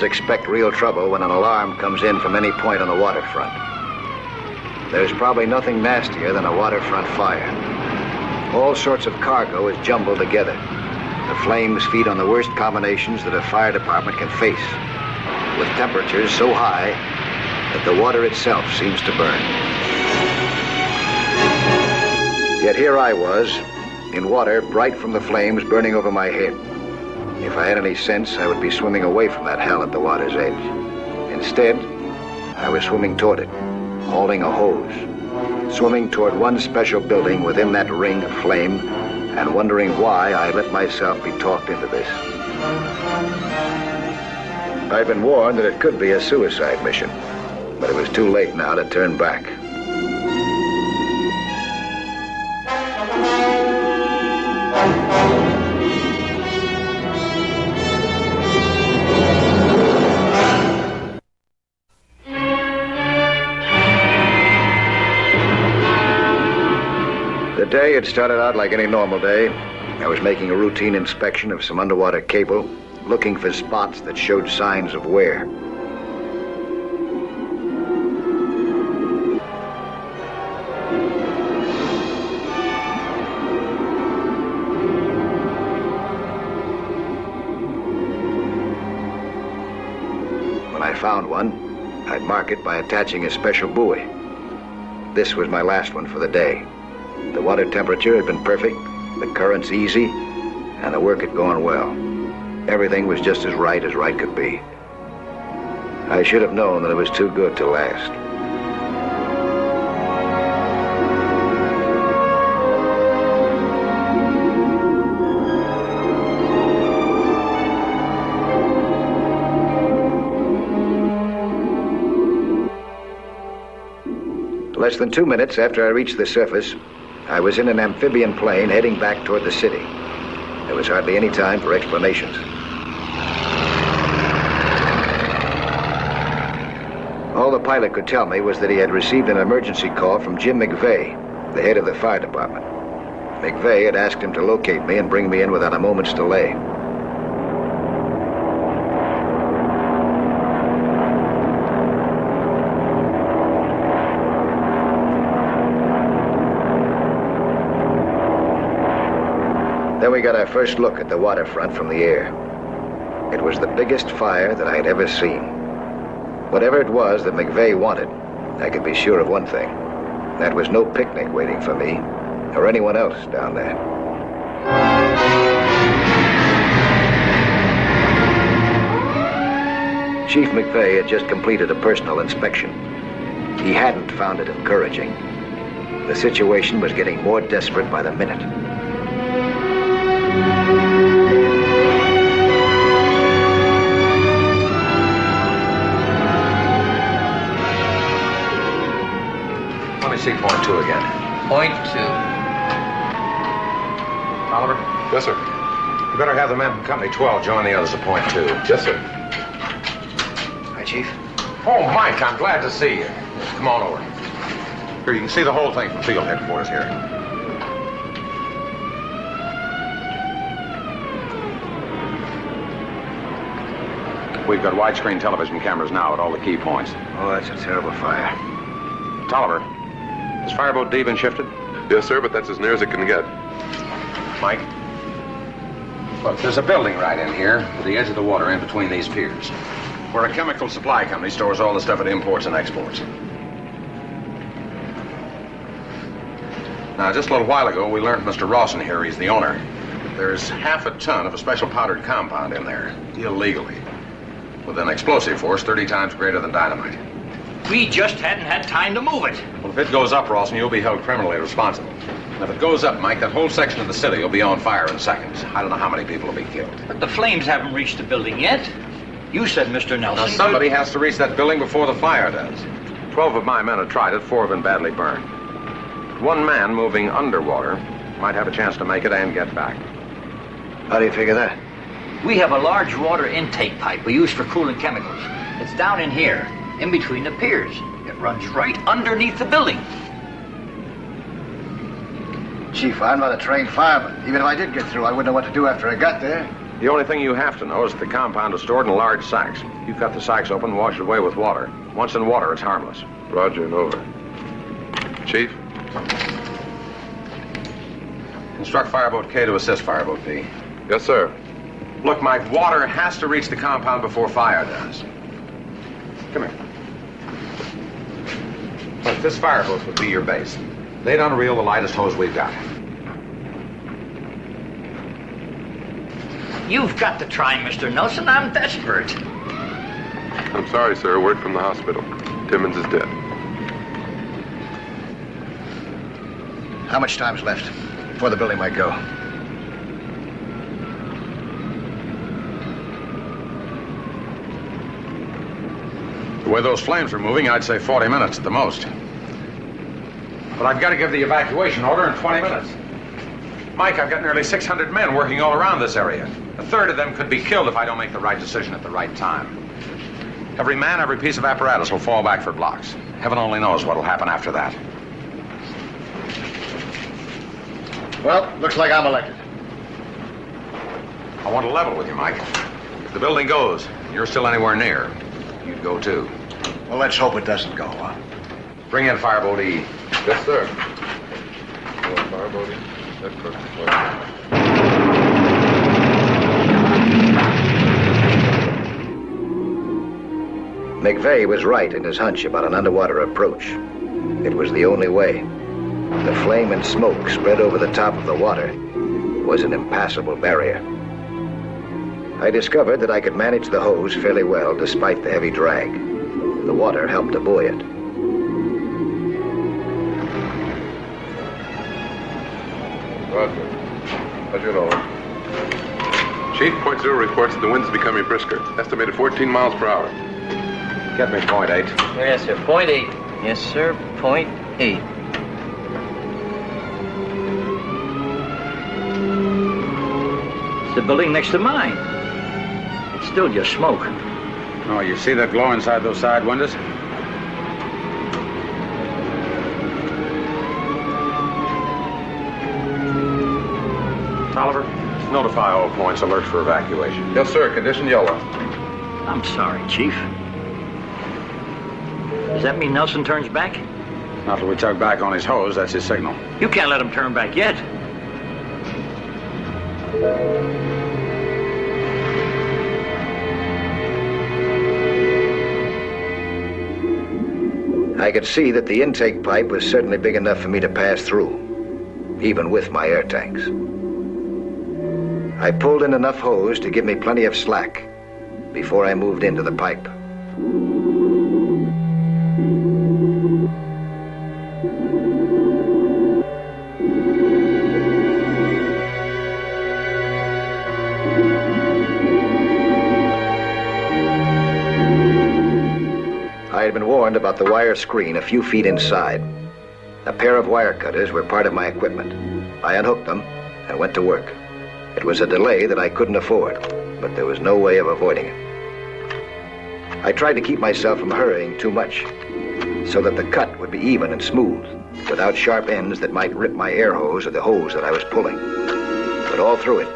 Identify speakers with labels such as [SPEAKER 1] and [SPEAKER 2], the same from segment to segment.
[SPEAKER 1] always expect real trouble when an alarm comes in from any point on the waterfront. There's probably nothing nastier than a waterfront fire. All sorts of cargo is jumbled together. The flames feed on the worst combinations that a fire department can face, with temperatures so high that the water itself seems to burn. Yet here I was, in water bright from the flames burning over my head. If I had any sense, I would be swimming away from that hell at the water's edge. Instead, I was swimming toward it, hauling a hose, swimming toward one special building within that ring of flame, and wondering why I let myself be talked into this. I'd been warned that it could be a suicide mission, but it was too late now to turn back. The day had started out like any normal day. I was making a routine inspection of some underwater cable, looking for spots that showed signs of wear. When I found one, I'd mark it by attaching a special buoy. This was my last one for the day. The water temperature had been perfect, the currents easy, and the work had gone well. Everything was just as right could be. I should have known that it was too good to last. Less than 2 minutes after I reached the surface, I was in an amphibian plane heading back toward the city. There was hardly any time for explanations. All the pilot could tell me was that he had received an emergency call from Jim McVeigh, the head of the fire department. McVeigh had asked him to locate me and bring me in without a moment's delay. Then we got our first look at the waterfront from the air. It was the biggest fire that I had ever seen. Whatever it was that McVeigh wanted, I could be sure of one thing. That was no picnic waiting for me, or anyone else down there. Chief McVeigh had just completed a personal inspection. He hadn't found it encouraging. The situation was getting more desperate by the minute.
[SPEAKER 2] Let me see point 2 again.
[SPEAKER 3] Point 2.
[SPEAKER 2] Oliver?
[SPEAKER 4] Yes, sir.
[SPEAKER 2] You better have the men from Company 12 join the others at point 2.
[SPEAKER 4] Yes, sir.
[SPEAKER 1] Hi, Chief.
[SPEAKER 2] Oh, Mike, I'm glad to see you. Come on over. Here, you can see the whole thing from field headquarters here. We've got widescreen television cameras now at all the key points.
[SPEAKER 1] Oh, that's a terrible fire.
[SPEAKER 2] Tolliver, has Fireboat D been shifted?
[SPEAKER 4] Yes, sir, but that's as near as it can get.
[SPEAKER 2] Mike? Look, there's a building right in here with the edge of the water in between these piers, where a chemical supply company stores all the stuff it imports and exports. Now, just a little while ago, we learned Mr. Rawson here, he's the owner. There's half a ton of a special powdered compound in there, illegally, with an explosive force 30 times greater than dynamite.
[SPEAKER 3] We just hadn't had time to move it.
[SPEAKER 2] Well, if it goes up, Rawson, you'll be held criminally responsible. And if it goes up, Mike, that whole section of the city will be on fire in seconds. I don't know how many people will be killed.
[SPEAKER 3] But the flames haven't reached the building yet. You said, Mr.
[SPEAKER 2] Now,
[SPEAKER 3] Nelson.
[SPEAKER 2] somebody has to reach that building before the fire does. 12 of my men have tried it, 4 have been badly burned. One man moving underwater might have a chance to make it and get back.
[SPEAKER 1] How do you figure that?
[SPEAKER 3] We have a large water intake pipe we use for cooling chemicals. It's down in here, in between the piers. It runs right underneath the building.
[SPEAKER 1] Chief, I'm not a trained fireman. Even if I did get through, I wouldn't know what to do after I got there.
[SPEAKER 2] The only thing you have to know is that the compound is stored in large sacks. You cut the sacks open and wash it away with water. Once in water, it's harmless.
[SPEAKER 4] Roger and over. Chief?
[SPEAKER 2] Instruct Fireboat K to assist Fireboat B.
[SPEAKER 4] Yes, sir.
[SPEAKER 2] Look, Mike, water has to reach the compound before fire does. Come here. Look, this fireboat would be your base. They'd unreel the lightest hose we've got.
[SPEAKER 3] You've got to try, Mr. Nelson. I'm desperate.
[SPEAKER 4] I'm sorry, sir. Word from the hospital. Timmons is dead.
[SPEAKER 1] How much time's left before the building might go?
[SPEAKER 2] The way those flames are moving, I'd say 40 minutes at the most. But I've got to give the evacuation order in 20 minutes. Mike, I've got nearly 600 men working all around this area. A third of them could be killed if I don't make the right decision at the right time. Every man, every piece of apparatus will fall back for blocks. Heaven only knows what'll happen after that.
[SPEAKER 1] Well, looks like I'm elected.
[SPEAKER 2] I want to level with you, Mike. If the building goes, and you're still anywhere near, you'd go too.
[SPEAKER 1] Well, let's hope it doesn't go, huh?
[SPEAKER 2] Bring in Fireboat E.
[SPEAKER 4] Yes, sir. Fireboat E. That's perfect.
[SPEAKER 1] McVeigh was right in his hunch about an underwater approach. It was the only way. The flame and smoke spread over the top of the water was an impassable barrier. I discovered that I could manage the hose fairly well despite the heavy drag. The water helped to buoy it.
[SPEAKER 4] Roger. Roger and over. Chief, point zero reports that the wind's becoming brisker. Estimated 14 miles per hour.
[SPEAKER 2] Get me point 8.
[SPEAKER 5] Yes, sir. Point 8. Yes, sir. Point 8.
[SPEAKER 3] It's the building next to mine. It's still just smoke.
[SPEAKER 2] Oh, you see that glow inside those side windows? Oliver, notify all points alert for evacuation.
[SPEAKER 4] Yes, sir. Condition yellow.
[SPEAKER 3] I'm sorry, Chief. Does that mean Nelson turns back?
[SPEAKER 2] Not till we tug back on his hose, that's his signal.
[SPEAKER 3] You can't let him turn back yet.
[SPEAKER 1] I could see that the intake pipe was certainly big enough for me to pass through, even with my air tanks. I pulled in enough hose to give me plenty of slack before I moved into the pipe. I had been warned about the wire screen a few feet inside. A pair of wire cutters were part of my equipment. I unhooked them and went to work. It was a delay that I couldn't afford, but there was no way of avoiding it. I tried to keep myself from hurrying too much, so that the cut would be even and smooth, without sharp ends that might rip my air hose or the hose that I was pulling. But all through it,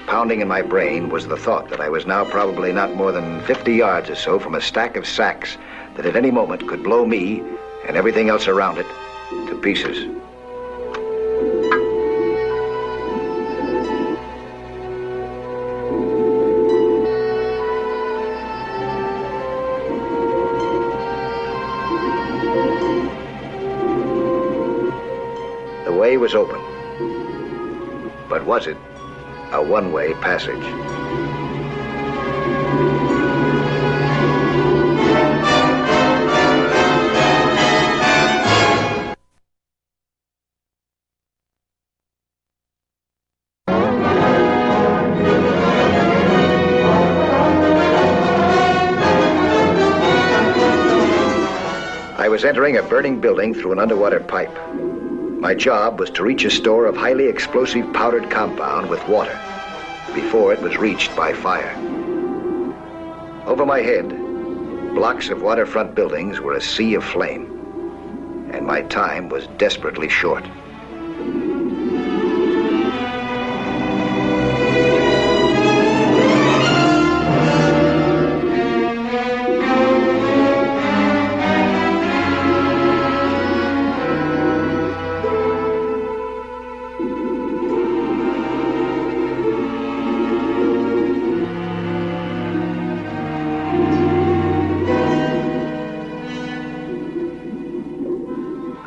[SPEAKER 1] pounding in my brain, was the thought that I was now probably not more than 50 yards or so from a stack of sacks that at any moment could blow me and everything else around it to pieces. The way was open, but was it a one-way passage? I was entering a burning building through an underwater pipe. My job was to reach a store of highly explosive powdered compound with water before it was reached by fire. Over my head, blocks of waterfront buildings were a sea of flame, and my time was desperately short.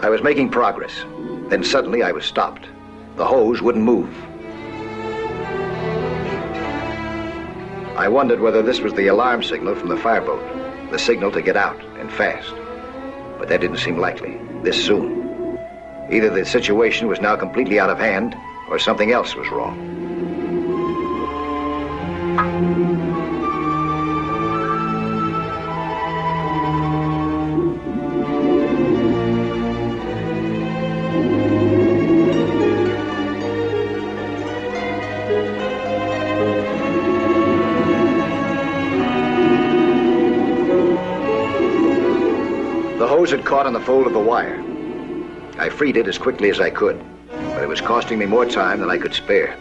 [SPEAKER 1] I was making progress. Then suddenly I was stopped. The hose wouldn't move. I wondered whether this was the alarm signal from the fireboat, the signal to get out, and fast. But that didn't seem likely, this soon. Either the situation was now completely out of hand, or something else was wrong. The hose had caught on the fold of the wire. I freed it as quickly as I could, but it was costing me more time than I could spare.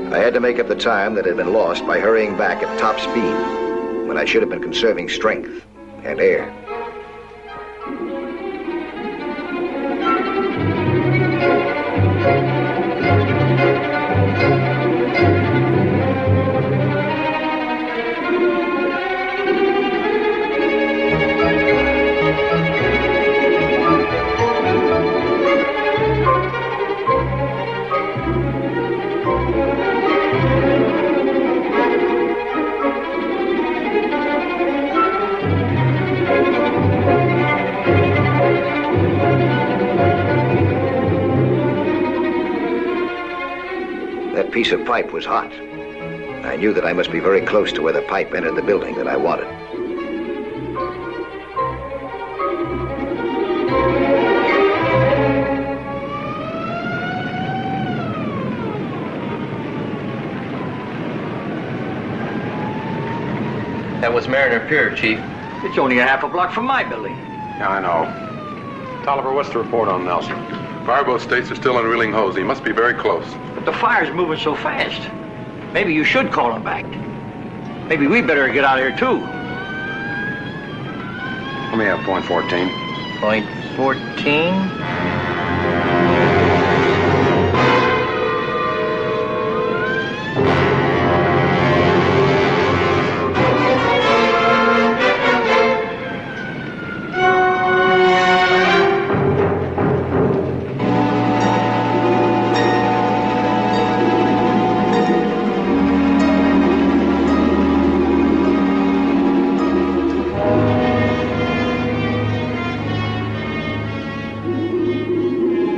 [SPEAKER 1] I had to make up the time that had been lost by hurrying back at top speed, when I should have been conserving strength and air. That piece of pipe was hot. I knew that I must be very close to where the pipe entered the building that I wanted.
[SPEAKER 5] That was Mariner Pier, Chief.
[SPEAKER 3] It's only a half a block from my building.
[SPEAKER 2] Yeah, I know. Tolliver, what's the report on Nelson?
[SPEAKER 4] Fireboat states are still unreeling hose. He must be very close.
[SPEAKER 3] But the fire's moving so fast. Maybe you should call him back. Maybe we better get out of here, too.
[SPEAKER 2] Let me have point 14.
[SPEAKER 5] Point 14.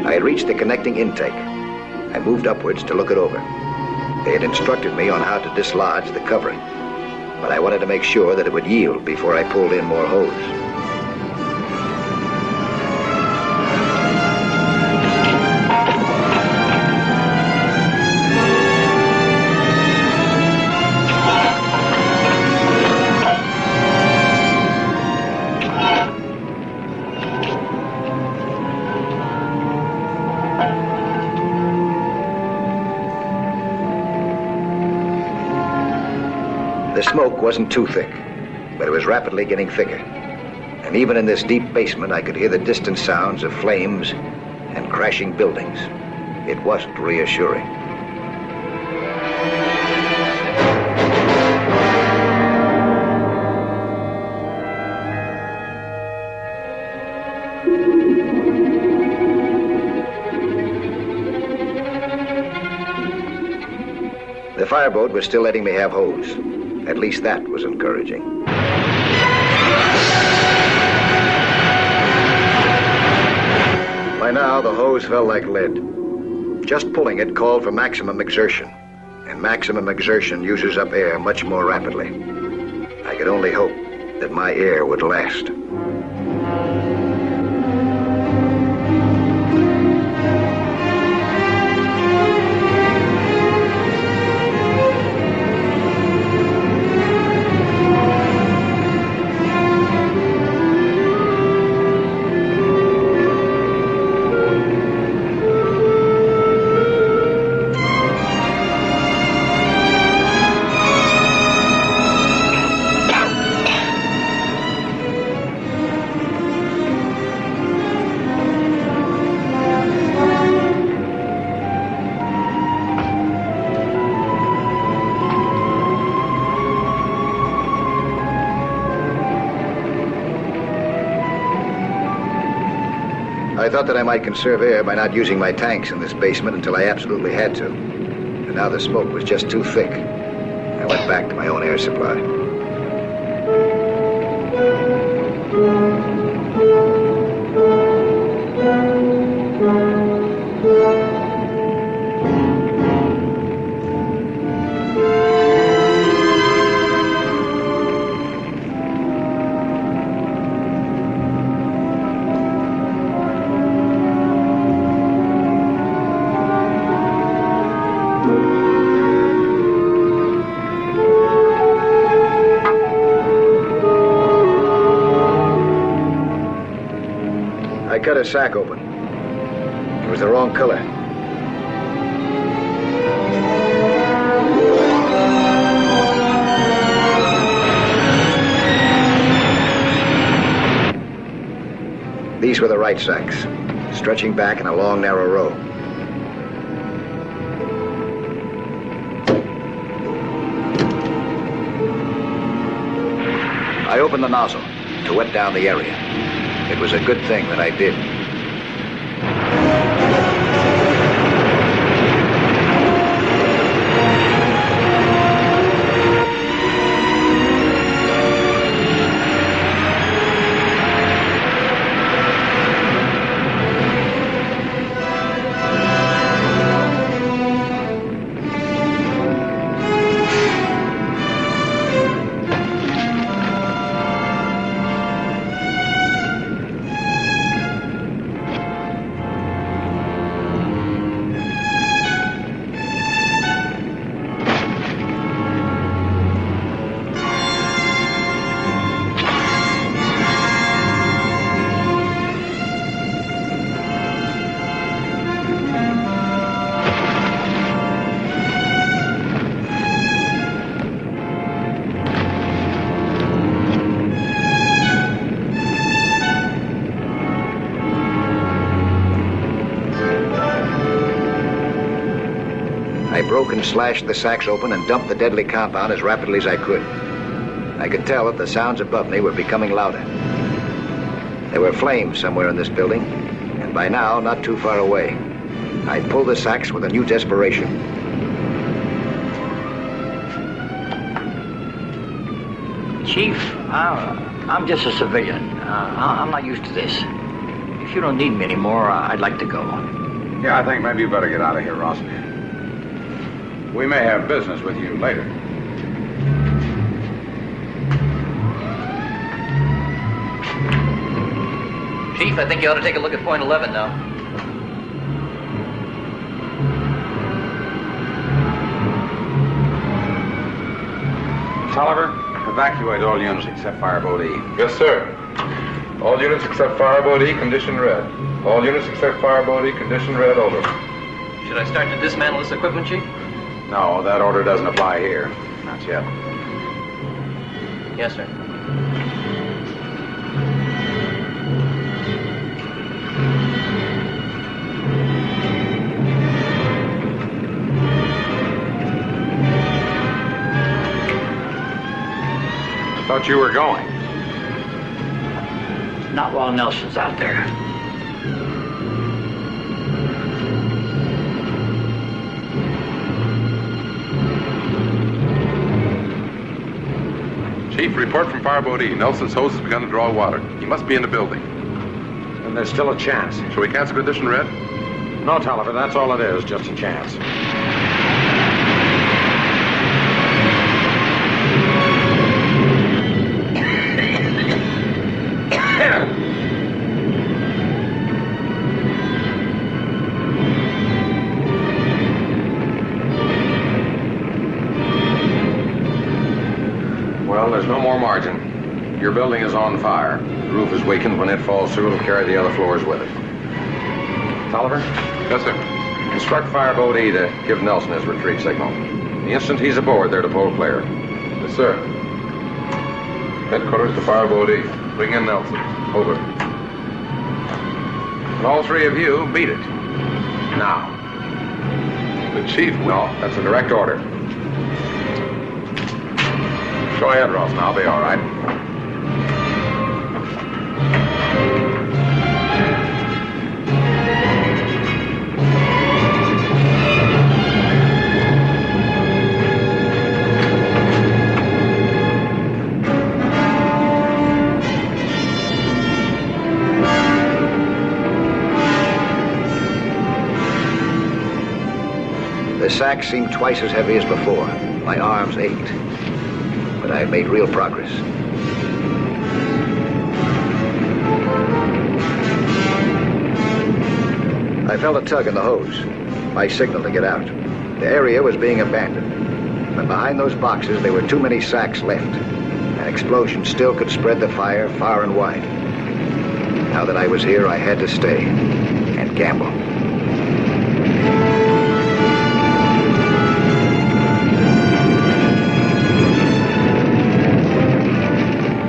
[SPEAKER 1] I had reached the connecting intake. I moved upwards to look it over. They had instructed me on how to dislodge the covering, but I wanted to make sure that it would yield before I pulled in more hose. The smoke wasn't too thick, but it was rapidly getting thicker. And even in this deep basement, I could hear the distant sounds of flames and crashing buildings. It wasn't reassuring. The fireboat was still letting me have hose. At least that was encouraging. By now, the hose felt like lead. Just pulling it called for maximum exertion, and maximum exertion uses up air much more rapidly. I could only hope that my air would last. I thought that I might conserve air by not using my tanks in this basement until I absolutely had to. And now the smoke was just too thick. I went back to my own air supply. I cut a sack open. It was the wrong color. These were the right sacks, stretching back in a long, narrow row. I opened the nozzle to wet down the area. It was a good thing that I did. I broke and slashed the sacks open and dumped the deadly compound as rapidly as I could. I could tell that the sounds above me were becoming louder. There were flames somewhere in this building, and by now, not too far away. I pulled the sacks with a new desperation.
[SPEAKER 3] Chief, I'm just a civilian. I'm not used to this. If you don't need me anymore, I'd like to go.
[SPEAKER 2] Yeah, I think maybe you better get out of here, Ross. We may have business with you later.
[SPEAKER 5] Chief, I think you ought to take a look at point 11 now.
[SPEAKER 2] Tolliver, evacuate all units except Fireboat E.
[SPEAKER 4] Yes, sir. All units except Fireboat E, condition red. All units except Fireboat E, condition red, over.
[SPEAKER 5] Should I start to dismantle this equipment, Chief?
[SPEAKER 2] No, that order doesn't apply here. Not yet.
[SPEAKER 5] Yes, sir.
[SPEAKER 2] I thought you were going.
[SPEAKER 3] Not while Nelson's out there.
[SPEAKER 4] Chief, report from Fireboat E. Nelson's hose has begun to draw water. He must be in the building.
[SPEAKER 2] And there's still a chance.
[SPEAKER 4] Shall we cancel condition red?
[SPEAKER 2] No, Tolliver, that's all it is, just a chance. Well, there's no more margin. Your building is on fire. The roof is weakened. When it falls through, it'll carry the other floors with it. Tolliver?
[SPEAKER 4] Yes, sir.
[SPEAKER 2] Instruct Fireboat E to give Nelson his retreat signal. The instant he's aboard, they're to pull clear.
[SPEAKER 4] Yes, sir. Headquarters to Fireboat E. Bring in Nelson. Over.
[SPEAKER 2] And all three of you beat it. Now.
[SPEAKER 4] The chief will.
[SPEAKER 2] No, that's a direct order. Go ahead, Ross, and I'll be all right.
[SPEAKER 1] sacks seemed twice as heavy as before. My arms ached. But I had made real progress. I felt a tug in the hose, my signal to get out. The area was being abandoned. But behind those boxes, there were too many sacks left. An explosion still could spread the fire far and wide. Now that I was here, I had to stay and gamble.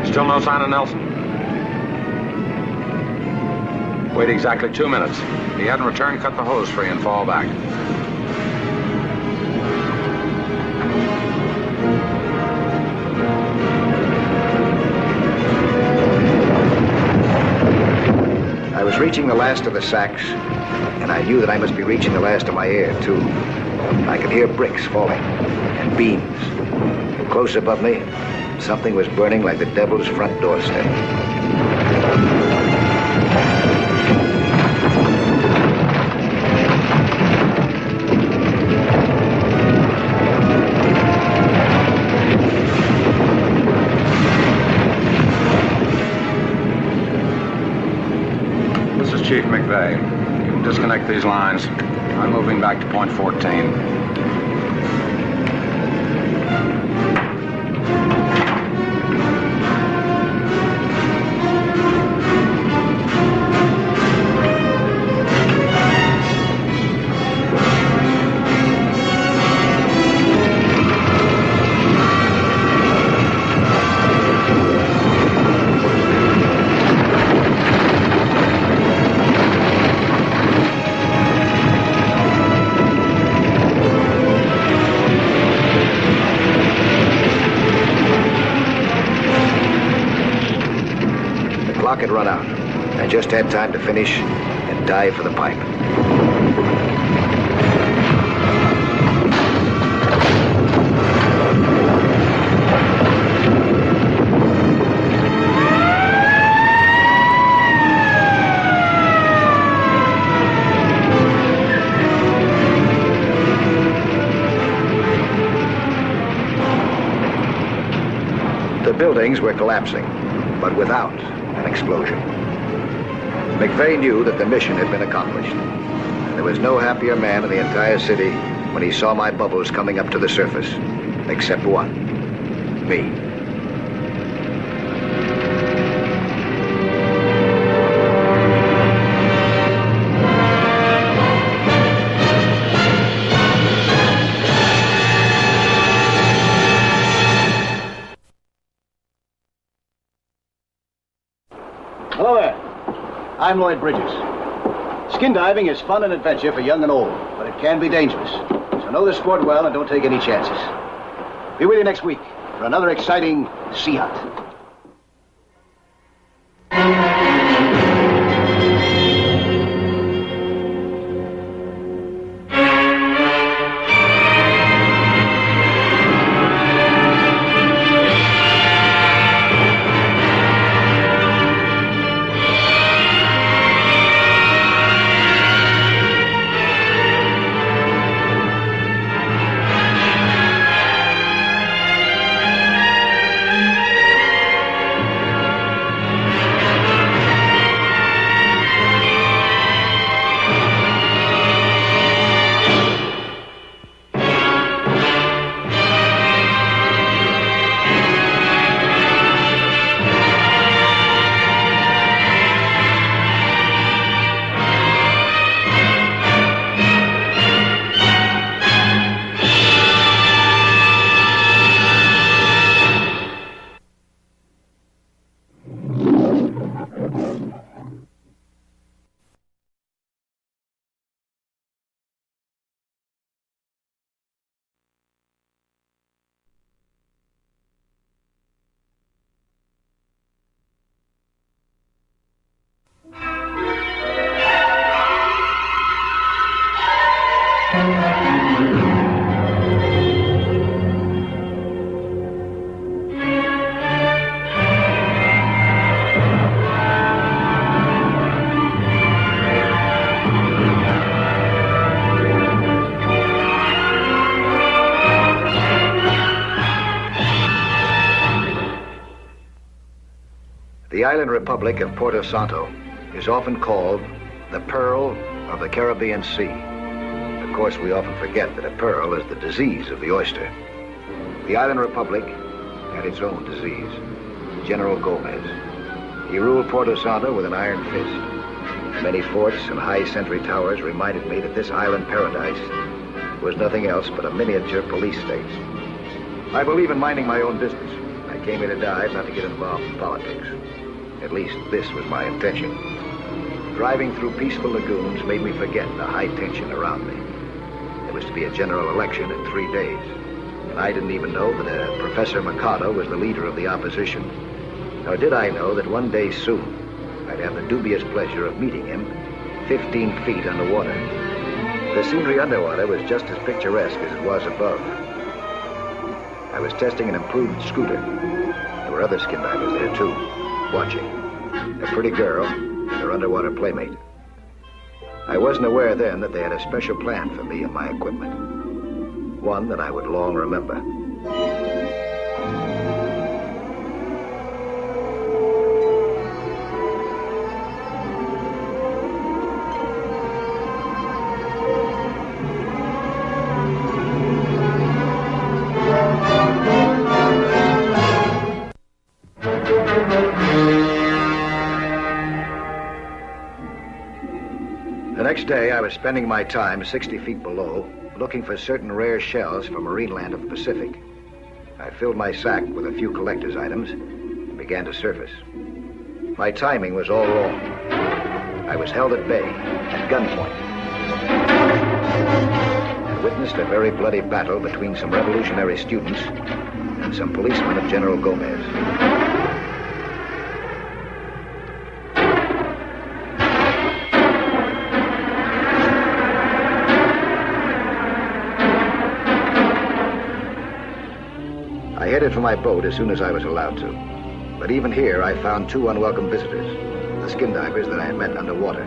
[SPEAKER 2] Still no sign of Nelson? Wait exactly 2 minutes. If he hadn't returned, cut the hose free and fall back.
[SPEAKER 1] I was reaching the last of the sacks, and I knew that I must be reaching the last of my air, too. I could hear bricks falling, and beams. Close above me, something was burning like the devil's front doorstep.
[SPEAKER 2] This is Chief McVeigh. You can disconnect these lines. I'm moving back to point 14. Had run out. I just had time to finish and dive for the pipe. The buildings were collapsing, but without an explosion. McVeigh knew that the mission had been accomplished. There was no happier man in the entire city when he saw my bubbles coming up to the surface, except one, me.
[SPEAKER 6] Hello there. I'm Lloyd Bridges. Skin diving is fun and adventure for young and old, but it can be dangerous. So know the sport well and don't take any chances. Be with you next week for another exciting sea hunt.
[SPEAKER 1] The island republic of Porto Santo is often called the Pearl of the Caribbean Sea. Of course, we often forget that a pearl is the disease of the oyster. The island republic had its own disease, General Gomez. He ruled Porto Santo with an iron fist. Many forts and high sentry towers reminded me that this island paradise was nothing else but a miniature police state. I believe in minding my own business. I came here to dive, not to get involved in politics. At least this was my intention. Driving through peaceful lagoons made me forget the high tension around me. There was to be a general election in 3 days, and I didn't even know that Professor Mikado was the leader of the opposition. Nor did I know that one day soon, I'd have the dubious pleasure of meeting him 15 feet underwater. The scenery underwater was just as picturesque as it was above. I was testing an improved scooter. There were other skin divers there, too, watching. A pretty girl and her underwater playmate. I wasn't aware then that they had a special plan for me and my equipment. One that I would long remember. The next day, I was spending my time 60 feet below, looking for certain rare shells from marine land of the Pacific. I filled my sack with a few collector's items and began to surface. My timing was all wrong. I was held at bay, at gunpoint, and witnessed a very bloody battle between some revolutionary students and some policemen of General Gomez. I headed for my boat as soon as I was allowed to. But even here, I found 2 unwelcome visitors, the skin divers that I had met underwater,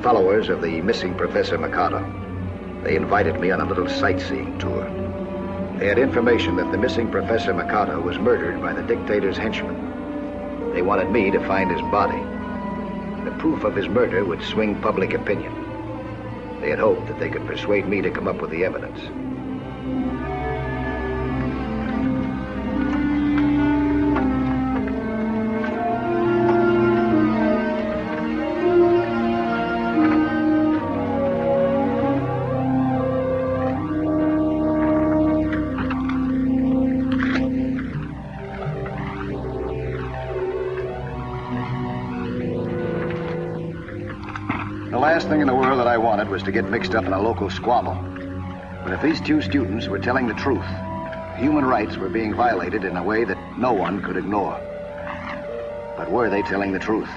[SPEAKER 1] followers of the missing Professor Mikado. They invited me on a little sightseeing tour. They had information that the missing Professor Mikado was murdered by the dictator's henchmen. They wanted me to find his body. The proof of his murder would swing public opinion. They had hoped that they could persuade me to come up with the evidence. The last thing in the world that I wanted was to get mixed up in a local squabble. But if these 2 students were telling the truth, human rights were being violated in a way that no one could ignore. But were they telling the truth?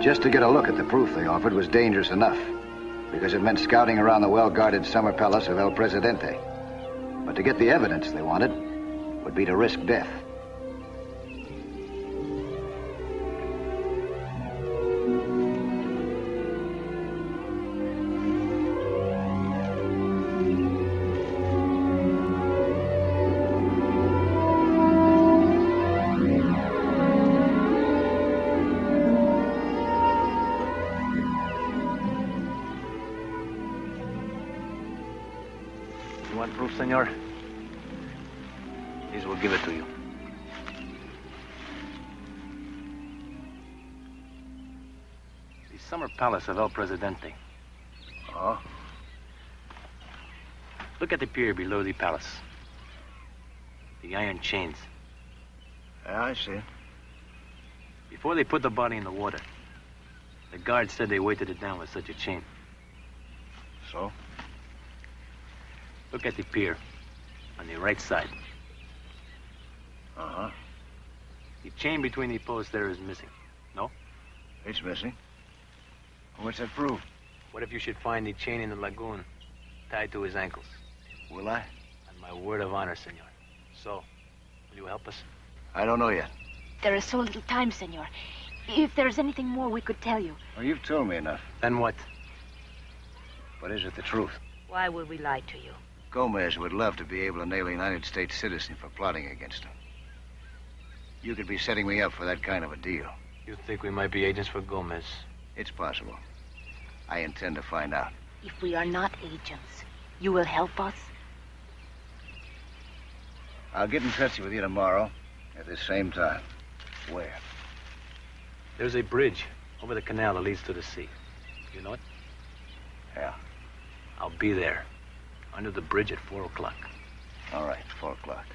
[SPEAKER 1] Just to get a look at the proof they offered was dangerous enough, because it meant scouting around the well-guarded summer palace of El Presidente. But to get the evidence they wanted would be to risk death.
[SPEAKER 7] You want proof, senor? These will give it to you. The summer palace of El Presidente.
[SPEAKER 1] Oh?
[SPEAKER 7] Look at the pier below the palace. The iron chains.
[SPEAKER 1] Yeah, I see.
[SPEAKER 7] Before they put the body in the water, the guards said they weighted it down with such a chain.
[SPEAKER 1] So?
[SPEAKER 7] Look at the pier on the right side.
[SPEAKER 1] Uh-huh.
[SPEAKER 7] The chain between the posts there is missing. No?
[SPEAKER 1] It's missing. What's that prove?
[SPEAKER 7] What if you should find the chain in the lagoon tied to his ankles?
[SPEAKER 1] Will I?
[SPEAKER 7] On my word of honor, senor. So, will you help us?
[SPEAKER 1] I don't know yet.
[SPEAKER 8] There is so little time, senor. If there's anything more we could tell you.
[SPEAKER 6] Well, you've told me enough.
[SPEAKER 7] Then what?
[SPEAKER 6] But is it the truth?
[SPEAKER 8] Why would we lie to you?
[SPEAKER 6] Gomez would love to be able to nail a United States citizen for plotting against him. You could be setting me up for that kind of a deal.
[SPEAKER 7] You think we might be agents for Gomez?
[SPEAKER 6] It's possible. I intend to find out.
[SPEAKER 8] If we are not agents, you will help us?
[SPEAKER 6] I'll get in touch with you tomorrow at the same time. Where?
[SPEAKER 7] There's a bridge over the canal that leads to the sea. You know it?
[SPEAKER 6] Yeah.
[SPEAKER 7] I'll be there. Under the bridge at 4 o'clock.
[SPEAKER 6] All right, 4 o'clock.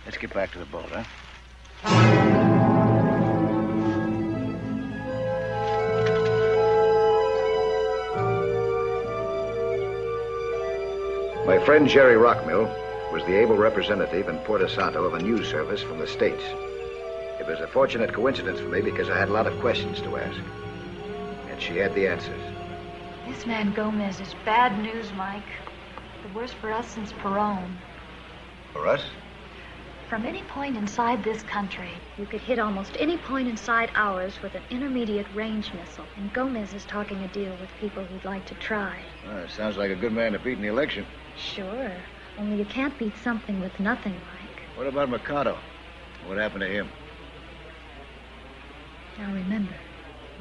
[SPEAKER 6] Let's get back to the boat, huh?
[SPEAKER 1] My friend Jerry Rockmill was the able representative in Puerto Santo of a news service from the States. It was a fortunate coincidence for me because I had a lot of questions to ask. And she had the answers.
[SPEAKER 9] This man Gomez is bad news, Mike. The worst for us since Perón.
[SPEAKER 6] For us?
[SPEAKER 9] From any point inside this country, you could hit almost any point inside ours with an intermediate range missile. And Gomez is talking a deal with people who'd like to try.
[SPEAKER 6] Well, it sounds like a good man to beat in the election.
[SPEAKER 9] Sure. Only you can't beat something with nothing, Mike.
[SPEAKER 6] What about Mercado? What happened to him?
[SPEAKER 9] Now remember,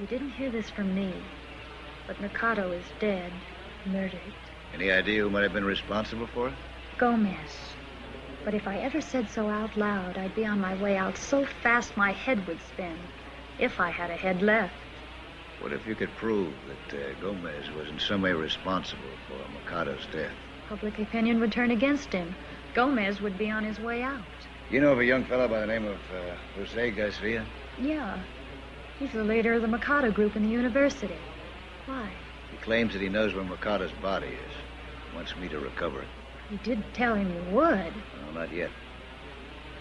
[SPEAKER 9] you didn't hear this from me. But Mercado is dead, murdered.
[SPEAKER 6] Any idea who might have been responsible for it?
[SPEAKER 9] Gomez. But if I ever said so out loud, I'd be on my way out so fast my head would spin. If I had a head left.
[SPEAKER 6] What if you could prove that Gomez was in some way responsible for Mercado's death?
[SPEAKER 9] Public opinion would turn against him. Gomez would be on his way out.
[SPEAKER 6] You know of a young fellow by the name of Jose Garcia?
[SPEAKER 9] Yeah. He's the leader of the Mercado group in the university. Why?
[SPEAKER 6] He claims that he knows where Mercado's body is. Wants me to recover it.
[SPEAKER 9] You did tell him you would.
[SPEAKER 6] No, not yet.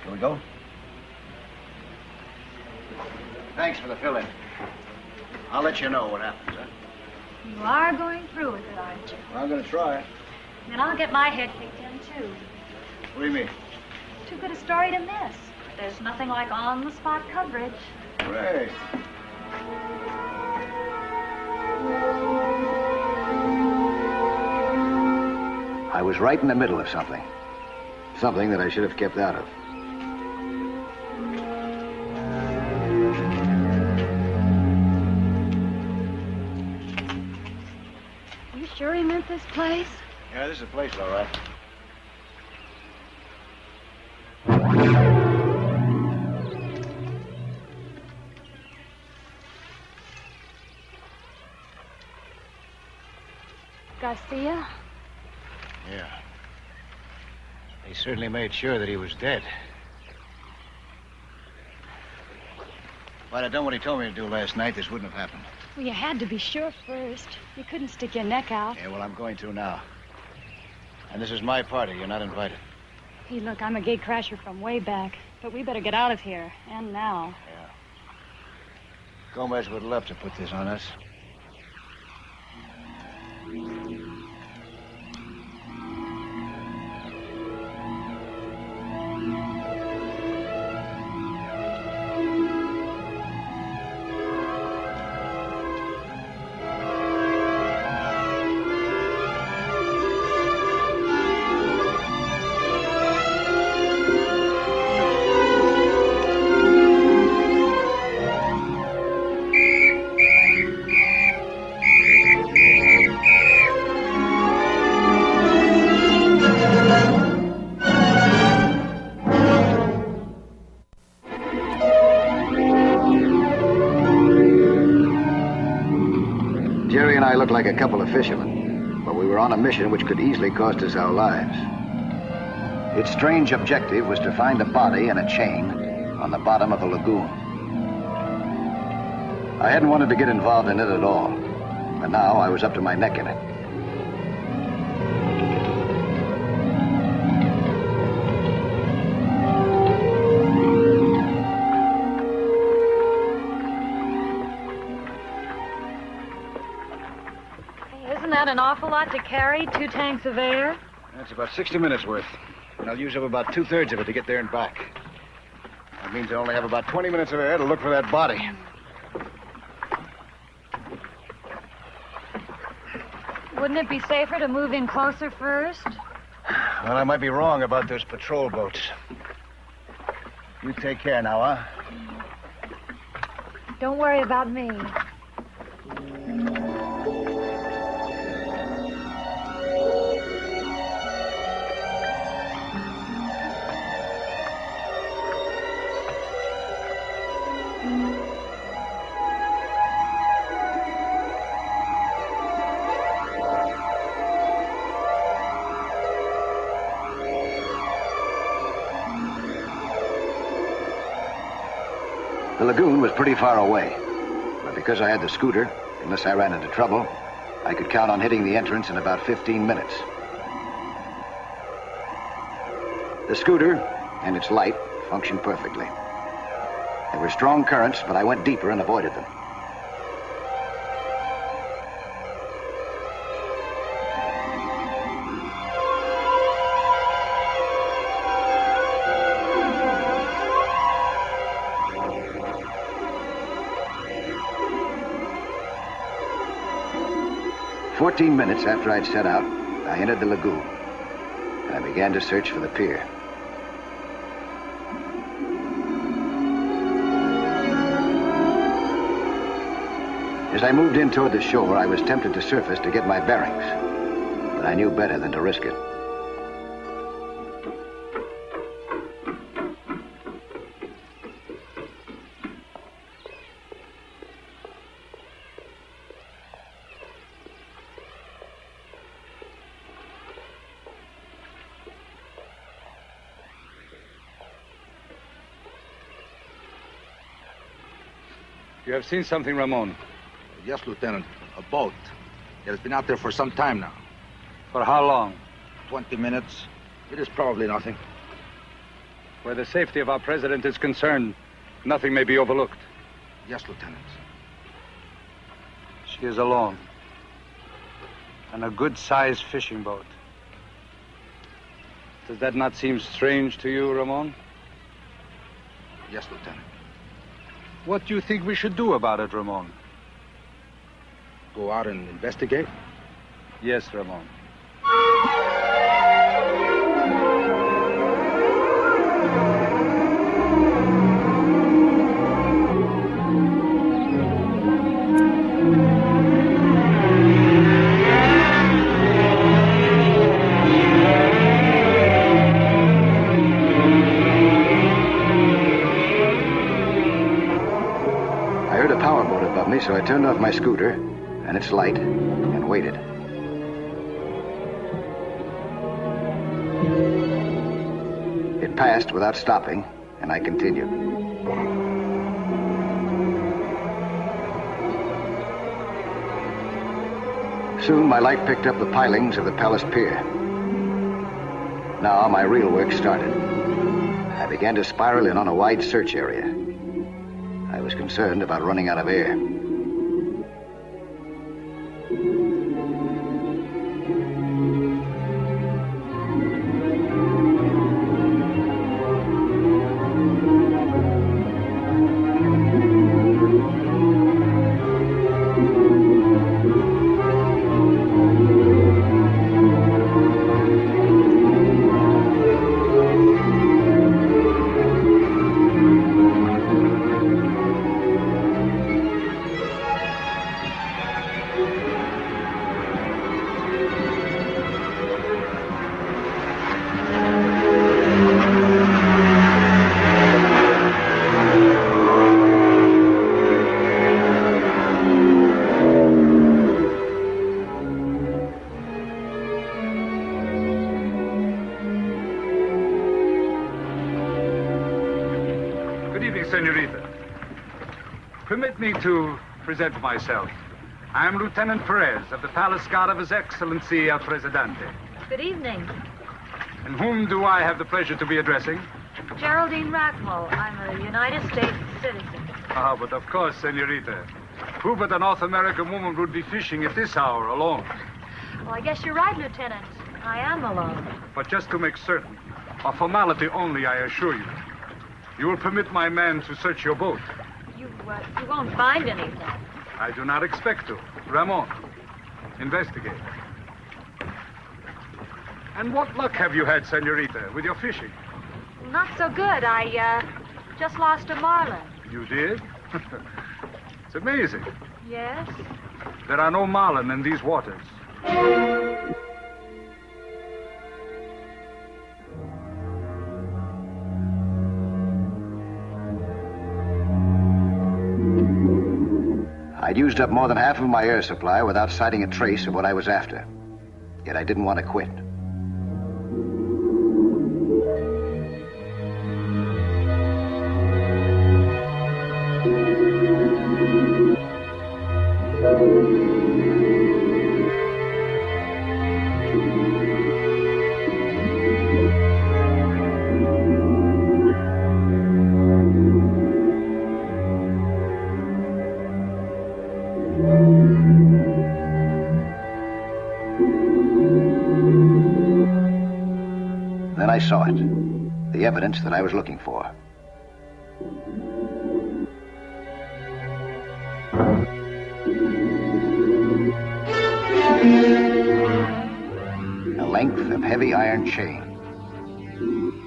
[SPEAKER 6] Shall we go? Thanks for the fill-in. I'll let you know what happens, huh?
[SPEAKER 9] You are going through with it, aren't you?
[SPEAKER 6] Well, I'm going to try.
[SPEAKER 9] Then I'll get my head kicked in, too.
[SPEAKER 6] What do you mean?
[SPEAKER 9] Too good a story to miss. There's nothing like on-the-spot coverage.
[SPEAKER 6] Hooray. I was right in the middle of something. Something that I should have kept out of.
[SPEAKER 9] You sure he meant this place?
[SPEAKER 6] Yeah, this is the place, all right.
[SPEAKER 9] Garcia?
[SPEAKER 6] Yeah. They certainly made sure that he was dead. If I'd have done what he told me to do last night, this wouldn't have happened.
[SPEAKER 9] Well, you had to be sure first. You couldn't stick your neck out.
[SPEAKER 6] Yeah, well, I'm going to now. And this is my party. You're not invited.
[SPEAKER 9] Hey, look, I'm a gate crasher from way back. But we better get out of here. And now.
[SPEAKER 6] Yeah. Gomez would love to put this on us. Jerry and I looked like a couple of fishermen, but we were on a mission which could easily cost us our lives. Its strange objective was to find a body and a chain on the bottom of the lagoon. I hadn't wanted to get involved in it at all, but now I was up to my neck in it.
[SPEAKER 9] Isn't that an awful lot to carry? 2 tanks of air?
[SPEAKER 6] That's about 60 minutes worth. And I'll use up about 2/3 of it to get there and back. That means I only have about 20 minutes of air to look for that body.
[SPEAKER 9] Wouldn't it be safer to move in closer first?
[SPEAKER 6] Well, I might be wrong about those patrol boats. You take care now, huh?
[SPEAKER 9] Don't worry about me.
[SPEAKER 1] The lagoon was pretty far away, but because I had the scooter, unless I ran into trouble, I could count on hitting the entrance in about 15 minutes. The scooter and its light functioned perfectly. There were strong currents, but I went deeper and avoided them. "14 minutes after I'd set out, I entered the lagoon, and I began to search for the pier. As I moved in toward the shore, I was tempted to surface to get my bearings, but I knew better than to risk it.
[SPEAKER 10] You have seen something, Ramon?
[SPEAKER 11] Yes, Lieutenant. A boat. It has been out there for some time now.
[SPEAKER 10] For how long?
[SPEAKER 11] 20 minutes. It is probably nothing.
[SPEAKER 10] Where the safety of our president is concerned, nothing may be overlooked.
[SPEAKER 11] Yes, Lieutenant.
[SPEAKER 10] She is alone. On a good-sized fishing boat. Does that not seem strange to you, Ramon?
[SPEAKER 11] Yes, Lieutenant.
[SPEAKER 10] What do you think we should do about it, Ramon?
[SPEAKER 11] Go out and investigate?
[SPEAKER 10] Yes, Ramon.
[SPEAKER 1] So I turned off my scooter and its light and waited. It passed without stopping, and I continued. Soon my light picked up the pilings of the Palace Pier. Now my real work started. I began to spiral in on a wide search area. I was concerned about running out of air.
[SPEAKER 10] Senorita. Permit me to present myself. I am Lieutenant Perez of the Palace Guard of His Excellency El Presidente.
[SPEAKER 9] Good evening.
[SPEAKER 10] And whom do I have the pleasure to be addressing?
[SPEAKER 9] Geraldine Rackmore. I'm a United States citizen.
[SPEAKER 10] Ah, but of course, Senorita. Who but a North American woman would be fishing at this hour alone?
[SPEAKER 9] Well, I guess you're right, Lieutenant. I am alone.
[SPEAKER 10] But just to make certain, a formality only, I assure you. You will permit my man to search your boat.
[SPEAKER 9] You won't find anything.
[SPEAKER 10] I do not expect to. Ramon, investigate. And what luck have you had, senorita, with your fishing?
[SPEAKER 9] Not so good. I just lost a marlin.
[SPEAKER 10] You did? It's amazing.
[SPEAKER 9] Yes?
[SPEAKER 10] There are no marlin in these waters.
[SPEAKER 1] I'd used up more than half of my air supply without sighting a trace of what I was after. Yet I didn't want to quit. Then I saw it. The evidence that I was looking for. A length of heavy iron chain.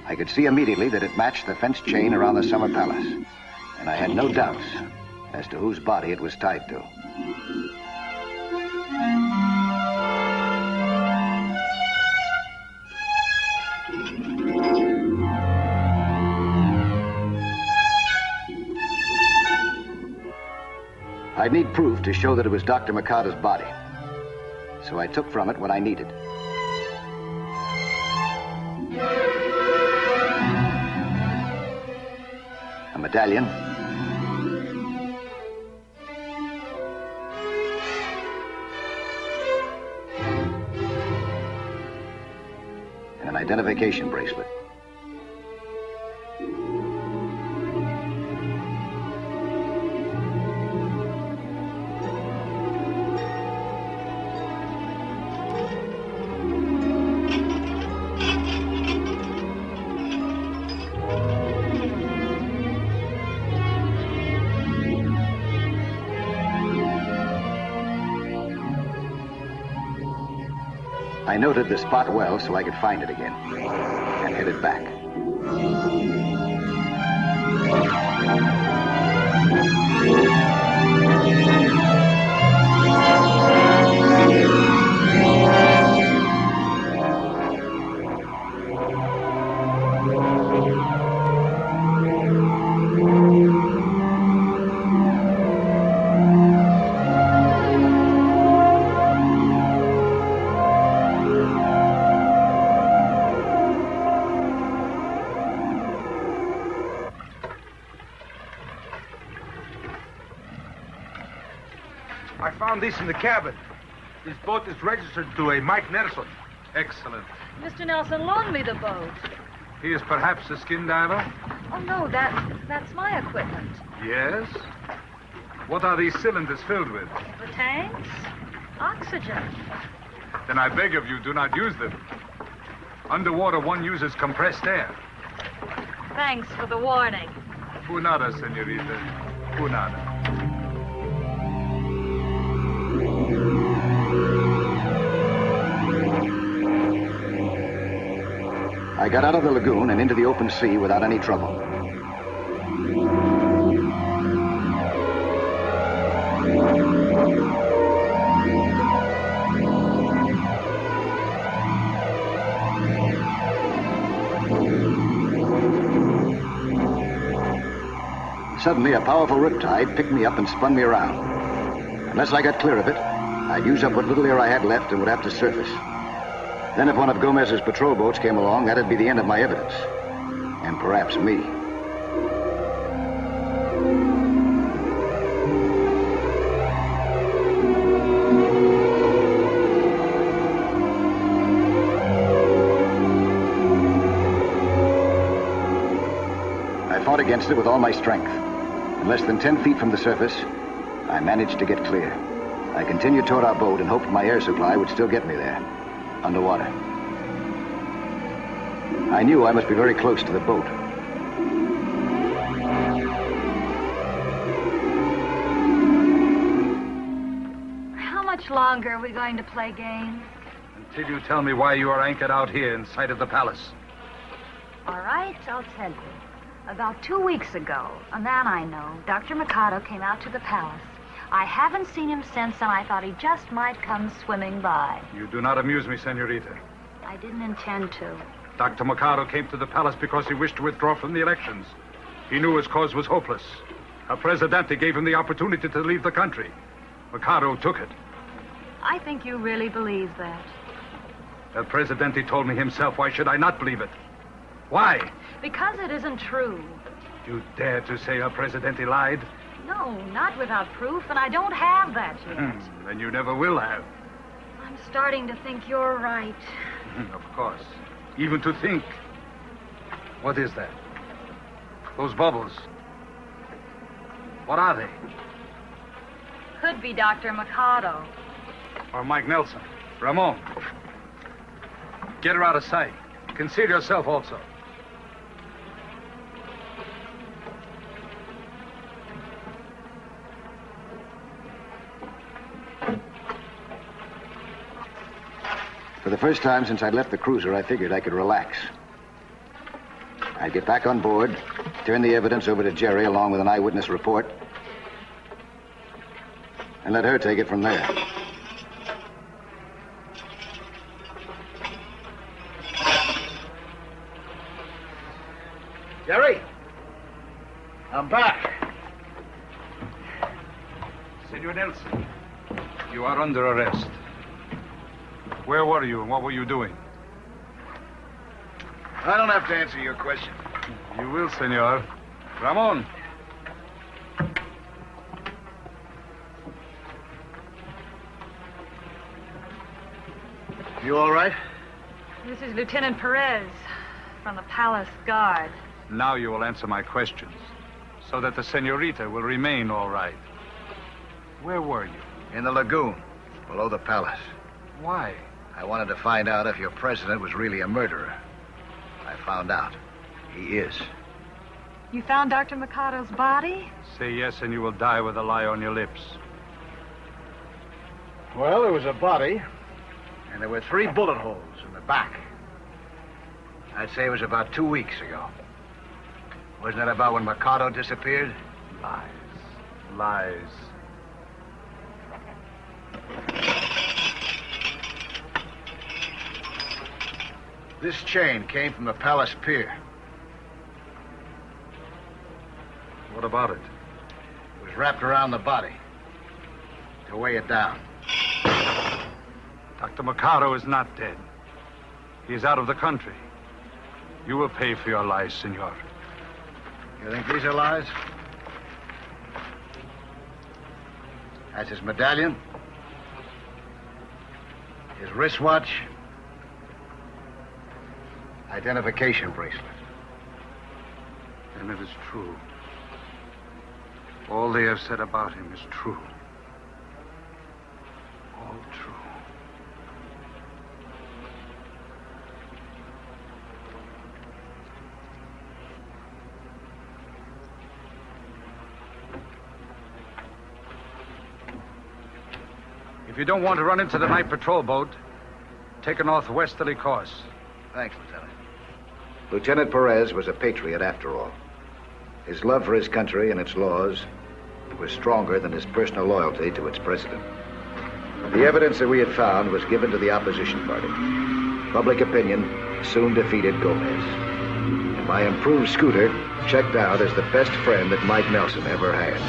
[SPEAKER 1] I could see immediately that it matched the fence chain around the summer palace, and I had no doubts as to whose body it was tied to. I'd need proof to show that it was Dr. Mikada's body, so I took from it what I needed. A medallion, and an identification bracelet. I noted the spot well so I could find it again, and headed back.
[SPEAKER 11] I found this in the cabin. This boat is registered to a Mike Nelson.
[SPEAKER 10] Excellent.
[SPEAKER 9] Mr. Nelson, loan me the boat.
[SPEAKER 10] He is perhaps a skin diver?
[SPEAKER 9] Oh, no, that's my equipment.
[SPEAKER 10] Yes? What are these cylinders filled with?
[SPEAKER 9] The tanks? Oxygen.
[SPEAKER 10] Then I beg of you, do not use them. Underwater, one uses compressed air.
[SPEAKER 9] Thanks for the warning.
[SPEAKER 10] Punada, senorita. Punada.
[SPEAKER 1] I got out of the lagoon and into the open sea without any trouble. Suddenly, a powerful riptide picked me up and spun me around. Unless I got clear of it, I'd use up what little air I had left and would have to surface. Then if one of Gomez's patrol boats came along, that'd be the end of my evidence. And perhaps me. I fought against it with all my strength. In less than 10 feet from the surface, I managed to get clear. I continued toward our boat and hoped my air supply would still get me there, underwater. I knew I must be very close to the boat.
[SPEAKER 9] longer are we going to play games?
[SPEAKER 10] Until you tell me why you are anchored out here in sight of the palace.
[SPEAKER 9] All right, I'll tell you. About 2 weeks ago, a man I know, Dr. Mikado, came out to the palace. I haven't seen him since, and I thought he just might come swimming by.
[SPEAKER 10] You do not amuse me, Senorita.
[SPEAKER 9] I didn't intend to.
[SPEAKER 10] Dr. Mikado came to the palace because he wished to withdraw from the elections. He knew his cause was hopeless. El Presidente gave him the opportunity to leave the country. Mikado took it.
[SPEAKER 9] I think you really believe that.
[SPEAKER 10] El Presidente told me himself. Why should I not believe it? Why?
[SPEAKER 9] Because it isn't true.
[SPEAKER 10] You dare to say El Presidente lied?
[SPEAKER 9] No, not without proof, and I don't have that yet.
[SPEAKER 10] Then you never will have.
[SPEAKER 9] I'm starting to think you're right.
[SPEAKER 10] Of course. Even to think. What is that? Those bubbles. What are they?
[SPEAKER 9] Could be Dr. Mikado.
[SPEAKER 10] Or Mike Nelson. Ramon. Get her out of sight. Conceal yourself also.
[SPEAKER 1] For the first time since I'd left the cruiser, I figured I could relax. I'd get back on board, turn the evidence over to Jerry along with an eyewitness report, and let her take it from there.
[SPEAKER 6] Jerry, I'm back.
[SPEAKER 10] Senor Nelson, you are under arrest. Where were you and what were you doing?
[SPEAKER 6] I don't have to answer your question.
[SPEAKER 10] You will, senor. Ramon.
[SPEAKER 6] You all right?
[SPEAKER 9] This is Lieutenant Perez from the Palace Guard.
[SPEAKER 10] Now you will answer my questions, so that the senorita will remain all right. Where were you?
[SPEAKER 6] In the lagoon, below the palace.
[SPEAKER 10] Why?
[SPEAKER 6] I wanted to find out if your president was really a murderer. I found out. He is.
[SPEAKER 9] You found Dr. Mikado's body?
[SPEAKER 10] Say yes and you will die with a lie on your lips.
[SPEAKER 6] Well, there was a body, and there were 3 bullet holes in the back. I'd say it was about 2 weeks ago. Wasn't that about when Mikado disappeared?
[SPEAKER 10] Lies. Lies.
[SPEAKER 6] This chain came from the palace pier.
[SPEAKER 10] What about it?
[SPEAKER 6] It was wrapped around the body to weigh it down.
[SPEAKER 10] Dr. Mikado is not dead. He is out of the country. You will pay for your lies, senor.
[SPEAKER 6] You think these are lies? That's his medallion, his wristwatch, identification bracelet.
[SPEAKER 10] Then it is true. All they have said about him is true. All true. If you don't want to run into the night patrol boat, take a northwesterly course.
[SPEAKER 6] Thanks, Lieutenant.
[SPEAKER 1] Lieutenant Perez was a patriot after all. His love for his country and its laws was stronger than his personal loyalty to its president. The evidence that we had found was given to the opposition party. Public opinion soon defeated Gomez. And my improved scooter checked out as the best friend that Mike Nelson ever had.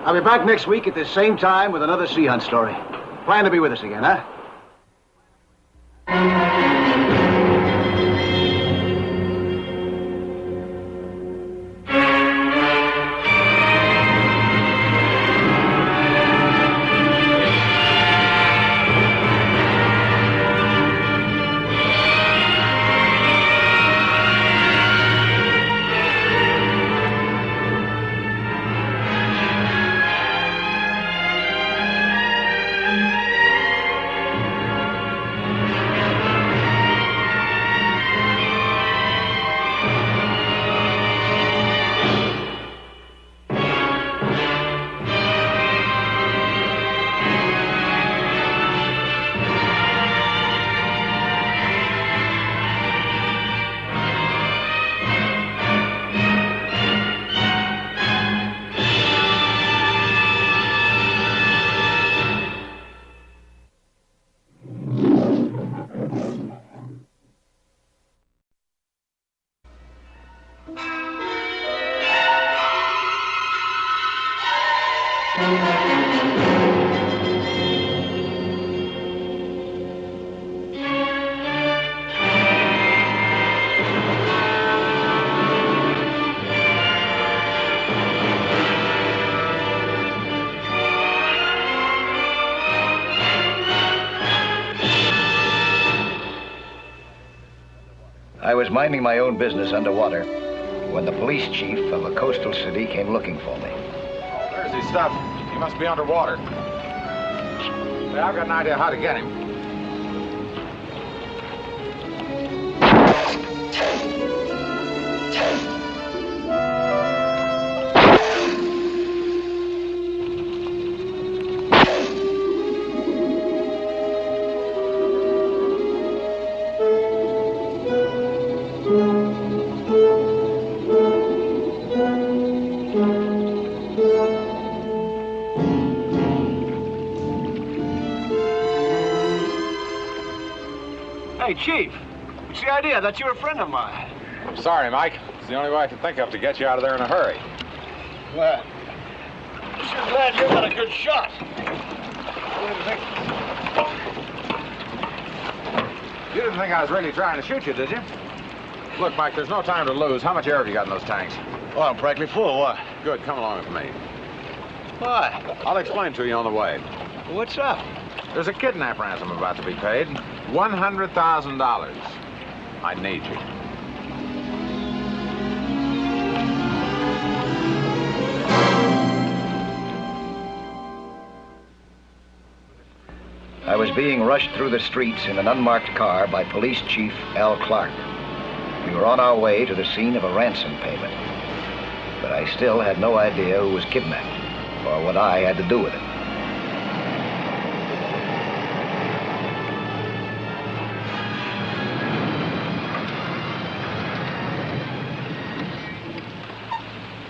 [SPEAKER 6] I'll be back next week at the same time with another sea hunt story. Plan to be with us again, huh?
[SPEAKER 1] I was minding my own business underwater when the police chief of a coastal city came looking for me.
[SPEAKER 2] Oh, there's his stuff. He must be underwater. Hey, I've got an idea how to get him.
[SPEAKER 6] Hey, Chief. What's the idea? That you're a friend of mine.
[SPEAKER 2] I'm sorry, Mike. It's the only way I can think of to get you out of there in a hurry.
[SPEAKER 6] Well, I'm sure glad you got a good shot. What do you think?
[SPEAKER 2] You didn't think I was really trying to shoot you, did you? Look, Mike, there's no time to lose. How much air have you got in those tanks?
[SPEAKER 6] Oh, I'm practically full. What?
[SPEAKER 2] Good, come along with me.
[SPEAKER 6] Why?
[SPEAKER 2] I'll explain to you on the way.
[SPEAKER 6] What's up?
[SPEAKER 2] There's a kidnap ransom about to be paid. $100,000. I need you.
[SPEAKER 1] I was being rushed through the streets in an unmarked car by Police Chief Al Clark. We were on our way to the scene of a ransom payment. But I still had no idea who was kidnapped or what I had to do with it.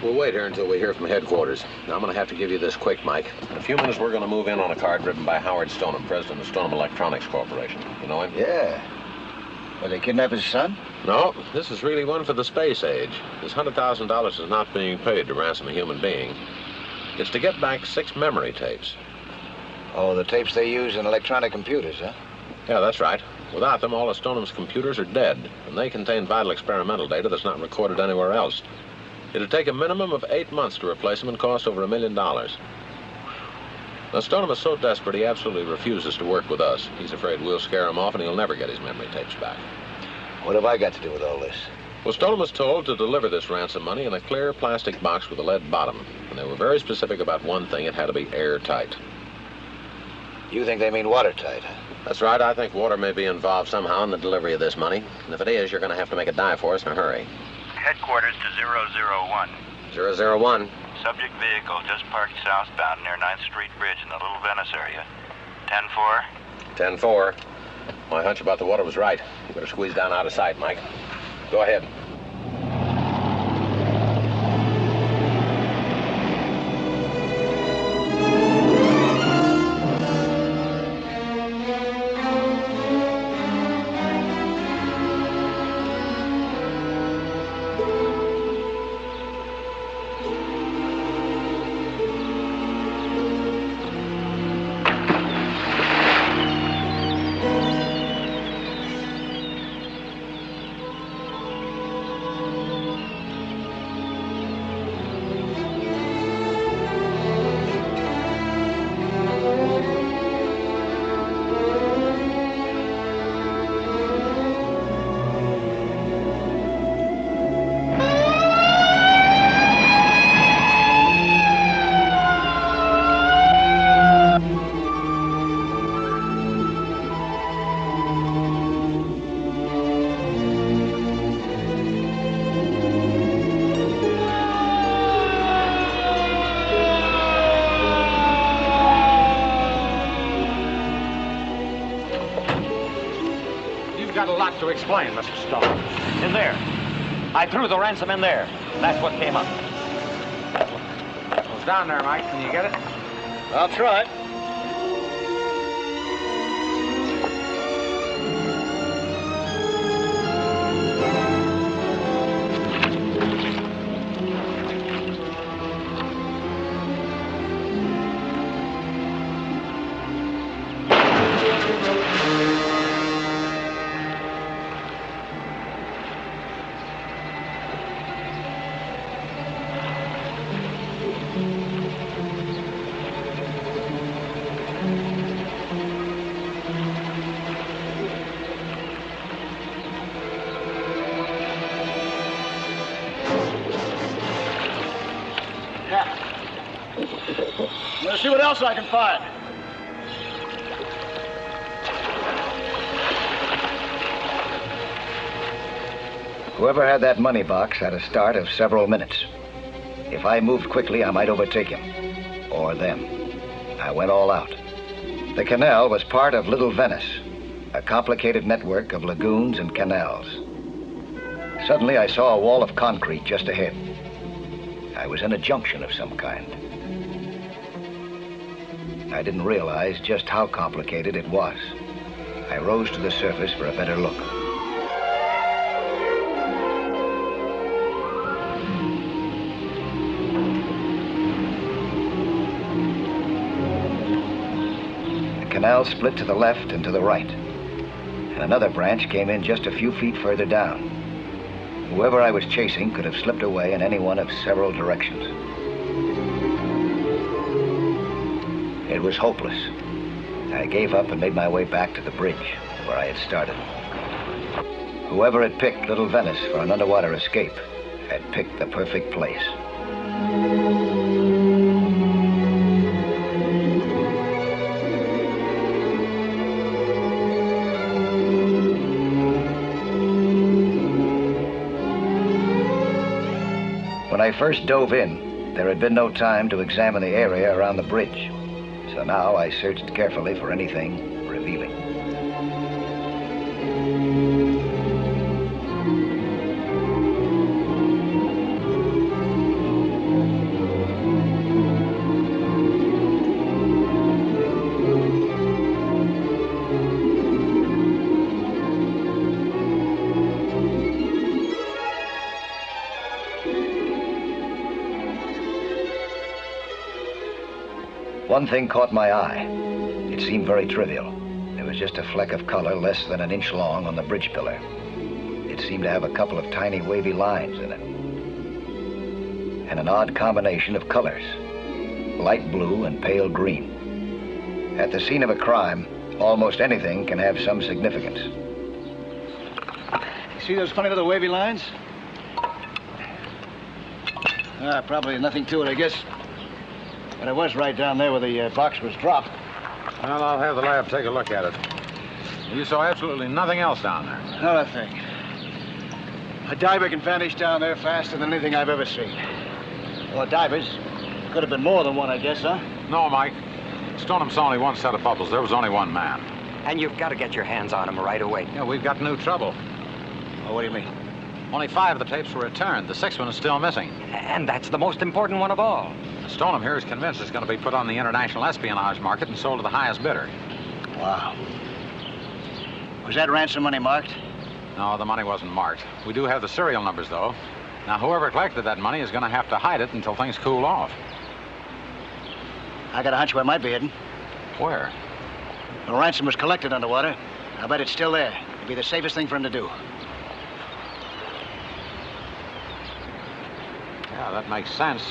[SPEAKER 12] We'll wait here until we hear from headquarters. Now, I'm going to have to give you this quick, Mike. In a few minutes, we're going to move in on a car driven by Howard Stoneham, president of Stoneham Electronics Corporation. You know him?
[SPEAKER 1] Yeah. Will they kidnap his son?
[SPEAKER 12] No, this is really one for the space age. This $100,000 is not being paid to ransom a human being. It's to get back 6 memory tapes.
[SPEAKER 1] Oh, the tapes they use in electronic computers, huh?
[SPEAKER 12] Yeah, that's right. Without them, all of Stoneham's computers are dead, and they contain vital experimental data that's not recorded anywhere else. It'd take a minimum of 8 months to replace them and cost over $1 million. Now, Stoneham is so desperate he absolutely refuses to work with us. He's afraid we'll scare him off and he'll never get his memory tapes back.
[SPEAKER 1] What have I got to do with all this?
[SPEAKER 12] Well, Stoneham was told to deliver this ransom money in a clear plastic box with a lead bottom. And they were very specific about one thing: it had to be airtight.
[SPEAKER 1] You think they mean watertight, huh?
[SPEAKER 12] That's right. I think water may be involved somehow in the delivery of this money. And if it is, you're going to have to make a dive for us in a hurry.
[SPEAKER 13] Headquarters to 001.
[SPEAKER 12] 001.
[SPEAKER 13] Subject vehicle just parked southbound near 9th Street Bridge in the Little Venice area. 10-4.
[SPEAKER 12] 10-4. My hunch about the water was right. You better squeeze down out of sight, Mike. Go ahead.
[SPEAKER 2] Got a lot to explain, Mr. Stone.
[SPEAKER 3] In there. I threw the ransom in there. That's what came up.
[SPEAKER 2] It's down there, Mike. Can you get it?
[SPEAKER 6] I'll try. I'm gonna see what else I can find.
[SPEAKER 1] Whoever had that money box had a start of several minutes. If I moved quickly, I might overtake him. Or them. I went all out. The canal was part of Little Venice, a complicated network of lagoons and canals. Suddenly, I saw a wall of concrete just ahead. I was in a junction of some kind. I didn't realize just how complicated it was. I rose to the surface for a better look. The canal split to the left and to the right, and another branch came in just a few feet further down. Whoever I was chasing could have slipped away in any one of several directions. It was hopeless. I gave up and made my way back to the bridge where I had started. Whoever had picked Little Venice for an underwater escape had picked the perfect place. When I first dove in, there had been no time to examine the area around the bridge. So now I searched carefully for anything revealing. One thing caught my eye. It seemed very trivial. There was just a fleck of color less than an inch long on the bridge pillar. It seemed to have a couple of tiny wavy lines in it. And an odd combination of colors. Light blue and pale green. At the scene of a crime, almost anything can have some significance.
[SPEAKER 6] See those funny little wavy lines? Probably nothing to it, I guess. But it was right down there where the box was dropped.
[SPEAKER 2] Well, I'll have the lab take a look at it. You saw absolutely nothing else down there.
[SPEAKER 6] Not a thing. A diver can vanish down there faster than anything I've ever seen. Well, divers. Could have been more than one, I guess, huh?
[SPEAKER 2] No, Mike. Stoneham saw only one set of bubbles. There was only one man.
[SPEAKER 5] And you've got to get your hands on him right away.
[SPEAKER 2] Yeah, we've got new trouble.
[SPEAKER 6] Oh, what do you mean?
[SPEAKER 2] Only 5 of the tapes were returned. The 6th one is still missing.
[SPEAKER 5] And that's the most important one of all.
[SPEAKER 2] Stoneham here is convinced it's going to be put on the international espionage market and sold to the highest bidder.
[SPEAKER 6] Wow. Was that ransom money marked?
[SPEAKER 2] No, the money wasn't marked. We do have the serial numbers, though. Now, whoever collected that money is going to have to hide it until things cool off.
[SPEAKER 6] I got a hunch where it might be hidden.
[SPEAKER 2] Where?
[SPEAKER 6] The ransom was collected underwater. I bet it's still there. It'd be the safest thing for him to do.
[SPEAKER 2] Yeah, that makes sense.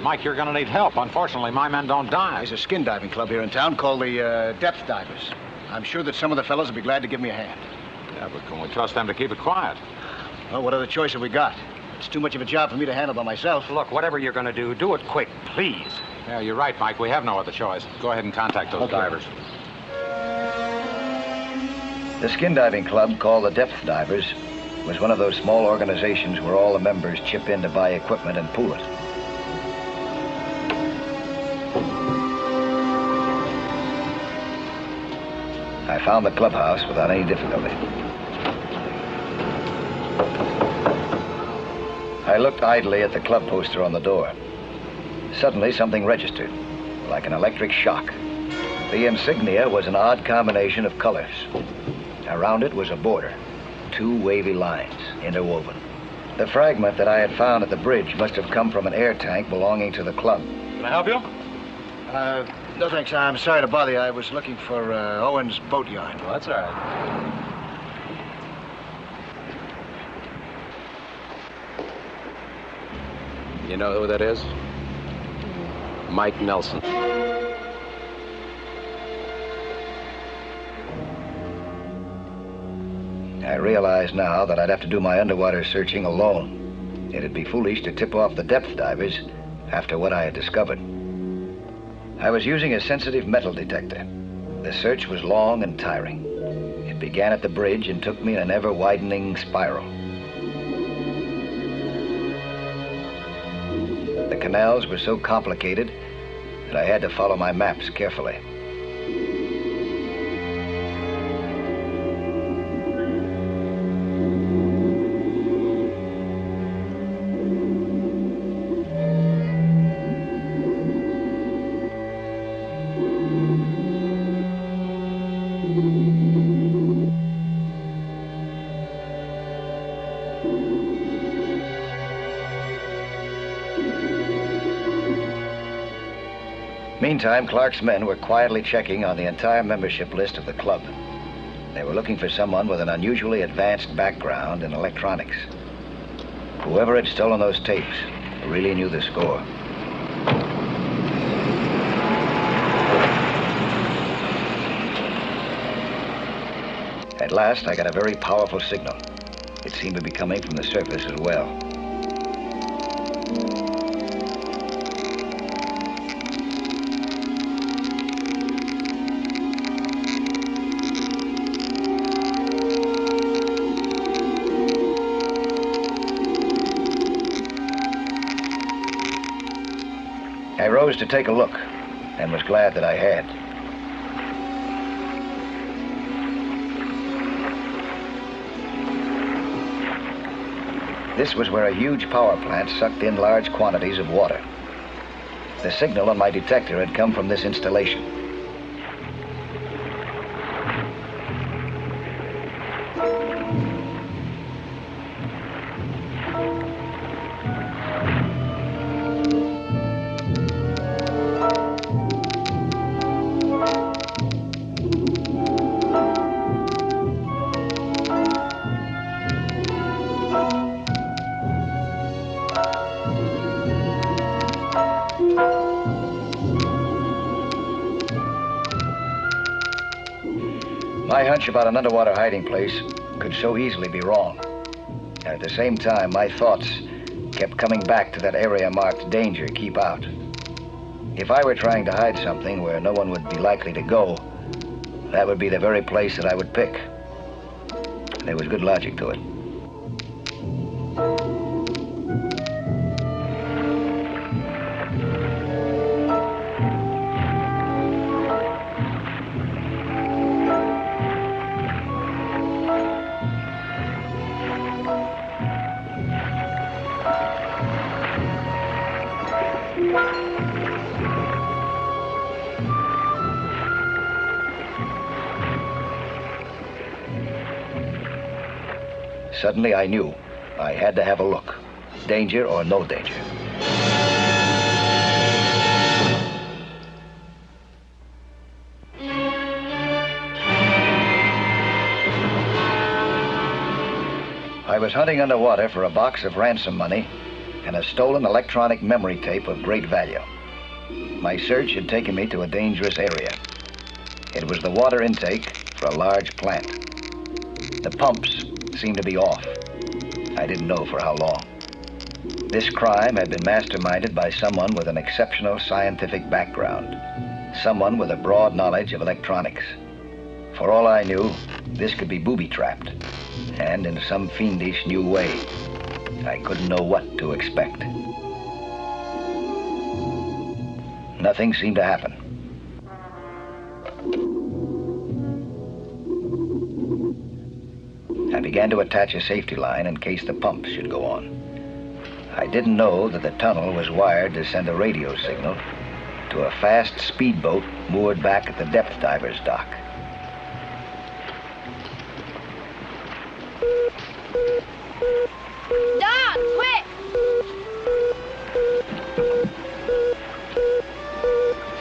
[SPEAKER 2] Mike, you're going to need help. Unfortunately, my men don't dive.
[SPEAKER 6] There's a skin diving club here in town called the Depth Divers. I'm sure that some of the fellows would be glad to give me a hand.
[SPEAKER 2] Yeah, but can we trust them to keep it quiet?
[SPEAKER 6] Well, what other choice have we got? It's too much of a job for me to handle by myself.
[SPEAKER 5] Look, whatever you're going to do it quick, please.
[SPEAKER 2] Yeah, you're right, Mike. We have no other choice. Go ahead and contact those divers.
[SPEAKER 1] The skin diving club, called the Depth Divers, was one of those small organizations where all the members chip in to buy equipment and pool it. I found the clubhouse without any difficulty. I looked idly at the club poster on the door. Suddenly, something registered, like an electric shock. The insignia was an odd combination of colors. Around it was a border, 2 wavy lines, interwoven. The fragment that I had found at the bridge must have come from an air tank belonging to the club.
[SPEAKER 6] Can I help you? No, thanks. I'm sorry to bother you. I was looking for Owen's boat yarn.
[SPEAKER 7] Oh, that's all right.
[SPEAKER 12] You know who that is? Mike Nelson.
[SPEAKER 1] I realize now that I'd have to do my underwater searching alone. It'd be foolish to tip off the depth divers after what I had discovered. I was using a sensitive metal detector. The search was long and tiring. It began at the bridge and took me in an ever-widening spiral. The canals were so complicated that I had to follow my maps carefully. Meantime, Clark's men were quietly checking on the entire membership list of the club. They were looking for someone with an unusually advanced background in electronics. Whoever had stolen those tapes really knew the score. At last, I got a very powerful signal. It seemed to be coming from the surface as well. I rose to take a look, and was glad that I had. This was where a huge power plant sucked in large quantities of water. The signal on my detector had come from this installation. My hunch about an underwater hiding place could so easily be wrong. And at the same time, my thoughts kept coming back to that area marked danger, keep out. If I were trying to hide something where no one would be likely to go, that would be the very place that I would pick. There was good logic to it. Suddenly I knew I had to have a look. Danger or no danger. I was hunting underwater for a box of ransom money and a stolen electronic memory tape of great value. My search had taken me to a dangerous area. It was the water intake for a large plant. The pumps seemed to be off. I didn't know for how long. This crime had been masterminded by someone with an exceptional scientific background, someone with a broad knowledge of electronics. For all I knew, this could be booby-trapped, and in some fiendish new way. I couldn't know what to expect. Nothing seemed to happen. I began to attach a safety line in case the pumps should go on. I didn't know that the tunnel was wired to send a radio signal to a fast speedboat moored back at the depth diver's dock.
[SPEAKER 14] Don, quick!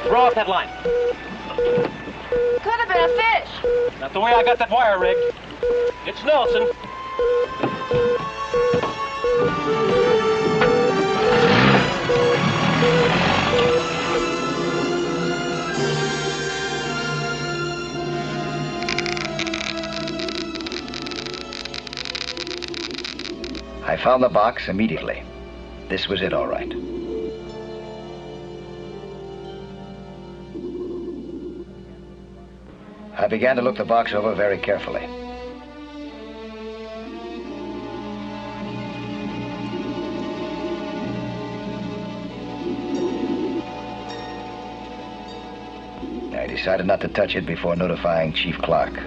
[SPEAKER 7] Throw off that line.
[SPEAKER 14] Could have been a fish.
[SPEAKER 7] Not the way I got that wire rigged. It's Nelson.
[SPEAKER 1] I found the box immediately. This was it, all right. I began to look the box over very carefully. I decided not to touch it before notifying Chief Clark.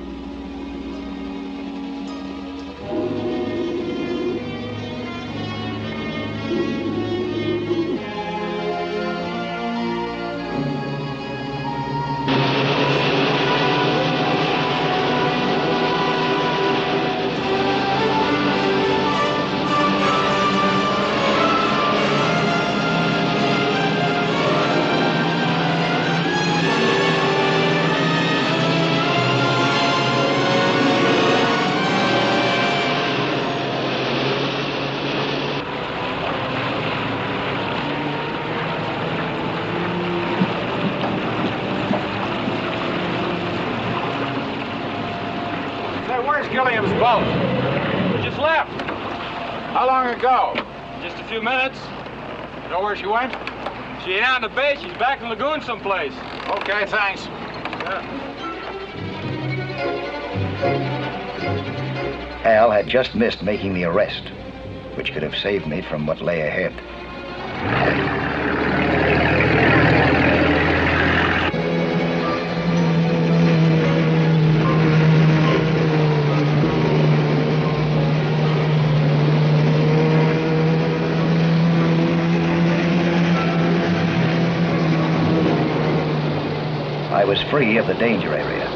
[SPEAKER 2] Gilliam's boat.
[SPEAKER 15] We just left.
[SPEAKER 2] How long ago?
[SPEAKER 15] Just a few minutes.
[SPEAKER 2] You know where she went?
[SPEAKER 15] She ain't out in the bay. She's back in the lagoon someplace.
[SPEAKER 2] Okay, thanks.
[SPEAKER 1] Al had just missed making the arrest, which could have saved me from what lay ahead. I was free of the danger area,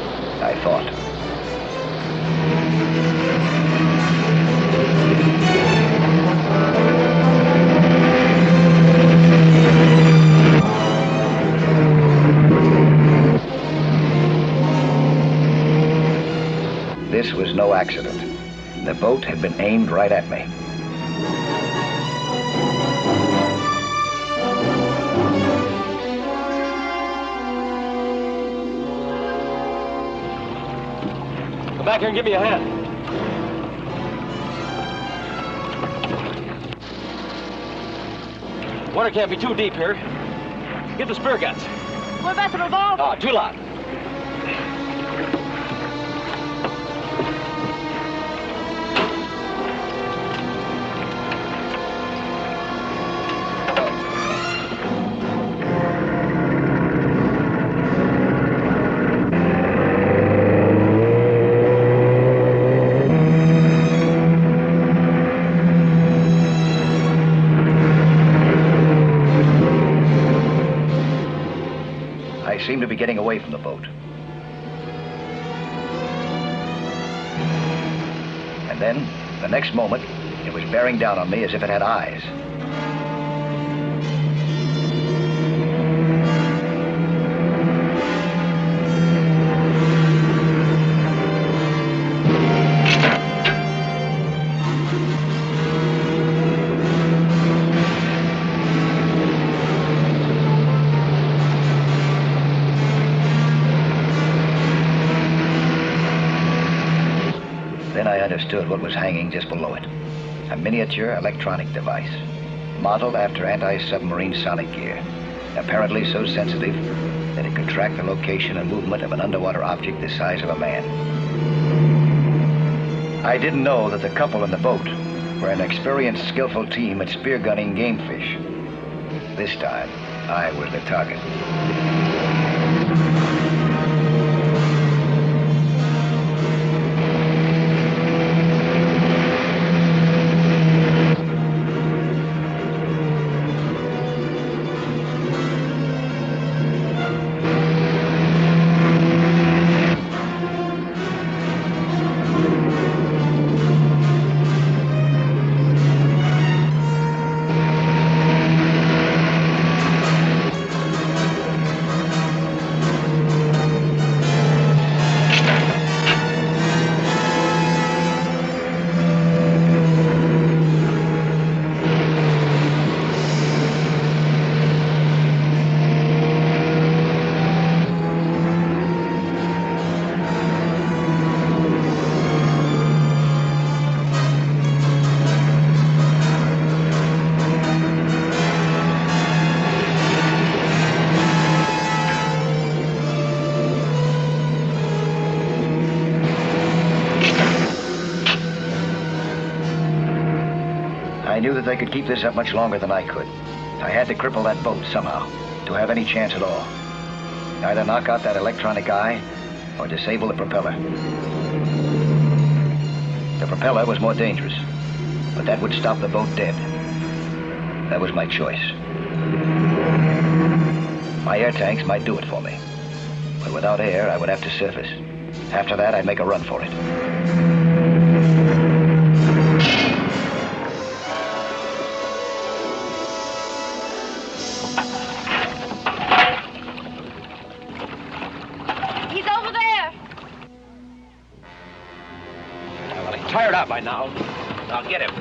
[SPEAKER 1] I thought. This was no accident. The boat had been aimed right at me.
[SPEAKER 15] Back here and give me a hand. Water can't be too deep here. Get the spear guns.
[SPEAKER 14] What about the revolver?
[SPEAKER 15] Ah, too loud.
[SPEAKER 1] I seemed to be getting away from the boat. And then, the next moment, it was bearing down on me as if it had eyes. Then I understood what was hanging just below it. A miniature electronic device, modeled after anti-submarine sonic gear, apparently so sensitive that it could track the location and movement of an underwater object the size of a man. I didn't know that the couple in the boat were an experienced, skillful team at spear gunning game fish. This time, I was the target.
[SPEAKER 6] I knew that they could keep this up much longer than I could. I had to cripple that boat somehow, to have any chance at all. Either knock out that electronic eye, or disable the propeller. The propeller was more dangerous, but that would stop the boat dead. That was my choice. My air tanks might do it for me, but without air, I would have to surface. After that, I'd make a run for it.
[SPEAKER 14] He's over there.
[SPEAKER 15] Well, he's tired out by now. I'll get him.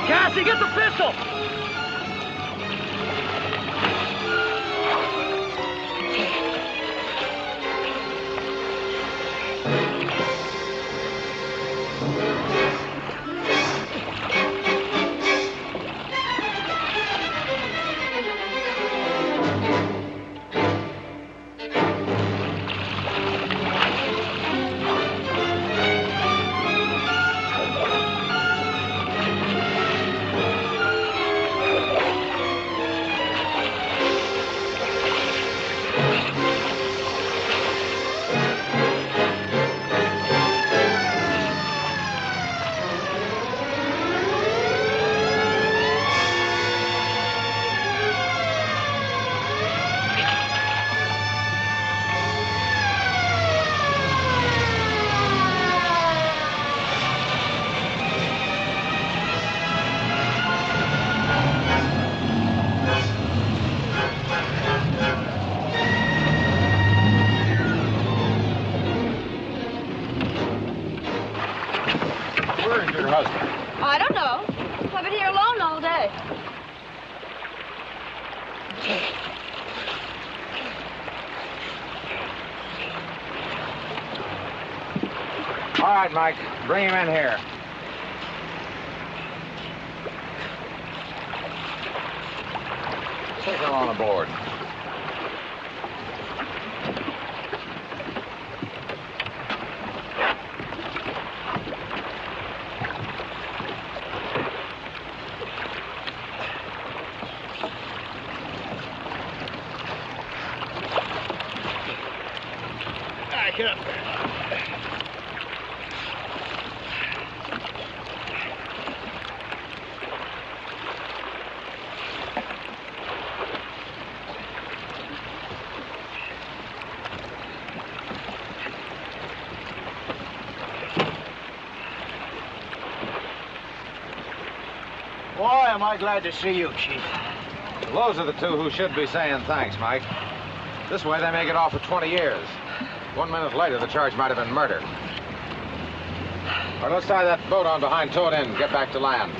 [SPEAKER 15] Cassie, get the pistol!
[SPEAKER 14] I don't know. I've been here alone all day.
[SPEAKER 2] All right, Mike. Bring him in here. Take him on aboard.
[SPEAKER 15] Get up.
[SPEAKER 6] Boy, am I glad to see you, Chief.
[SPEAKER 2] Those are the two who should be saying thanks, Mike. This way they may get off for 20 years. 1 minute later, the charge might have been murder. All right, let's tie that boat on behind, tow it in, and get back to land.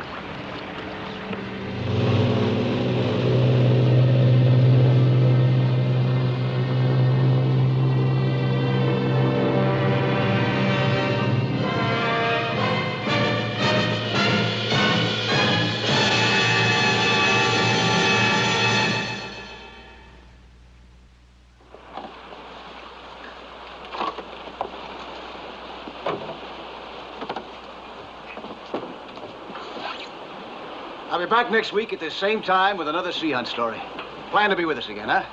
[SPEAKER 6] I'll be back next week at the same time with another sea hunt story. Plan to be with us again, huh?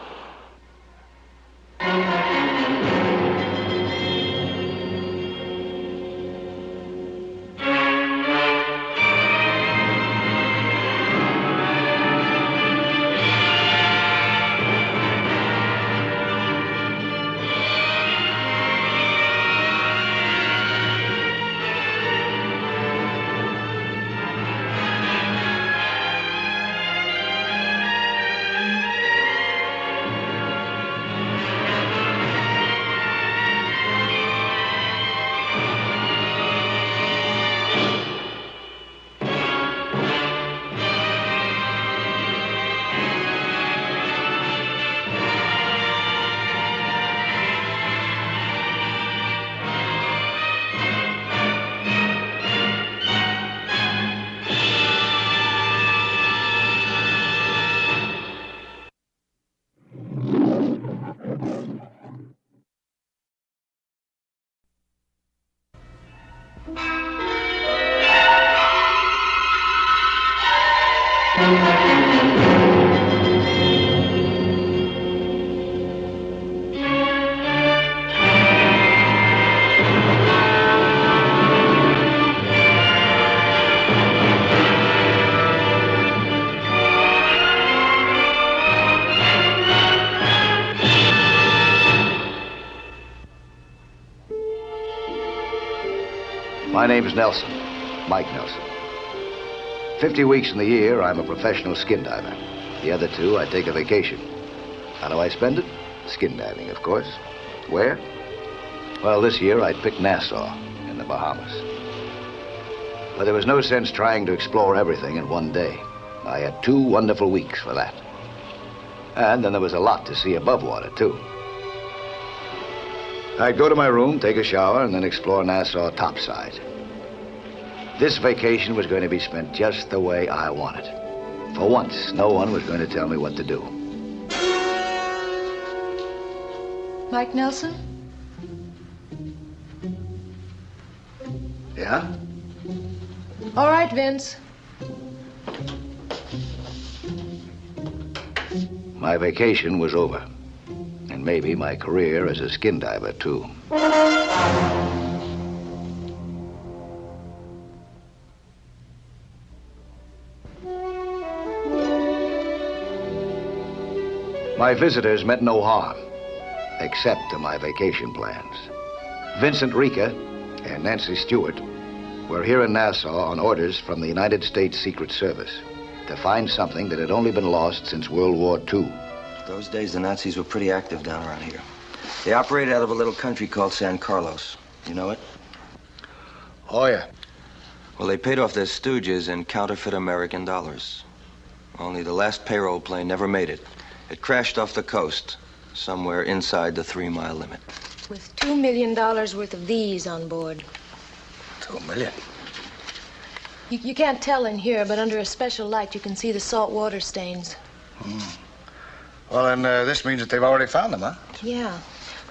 [SPEAKER 1] My name's Nelson, Mike Nelson. 50 weeks in the year, I'm a professional skin diver. The other 2, I take a vacation. How do I spend it? Skin diving, of course. Where? Well, this year I picked Nassau in the Bahamas. But there was no sense trying to explore everything in one day. I had 2 wonderful weeks for that. And then there was a lot to see above water, too. I'd go to my room, take a shower, and then explore Nassau topside. This vacation was going to be spent just the way I wanted. For once, no one was going to tell me what to do.
[SPEAKER 16] Mike Nelson?
[SPEAKER 1] Yeah?
[SPEAKER 16] All right, Vince.
[SPEAKER 1] My vacation was over. And maybe my career as a skin diver, too. My visitors meant no harm, except to my vacation plans. Vincent Rica and Nancy Stewart were here in Nassau on orders from the United States Secret Service to find something that had only been lost since World War II.
[SPEAKER 17] Those days, the Nazis were pretty active down around here. They operated out of a little country called San Carlos. You know it?
[SPEAKER 1] Oh, yeah.
[SPEAKER 17] Well, they paid off their stooges in counterfeit American dollars. Only the last payroll plane never made it. It crashed off the coast, somewhere inside the 3-mile limit.
[SPEAKER 16] With $2 million worth of these on board.
[SPEAKER 1] $2 million?
[SPEAKER 16] You can't tell in here, but under a special light you can see the salt water stains.
[SPEAKER 1] Well, then this means that they've already found them, huh?
[SPEAKER 16] Yeah,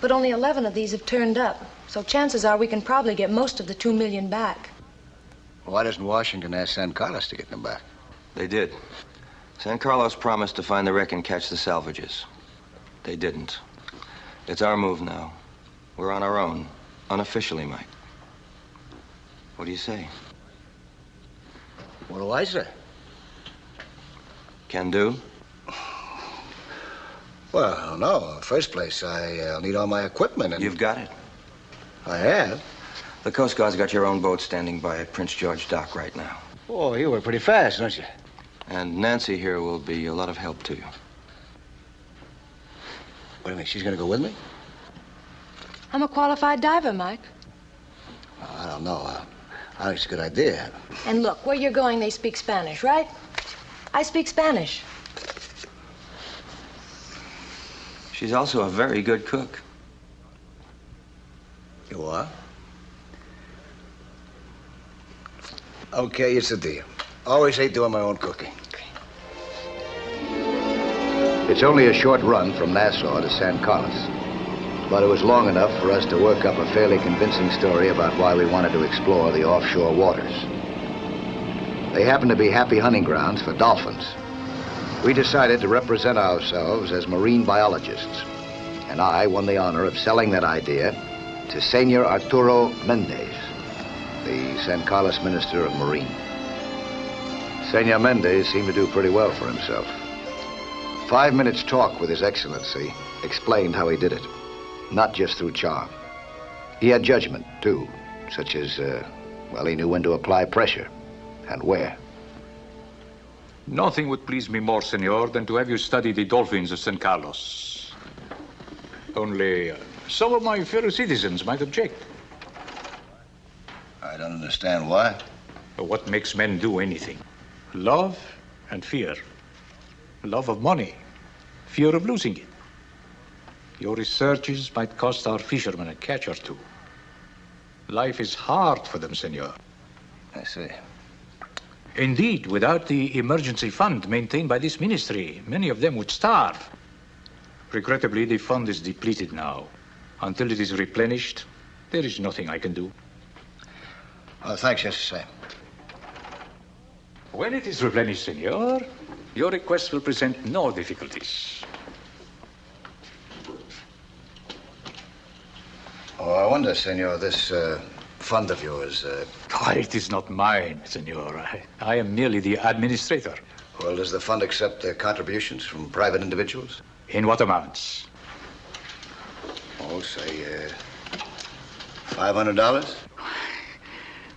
[SPEAKER 16] but only 11 of these have turned up. So chances are we can probably get most of the $2 million back.
[SPEAKER 1] Why doesn't Washington ask San Carlos to get them back?
[SPEAKER 17] They did. San Carlos promised to find the wreck and catch the salvages. They didn't. It's our move now. We're on our own, unofficially, Mike. What do you say?
[SPEAKER 1] What do I say?
[SPEAKER 17] Can do?
[SPEAKER 1] Well, no. In the first place, I'll need all my equipment and...
[SPEAKER 17] You've got it.
[SPEAKER 1] I have?
[SPEAKER 17] The Coast Guard's got your own boat standing by at Prince George Dock right now.
[SPEAKER 1] Oh, you were pretty fast, don't you?
[SPEAKER 17] And Nancy here will be a lot of help to you.
[SPEAKER 1] What do you mean, she's gonna go with me?
[SPEAKER 16] I'm a qualified diver, Mike.
[SPEAKER 1] I don't know. I think it's a good idea.
[SPEAKER 16] And look, where you're going, they speak Spanish, right? I speak Spanish.
[SPEAKER 17] She's also a very good cook.
[SPEAKER 1] You are? Okay, it's a deal. Always hate doing my own cooking. It's only a short run from Nassau to San Carlos. But it was long enough for us to work up a fairly convincing story about why we wanted to explore the offshore waters. They happened to be happy hunting grounds for dolphins. We decided to represent ourselves as marine biologists, and I won the honor of selling that idea to Senor Arturo Mendez, the San Carlos Minister of Marine. Senor Mendez seemed to do pretty well for himself. 5 minutes' talk with His Excellency explained how he did it, not just through charm. He had judgment, too, such as, well, he knew when to apply pressure and where.
[SPEAKER 18] Nothing would please me more, senor, than to have you study the dolphins of San Carlos. Only some of my fellow citizens might object.
[SPEAKER 1] I don't understand why.
[SPEAKER 18] What makes men do anything? Love and fear. Love of money, fear of losing it. Your researches might cost our fishermen a catch or two. Life is hard for them, senor.
[SPEAKER 1] I see.
[SPEAKER 18] Indeed, without the emergency fund maintained by this ministry, many of them would starve. Regrettably, the fund is depleted now. Until it is replenished, there is nothing I can do.
[SPEAKER 6] Oh, thanks, yes, sir.
[SPEAKER 18] When it is replenished, senor, your request will present no difficulties.
[SPEAKER 6] Oh, I wonder, senor, this fund of yours...
[SPEAKER 18] It is not mine, senor. I am merely the administrator.
[SPEAKER 6] Well, does the fund accept contributions from private individuals?
[SPEAKER 18] In what amounts?
[SPEAKER 6] Oh, say, $500?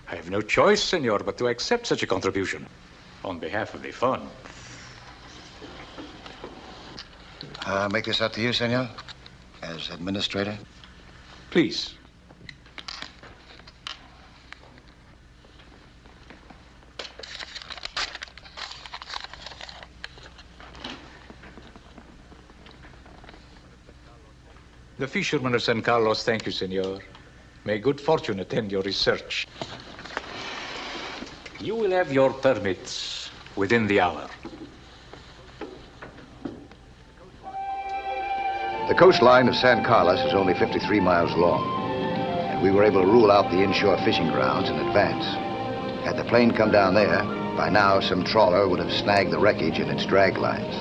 [SPEAKER 18] I have no choice, senor, but to accept such a contribution on behalf of the fund.
[SPEAKER 6] Make this up to you, senor, as administrator?
[SPEAKER 18] Please. The fishermen of San Carlos thank you, senor. May good fortune attend your research. You will have your permits within the hour.
[SPEAKER 1] The coastline of San Carlos is only 53 miles long, and we were able to rule out the inshore fishing grounds in advance. Had the plane come down there, by now some trawler would have snagged the wreckage in its drag lines.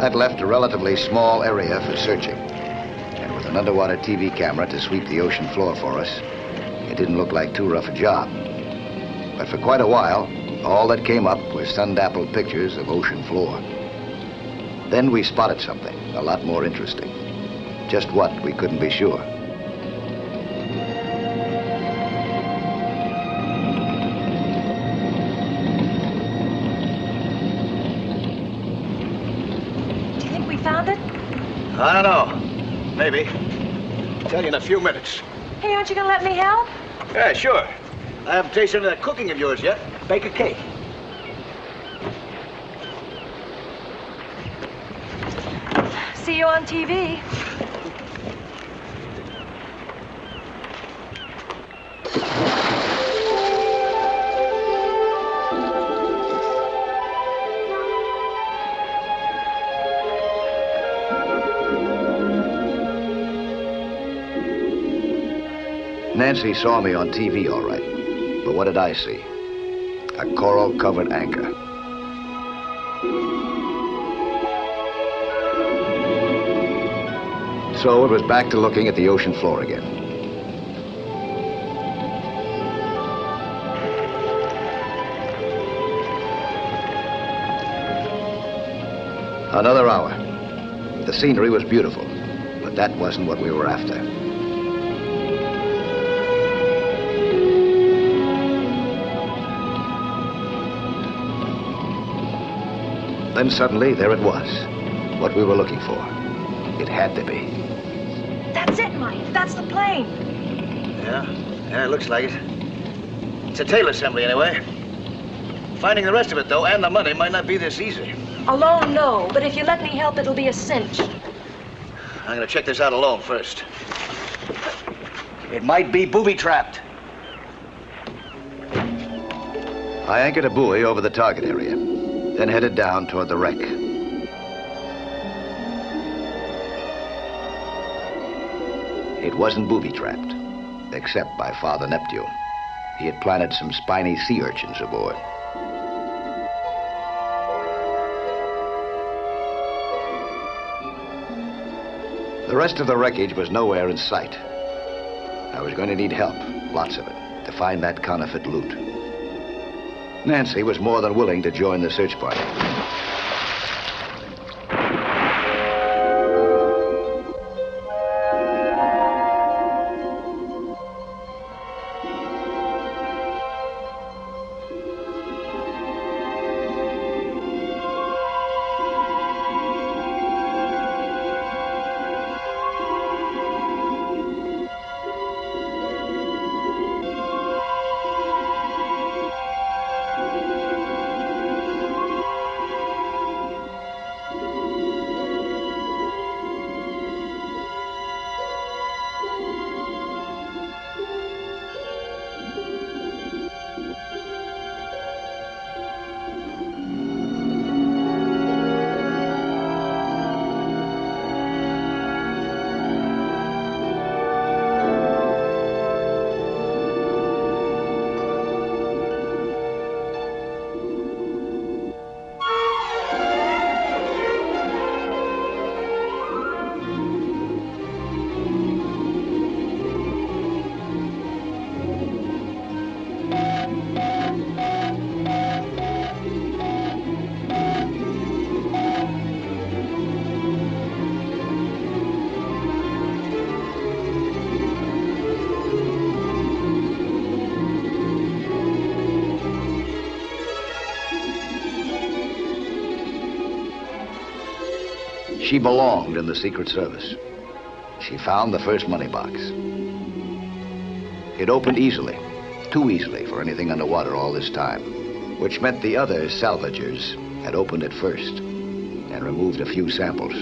[SPEAKER 1] That left a relatively small area for searching, and with an underwater TV camera to sweep the ocean floor for us, it didn't look like too rough a job. But for quite a while, all that came up was sun-dappled pictures of ocean floor. Then we spotted something a lot more interesting. Just what, we couldn't be sure.
[SPEAKER 16] Do you think we found it?
[SPEAKER 6] I don't know. Maybe. I'll tell you in a few minutes.
[SPEAKER 16] Hey, aren't you gonna let me help?
[SPEAKER 6] Yeah, sure. I haven't tasted any of that cooking of yours yet. Bake a cake.
[SPEAKER 16] See you on TV.
[SPEAKER 1] Nancy saw me on TV, all right. But what did I see? A coral-covered anchor. So it was back to looking at the ocean floor again. Another hour. The scenery was beautiful, but that wasn't what we were after. Then suddenly, there it was. What we were looking for. It had to be.
[SPEAKER 16] That's it, Mike. That's the plane.
[SPEAKER 6] Yeah, it looks like it. It's a tail assembly, anyway. Finding the rest of it, though, and the money might not be this easy.
[SPEAKER 16] Alone, no. But if you let me help, it'll be a cinch.
[SPEAKER 6] I'm gonna check this out alone first. It might be booby-trapped.
[SPEAKER 1] I anchored a buoy over the target area, then headed down toward the wreck. It wasn't booby-trapped, except by Father Neptune. He had planted some spiny sea urchins aboard. The rest of the wreckage was nowhere in sight. I was going to need help, lots of it, to find that counterfeit loot. Nancy was more than willing to join the search party. She belonged in the Secret Service. She found the first money box. It opened easily, too easily for anything underwater all this time, which meant the other salvagers had opened it first and removed a few samples.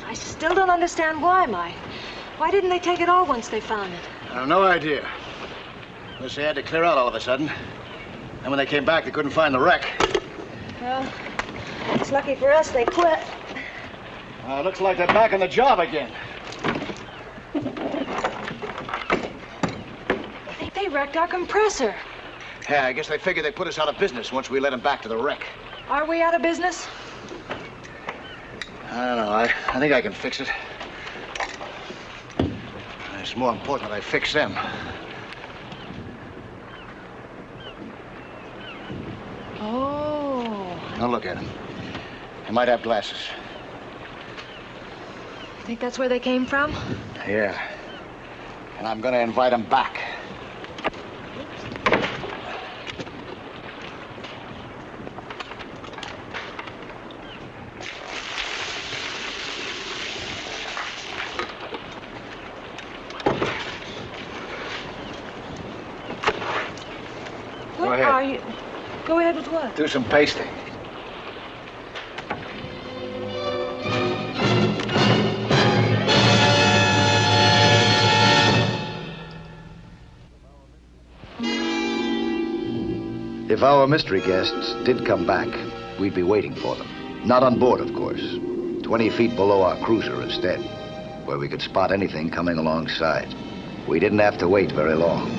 [SPEAKER 16] I still don't understand why, Mike. Why didn't they take it all once they found it?
[SPEAKER 6] I have no idea. Unless they had to clear out all of a sudden. And when they came back, they couldn't find the wreck.
[SPEAKER 16] Well, it's lucky for us they quit.
[SPEAKER 6] Looks like they're back on the job again.
[SPEAKER 16] I think they wrecked our compressor.
[SPEAKER 6] Yeah, I guess they figured they'd put us out of business once we let them back to the wreck.
[SPEAKER 16] Are we out of business?
[SPEAKER 6] I don't know. I think I can fix it. It's more important that I fix them.
[SPEAKER 16] Oh.
[SPEAKER 6] Now look at them. They might have glasses.
[SPEAKER 16] Think that's where they came from?
[SPEAKER 6] Yeah. And I'm gonna invite them back.
[SPEAKER 16] What are you? Go ahead with what?
[SPEAKER 6] Do some pasting. If our mystery guests did come back, we'd be waiting for them. Not on board, of course. 20 feet below our cruiser instead, where we could spot anything coming alongside. We didn't have to wait very long.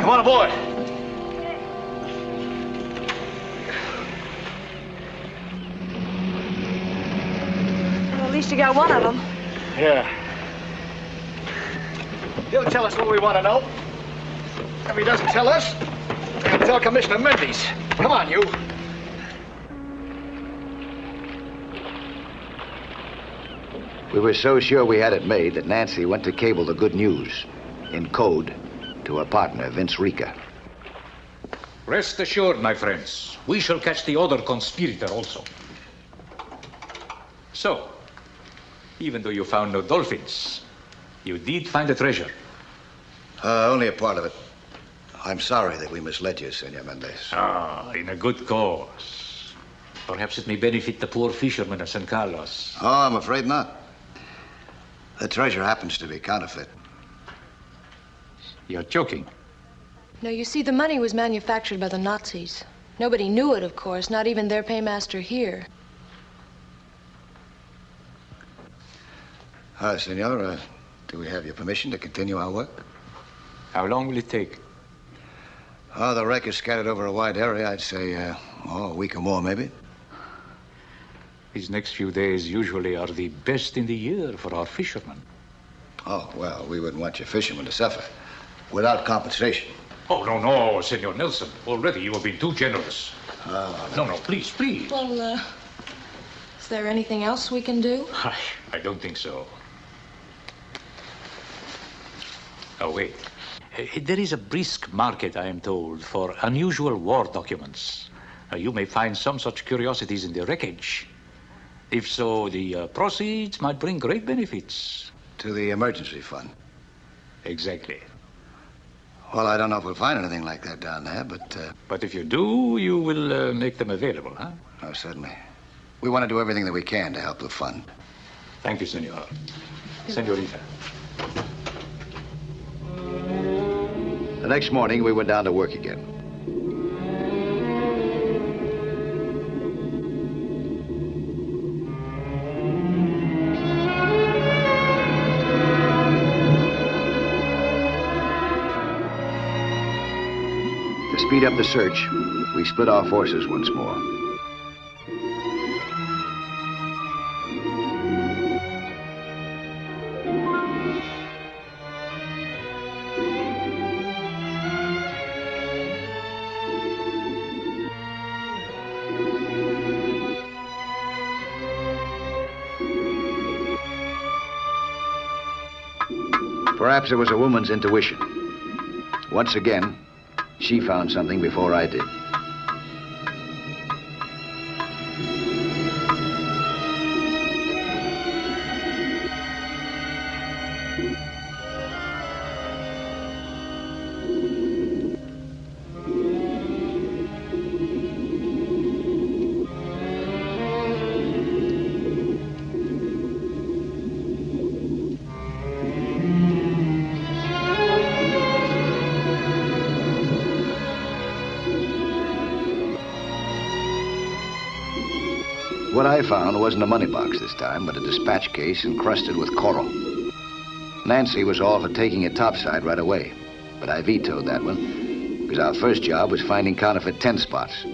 [SPEAKER 6] Come on aboard.
[SPEAKER 16] Well, at least you got one of them.
[SPEAKER 6] Yeah. He'll tell us what we want to know. If he doesn't tell us, we'll tell Commissioner Mendes. Come on, you. We were so sure we had it made that Nancy went to cable the good news in code to her partner, Vince Rica.
[SPEAKER 18] Rest assured, my friends, we shall catch the other conspirator also. So, even though you found no dolphins, you did find a treasure.
[SPEAKER 6] Only a part of it. I'm sorry that we misled you, Senor Mendes.
[SPEAKER 18] In a good cause. Perhaps it may benefit the poor fishermen of San Carlos.
[SPEAKER 6] Oh, I'm afraid not. The treasure happens to be counterfeit.
[SPEAKER 18] You're joking.
[SPEAKER 16] No, you see, the money was manufactured by the Nazis. Nobody knew it, of course, not even their paymaster here.
[SPEAKER 6] Senor, do we have your permission to continue our work?
[SPEAKER 18] How long will it take?
[SPEAKER 6] Oh, the wreck is scattered over a wide area. I'd say, a week or more, maybe.
[SPEAKER 18] These next few days usually are the best in the year for our fishermen.
[SPEAKER 6] Oh, well, we wouldn't want your fishermen to suffer without compensation.
[SPEAKER 18] Oh, no, Senor Nelson. Already you have been too generous. No, please.
[SPEAKER 16] Well, is there anything else we can do?
[SPEAKER 18] I don't think so. Oh, wait. There is a brisk market, I am told, for unusual war documents. You may find some such curiosities in the wreckage. If so, the proceeds might bring great benefits.
[SPEAKER 6] To the emergency fund?
[SPEAKER 18] Exactly.
[SPEAKER 6] Well, I don't know if we'll find anything like that down there, but...
[SPEAKER 18] But if you do, you will make them available, huh?
[SPEAKER 6] Oh, certainly. We want to do everything that we can to help the fund.
[SPEAKER 18] Thank you, Senor. Senorita.
[SPEAKER 6] The next morning, we went down to work again. To speed up the search, we split our forces once more. Perhaps it was a woman's intuition. Once again, she found something before I did. What I found wasn't a money box this time, but a dispatch case encrusted with coral. Nancy was all for taking it topside right away, but I vetoed that one, because our first job was finding counterfeit 10 spots.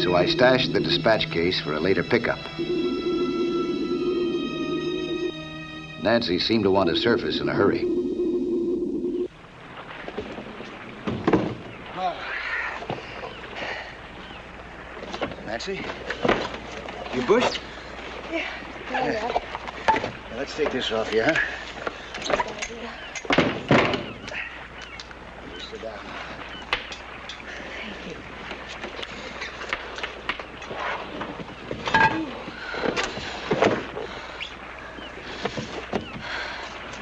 [SPEAKER 6] So I stashed the dispatch case for a later pickup. Nancy seemed to want to surface in a hurry. Nancy? You bushed?
[SPEAKER 16] Yeah.
[SPEAKER 6] Now, let's take this off you, huh? You sit down.
[SPEAKER 16] Thank you.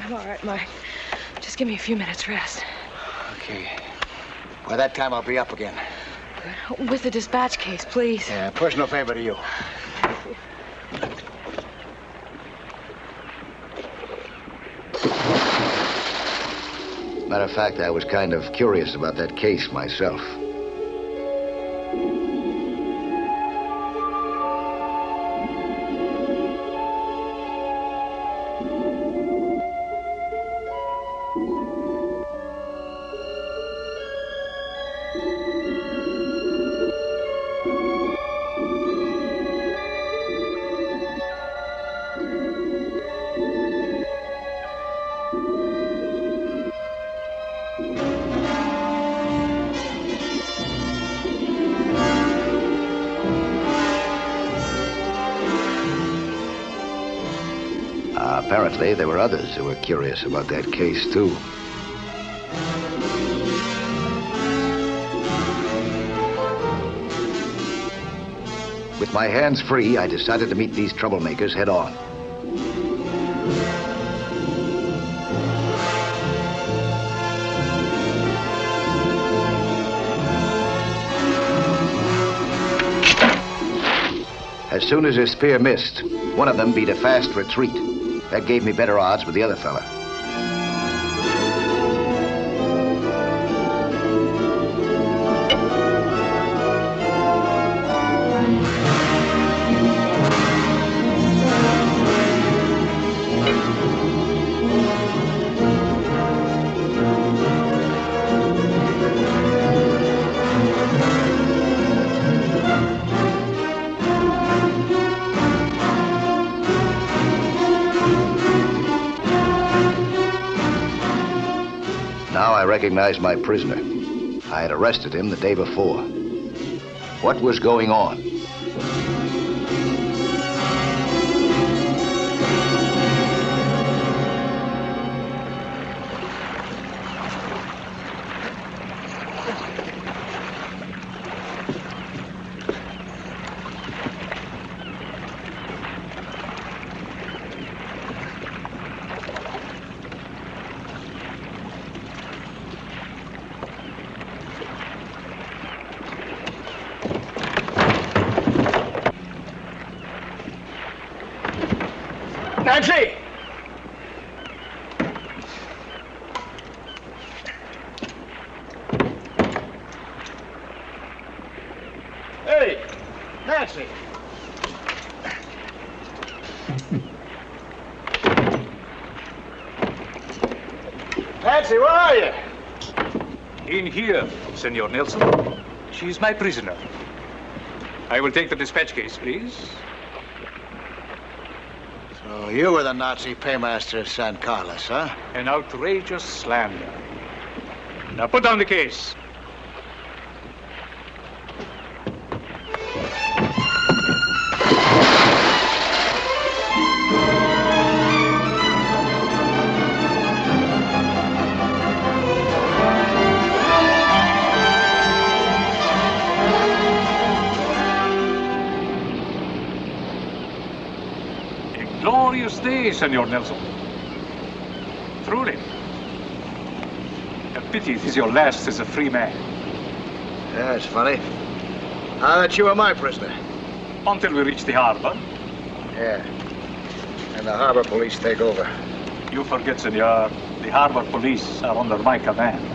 [SPEAKER 16] I'm all right, Mike. Just give me a few minutes rest.
[SPEAKER 6] Okay. By that time, I'll be up again.
[SPEAKER 16] With the dispatch case, please.
[SPEAKER 6] Yeah, personal favor to you. Matter of fact, I was kind of curious about that case myself. Apparently, there were others who were curious about that case, too. With my hands free, I decided to meet these troublemakers head on. As soon as his spear missed, one of them beat a fast retreat. That gave me better odds with the other fella.
[SPEAKER 1] recognized my prisoner. I had arrested him the day before. What was going on?
[SPEAKER 6] Nancy! Hey, Nancy! Nancy, where are you?
[SPEAKER 18] In here, Senor Nelson. She's my prisoner. I will take the dispatch case, please.
[SPEAKER 6] So you were the Nazi paymaster of San Carlos, huh?
[SPEAKER 18] An outrageous slander. Now put down the case. Glorious day, Senor Nelson. Truly. A pity it is your last as a free man.
[SPEAKER 6] Yeah, it's funny. I thought you were my prisoner.
[SPEAKER 18] Until we reach the harbor.
[SPEAKER 6] Yeah. And the harbor police take over.
[SPEAKER 18] You forget, Senor. The harbor police are under my command.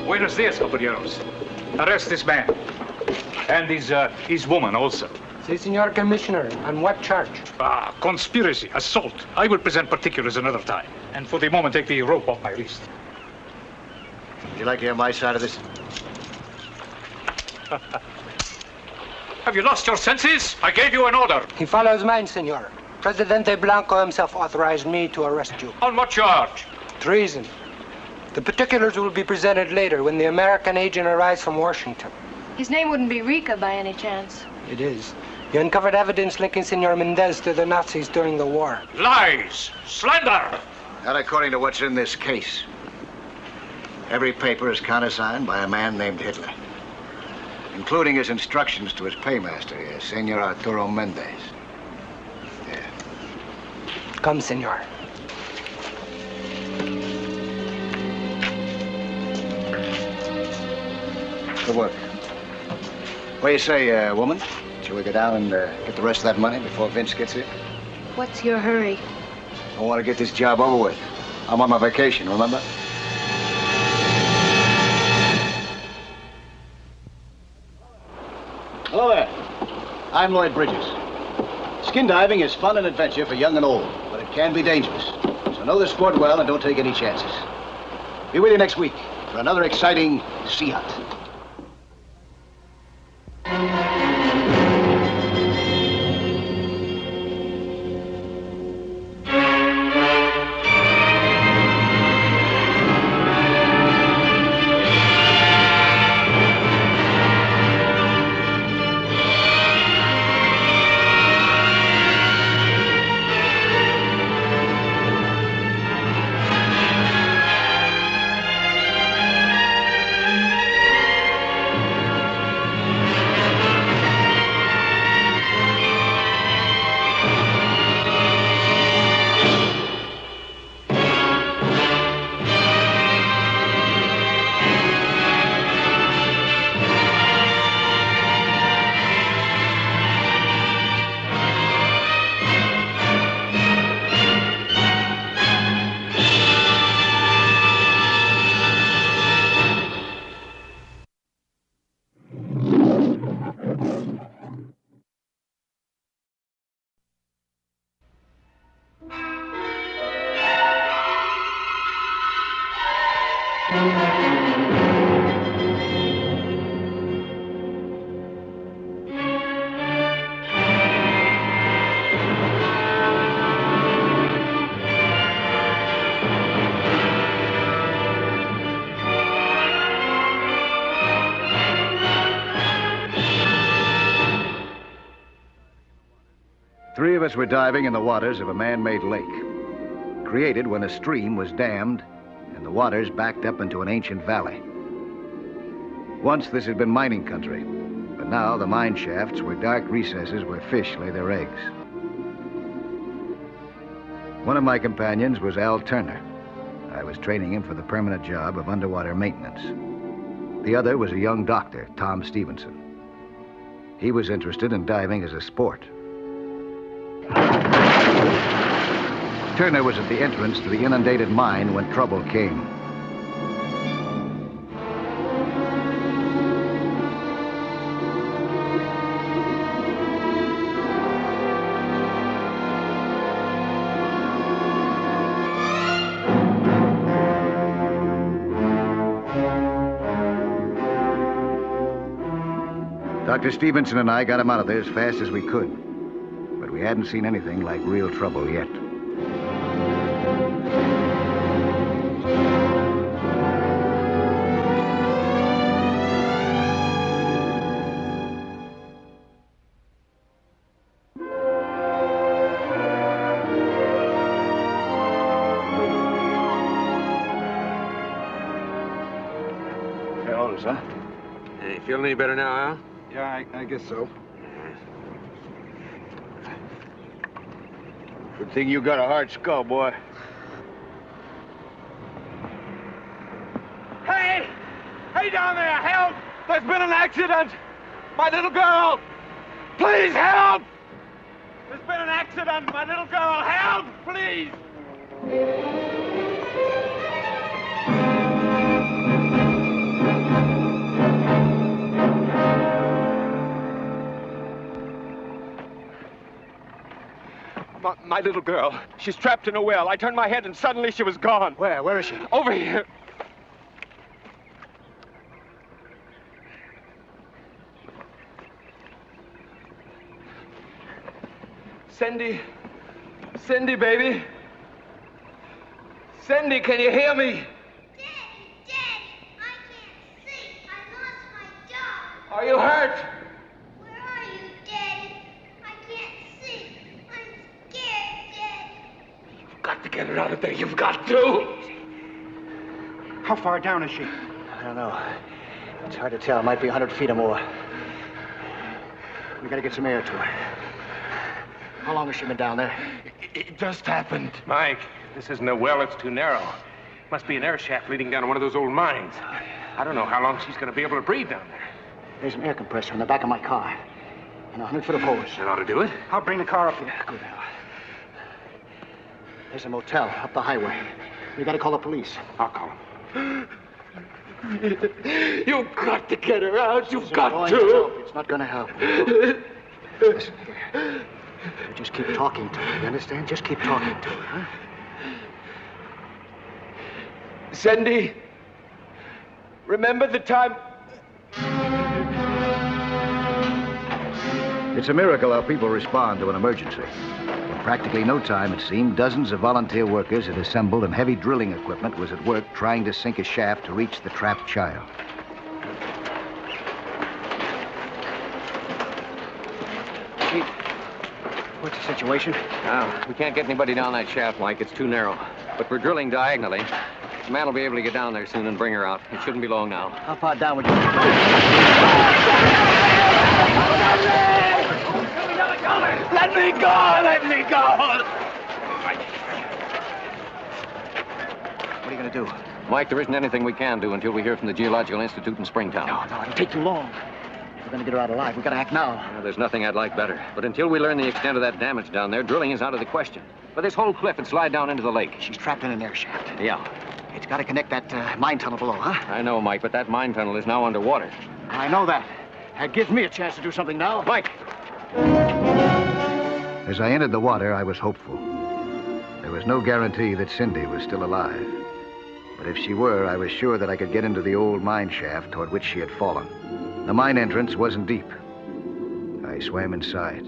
[SPEAKER 18] Buenos dias, compañeros. Arrest this man. And his woman also.
[SPEAKER 19] Si, Senor Commissioner. On what charge?
[SPEAKER 18] Conspiracy, assault. I will present particulars another time. And for the moment, take the rope off my wrist.
[SPEAKER 6] Would you like to hear my side of this?
[SPEAKER 18] Have you lost your senses? I gave you an order.
[SPEAKER 19] He follows mine, Senor. Presidente Blanco himself authorized me to arrest you.
[SPEAKER 18] On what charge?
[SPEAKER 19] Treason. The particulars will be presented later when the American agent arrives from Washington.
[SPEAKER 16] His name wouldn't be Rica by any chance.
[SPEAKER 19] It is. You uncovered evidence linking Senor Mendez to the Nazis during the war.
[SPEAKER 18] Lies! Slander!
[SPEAKER 6] Not according to what's in this case. Every paper is countersigned by a man named Hitler, including his instructions to his paymaster here, Senor Arturo Mendez. Yeah.
[SPEAKER 19] Come, Senor.
[SPEAKER 6] Good work. What do you say, woman? Shall we go down and get the rest of that money before Vince gets here?
[SPEAKER 16] What's your hurry?
[SPEAKER 6] I want to get this job over with. I'm on my vacation, remember? Hello there. I'm Lloyd Bridges. Skin diving is fun and adventure for young and old, but it can be dangerous. So know the sport well and don't take any chances. Be with you next week for another exciting sea hunt.
[SPEAKER 1] Three of us were diving in the waters of a man-made lake, created when a stream was dammed and the waters backed up into an ancient valley. Once this had been mining country, but now the mine shafts were dark recesses where fish lay their eggs. One of my companions was Al Turner. I was training him for the permanent job of underwater maintenance. The other was a young doctor, Tom Stevenson. He was interested in diving as a sport. Turner was at the entrance to the inundated mine when trouble came. Dr. Stevenson and I got him out of there as fast as we could. But we hadn't seen anything like real trouble yet.
[SPEAKER 11] Huh?
[SPEAKER 15] Hey, feeling any better now, Al?
[SPEAKER 11] Yeah, I guess so. Good thing you got a hard skull, boy.
[SPEAKER 20] Hey! Hey down there, help! There's been an accident! My little girl! Please help! There's been an accident! My little girl, help! Please! My little girl. She's trapped in a well. I turned my head and suddenly she was gone.
[SPEAKER 6] Where? Where is she?
[SPEAKER 20] Over here. Cindy. Cindy, baby. Cindy, can you hear me?
[SPEAKER 21] Daddy, I can't see. I lost my job.
[SPEAKER 20] Are you hurt?
[SPEAKER 21] Where are you, Daddy? I can't see. I'm scared, Daddy.
[SPEAKER 20] You've got to get her out of there. You've got to.
[SPEAKER 6] How far down is she? I don't know. It's hard to tell. It might be 100 feet or more. We gotta get some air to her. How long has she been down there?
[SPEAKER 20] It just happened.
[SPEAKER 15] Mike, this isn't a well. It's too narrow. Must be an air shaft leading down to one of those old mines. I don't know how long she's going to be able to breathe down there.
[SPEAKER 6] There's an air compressor in the back of my car. And 100 foot of hose.
[SPEAKER 15] That ought to do it.
[SPEAKER 6] I'll bring the car up here. Good now. There's a motel up the highway. We gotta call the police.
[SPEAKER 15] I'll call them.
[SPEAKER 20] You've got to get her out. You've
[SPEAKER 6] It's
[SPEAKER 20] got
[SPEAKER 6] going
[SPEAKER 20] to.
[SPEAKER 6] help. It's not gonna help. Listen here. You just keep talking to her. You understand? Just keep talking to her, huh?
[SPEAKER 20] Cindy, remember the time...
[SPEAKER 1] It's a miracle how people respond to an emergency. In practically no time, it seemed, dozens of volunteer workers had assembled and heavy drilling equipment was at work trying to sink a shaft to reach the trapped child.
[SPEAKER 6] Chief, what's the situation?
[SPEAKER 15] Now, we can't get anybody down that shaft, Mike. It's too narrow. But we're drilling diagonally. The man will be able to get down there soon and bring her out. It shouldn't be long now.
[SPEAKER 6] How far down would you...
[SPEAKER 20] Let me go! Let me go!
[SPEAKER 6] What are you gonna do?
[SPEAKER 15] Mike, there isn't anything we can do until we hear from the Geological Institute in Springtown.
[SPEAKER 6] No, it'll take too long. If we're gonna get her out alive, we gotta act now.
[SPEAKER 15] Well, there's nothing I'd like better. But until we learn the extent of that damage down there, drilling is out of the question. But this whole cliff would slide down into the lake.
[SPEAKER 6] She's trapped in an air shaft.
[SPEAKER 15] Yeah.
[SPEAKER 6] It's gotta connect that mine tunnel below, huh?
[SPEAKER 15] I know, Mike, but that mine tunnel is now underwater.
[SPEAKER 6] I know that. That gives me a chance to do something now.
[SPEAKER 15] Mike!
[SPEAKER 1] As I entered the water, I was hopeful. There was no guarantee that Cindy was still alive. But if she were, I was sure that I could get into the old mine shaft toward which she had fallen. The mine entrance wasn't deep. I swam inside.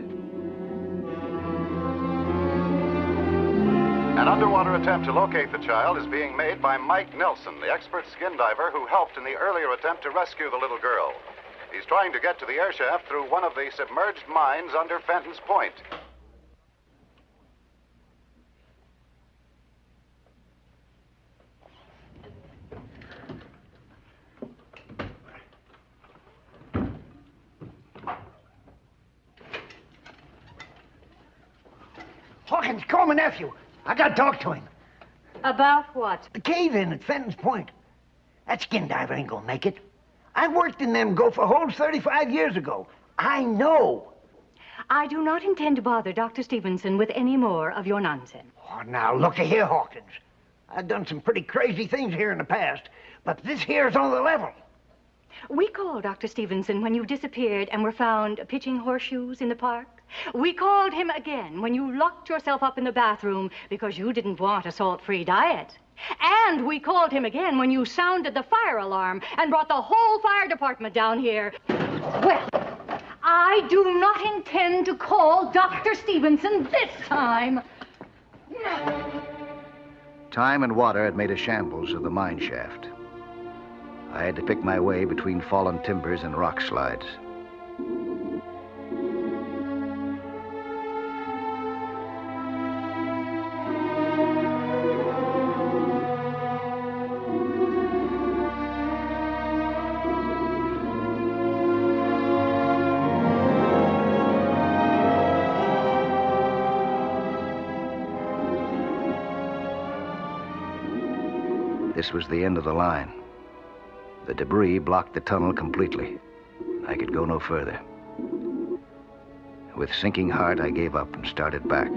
[SPEAKER 4] An underwater attempt to locate the child is being made by Mike Nelson, the expert skin diver who helped in the earlier attempt to rescue the little girl. He's trying to get to the air shaft through one of the submerged mines under Fenton's Point.
[SPEAKER 22] Hawkins, call my nephew. I got to talk to him.
[SPEAKER 14] About what?
[SPEAKER 22] The cave-in at Fenton's Point. That skin diver ain't gonna make it. I worked in them gopher holes 35 years ago. I know.
[SPEAKER 14] I do not intend to bother Dr. Stevenson with any more of your nonsense.
[SPEAKER 22] Oh, now, looky here, Hawkins. I've done some pretty crazy things here in the past, but this here's on the level.
[SPEAKER 14] We called Dr. Stevenson when you disappeared and were found pitching horseshoes in the park. We called him again when you locked yourself up in the bathroom because you didn't want a salt-free diet. And we called him again when you sounded the fire alarm and brought the whole fire department down here. Well, I do not intend to call Dr. Stevenson this time.
[SPEAKER 1] Time and water had made a shambles of the mine shaft. I had to pick my way between fallen timbers and rock slides. This was the end of the line. The debris blocked the tunnel completely. I could go no further. With sinking heart, I gave up and started back.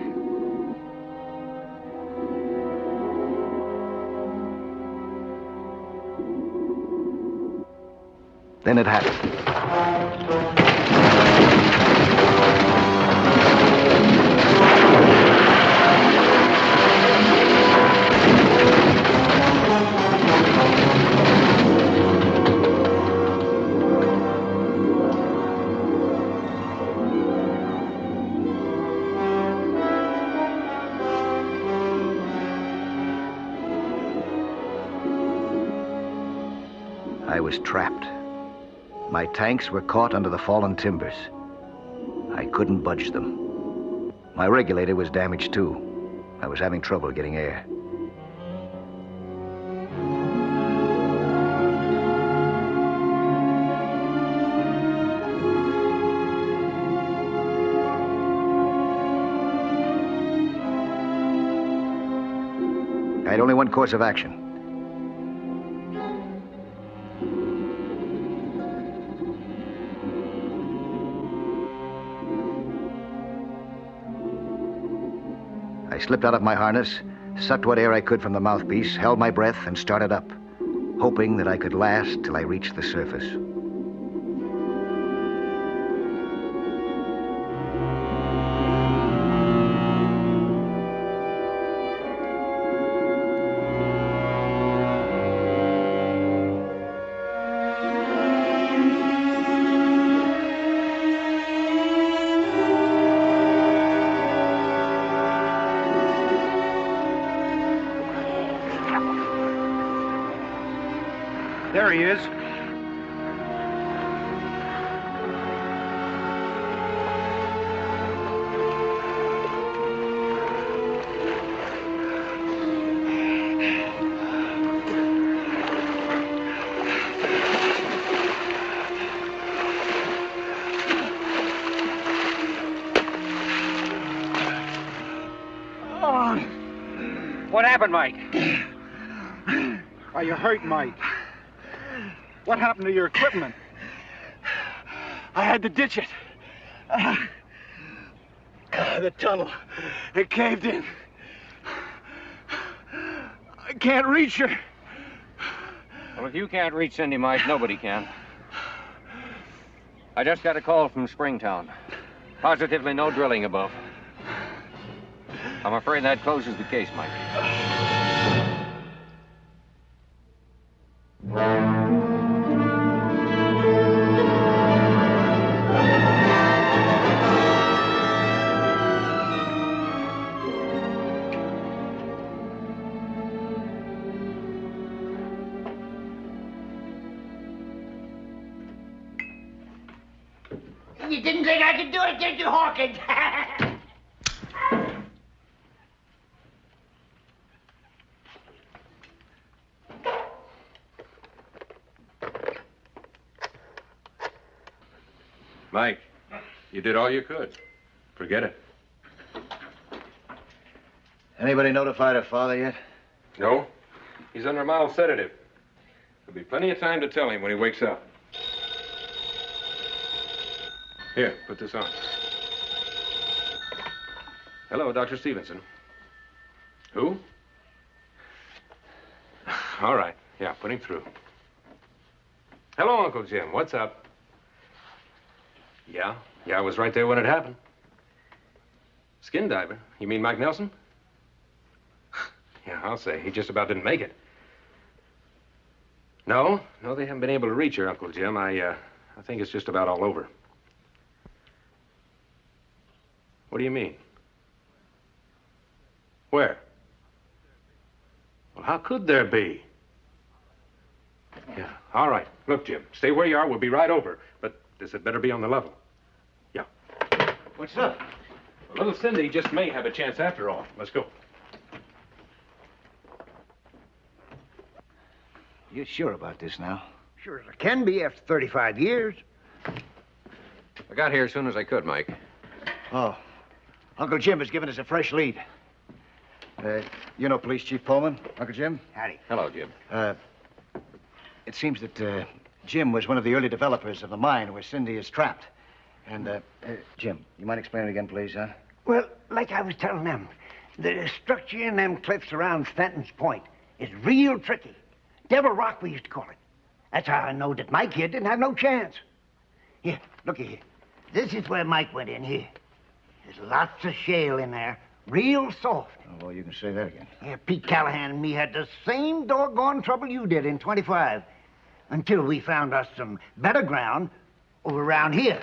[SPEAKER 1] Then it happened. I was trapped. My tanks were caught under the fallen timbers. I couldn't budge them. My regulator was damaged too. I was having trouble getting air. I had only one course of action. I slipped out of my harness, sucked what air I could from the mouthpiece, held my breath, and started up, hoping that I could last till I reached the surface.
[SPEAKER 11] There he is.
[SPEAKER 19] What happened, Mike?
[SPEAKER 11] Are you hurt, Mike? What happened to your equipment?
[SPEAKER 20] I had to ditch it. The tunnel, it caved in. I can't reach her.
[SPEAKER 15] Well, if you can't reach Cindy, Mike, nobody can. I just got a call from Springtown. Positively no drilling above. I'm afraid that closes the case, Mike.
[SPEAKER 22] you didn't think I could do it, did you, Hawkins?
[SPEAKER 8] Mike, you did all you could. Forget it.
[SPEAKER 6] Anybody notified her father yet?
[SPEAKER 8] No. He's under a mild sedative. There'll be plenty of time to tell him when he wakes up. Here, put this on. Hello, Dr. Stevenson. Who? All right. Yeah, put him through. Hello, Uncle Jim. What's up? Yeah, I was right there when it happened. Skin diver? You mean Mike Nelson? Yeah, I'll say. He just about didn't make it. No, they haven't been able to reach her, Uncle Jim. I think it's just about all over. What do you mean? Where? Well, how could there be? Yeah, all right. Look, Jim, stay where you are. We'll be right over. But this had better be on the level. Yeah.
[SPEAKER 6] What's up?
[SPEAKER 8] Well, little Cindy just may have a chance after all. Let's go.
[SPEAKER 6] You sure about this now?
[SPEAKER 22] Sure as I can be after 35 years.
[SPEAKER 15] I got here as soon as I could, Mike.
[SPEAKER 6] Oh, Uncle Jim has given us a fresh lead. You know Police Chief Pullman, Uncle Jim?
[SPEAKER 22] Howdy.
[SPEAKER 15] Hello, Jim.
[SPEAKER 6] It seems that Jim was one of the early developers of the mine where Cindy is trapped. And, Jim, you mind explaining again, please, huh?
[SPEAKER 22] Well, like I was telling them, the structure in them cliffs around Stanton's Point is real tricky. Devil Rock, we used to call it. That's how I know that Mike here didn't have no chance. Here, looky here. This is where Mike went in here. There's lots of shale in there, real soft.
[SPEAKER 6] Oh, well, you can say that again.
[SPEAKER 22] Yeah, Pete Callahan and me had the same doggone trouble you did in 25. Until we found us some better ground over around here.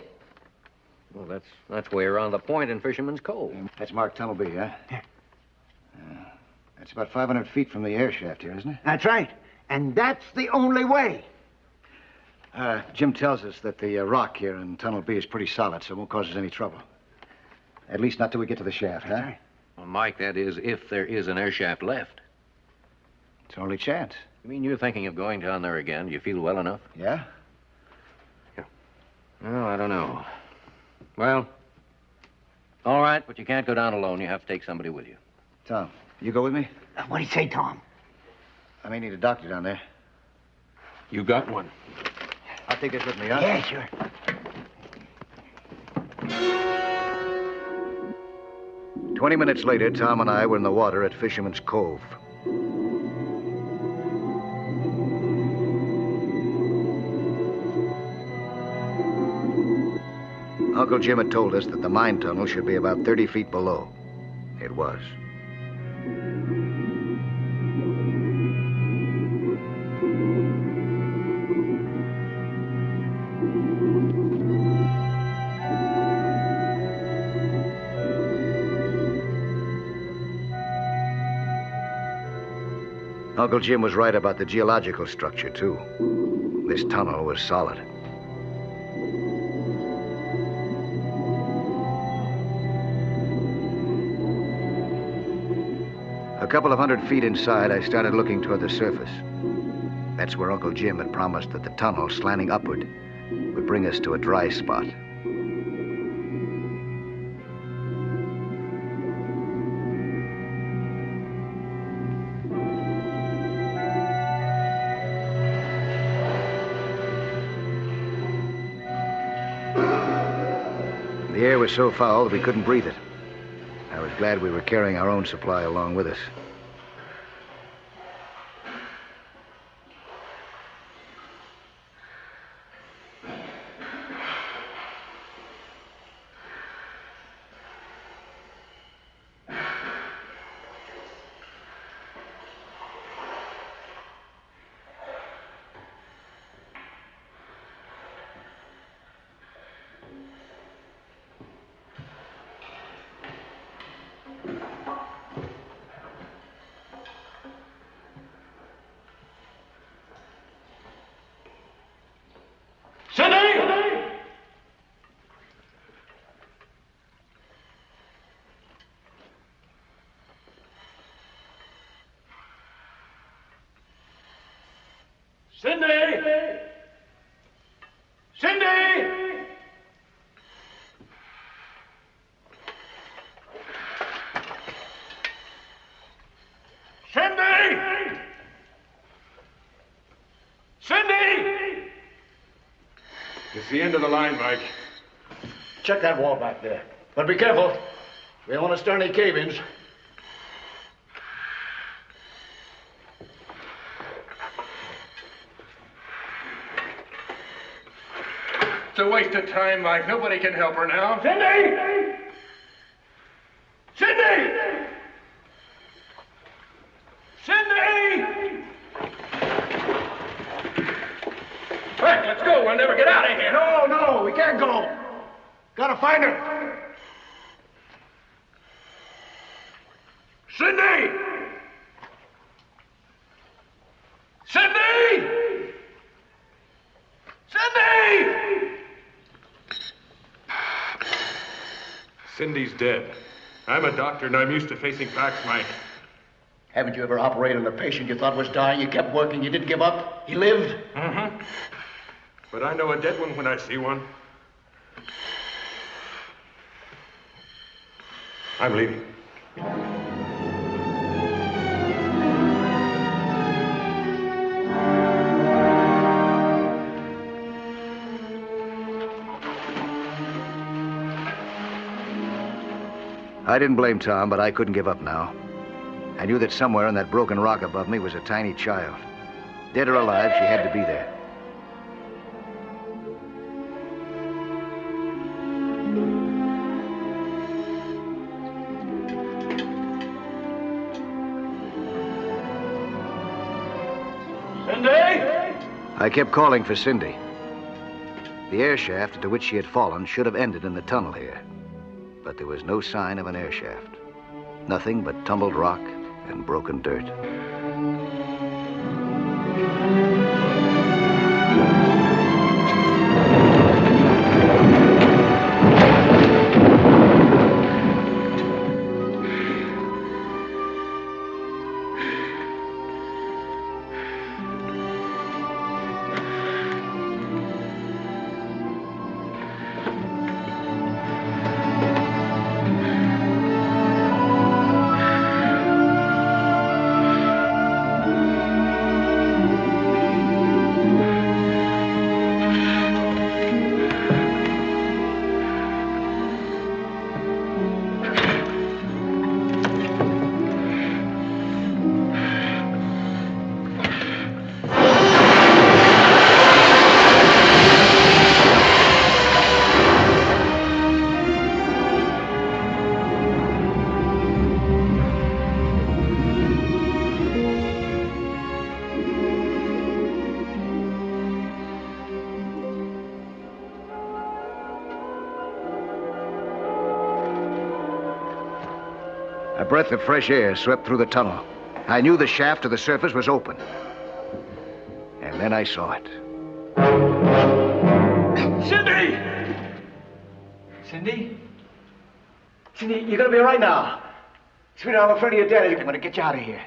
[SPEAKER 15] Well, that's way around the point in Fisherman's Cove.
[SPEAKER 6] That's Mark Tunnelby, huh? Yeah. That's about 500 feet from the air shaft here, isn't it?
[SPEAKER 22] That's right. And that's the only way.
[SPEAKER 6] Jim tells us that the rock here in Tunnel B is pretty solid, so it won't cause us any trouble. At least not till we get to the shaft, huh?
[SPEAKER 22] Right.
[SPEAKER 15] Well, Mike, that is if there is an air shaft left.
[SPEAKER 6] It's our only chance.
[SPEAKER 15] You mean you're thinking of going down there again? Do you feel well enough?
[SPEAKER 6] Yeah?
[SPEAKER 15] Yeah. Well, I don't know. Well, all right, but you can't go down alone. You have to take somebody with you.
[SPEAKER 6] Tom, you go with me?
[SPEAKER 22] What do you say, Tom?
[SPEAKER 6] I may need a doctor down there.
[SPEAKER 8] You got one.
[SPEAKER 6] I'll take this with me, huh?
[SPEAKER 22] Yeah, sure.
[SPEAKER 1] "20 minutes later, Tom and I were in the water at Fisherman's Cove. Uncle Jim had told us that the mine tunnel should be about 30 feet below. It was. Uncle Jim was right about the geological structure, too. This tunnel was solid. A couple of 100 feet inside, I started looking toward the surface. That's where Uncle Jim had promised that the tunnel, slanting upward, would bring us to a dry spot. The air was so foul that we couldn't breathe it. I was glad we were carrying our own supply along with us.
[SPEAKER 20] Cindy! Cindy! Cindy! Cindy!
[SPEAKER 8] It's the end of the line, Mike.
[SPEAKER 6] Check that wall back there. But be careful. We don't want to stir any cave-ins.
[SPEAKER 8] It's a waste of time, Mike. Nobody can help her now.
[SPEAKER 20] Cindy! Cindy! Cindy!
[SPEAKER 8] Mike, let's go. We'll never get out of here.
[SPEAKER 6] No, we can't go. Gotta find her.
[SPEAKER 20] Cindy! Cindy! Cindy!
[SPEAKER 8] Cindy's dead. I'm a doctor, and I'm used to facing facts, Mike.
[SPEAKER 6] Haven't you ever operated on a patient you thought was dying? You kept working, you didn't give up? He lived?
[SPEAKER 8] Mm-hmm. But I know a dead one when I see one. I'm leaving.
[SPEAKER 1] I didn't blame Tom, but I couldn't give up now. I knew that somewhere on that broken rock above me was a tiny child. Dead or alive, she had to be there.
[SPEAKER 20] Cindy!
[SPEAKER 1] I kept calling for Cindy. The air shaft into which she had fallen should have ended in the tunnel here. But there was no sign of an air shaft. Nothing but tumbled rock and broken dirt. A breath of fresh air swept through the tunnel. I knew the shaft to the surface was open. And then I saw it.
[SPEAKER 20] Cindy!
[SPEAKER 6] Cindy? Cindy, you're gonna be all right now. Sweetie, I'm afraid of your dad. I'm gonna get you out of here.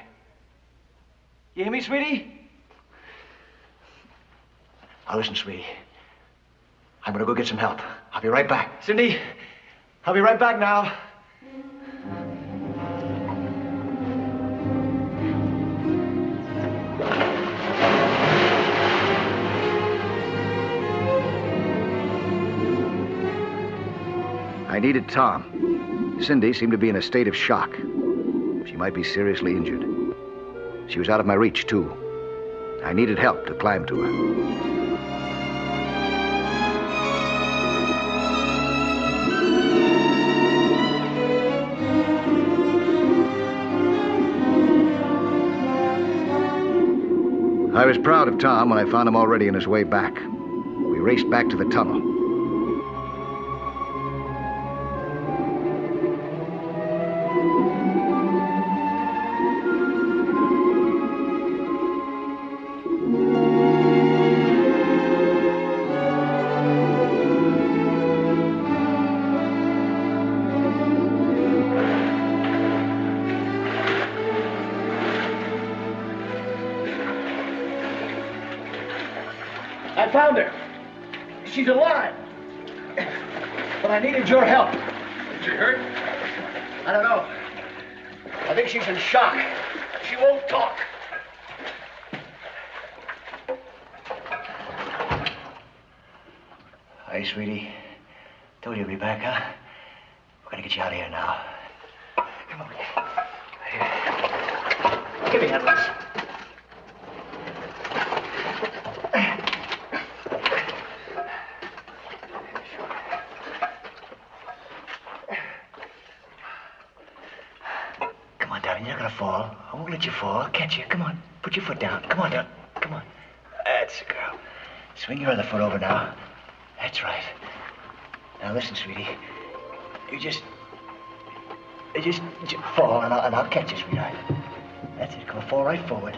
[SPEAKER 6] You hear me, sweetie? Now listen, sweetie. I'm gonna go get some help. I'll be right back. Cindy, I'll be right back now.
[SPEAKER 1] I needed Tom. Cindy seemed to be in a state of shock. She might be seriously injured. She was out of my reach, too. I needed help to climb to her. I was proud of Tom when I found him already on his way back. We raced back to the tunnel.
[SPEAKER 6] I found her. She's alive. But I needed your help.
[SPEAKER 2] Is she hurt?
[SPEAKER 6] I don't know. I think she's in shock. She won't talk. Hey, sweetie. Told you you'd be back, huh? We're gonna get you out of here now. Come on. Here. Give me that one. Come on, darling. You're not gonna fall. I won't let you fall. I'll catch you. Come on. Put your foot down. Come on, darling. Come on. That's the girl. Swing your other foot over now. That's right. Now listen, sweetie. You just fall, and I'll catch you, sweetheart. That's it. Come on, fall right forward.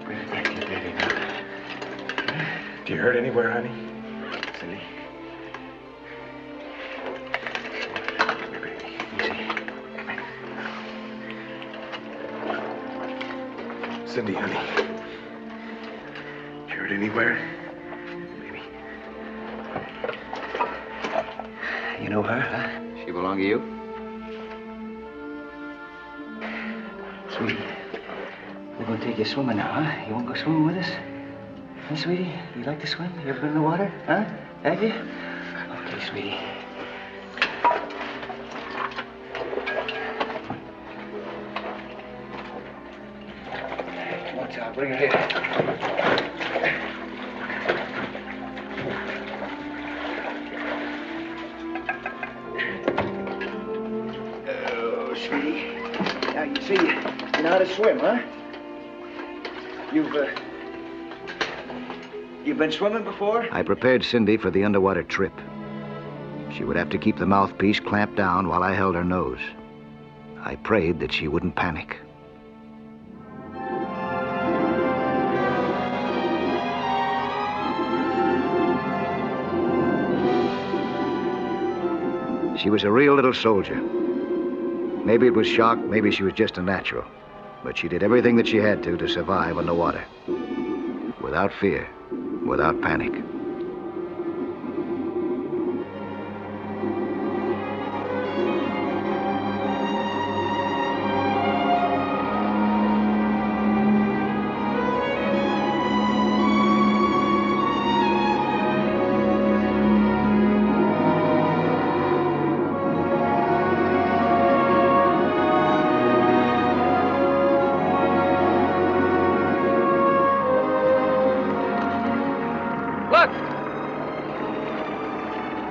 [SPEAKER 6] Bring it back to your baby now.
[SPEAKER 2] Do you hurt anywhere, honey?
[SPEAKER 6] Cindy.
[SPEAKER 2] Cindy, honey. You hurt anywhere?
[SPEAKER 6] Baby. You know her, huh?
[SPEAKER 1] She belong to you?
[SPEAKER 6] Sweetie, we're gonna take you swimming now, huh? You wanna go swimming with us? Huh, sweetie? You like to swim? You ever been in the water? Huh? Have you? Okay, sweetie. Come on, Tom, bring her here. Oh, sweetie. Now, you see, you know how to swim, huh? You've been swimming before?
[SPEAKER 1] I prepared Cindy for the underwater trip. She would have to keep the mouthpiece clamped down while I held her nose. I prayed that she wouldn't panic. She was a real little soldier. Maybe it was shock, maybe she was just a natural. But she did everything that she had to survive underwater. Without fear, without panic.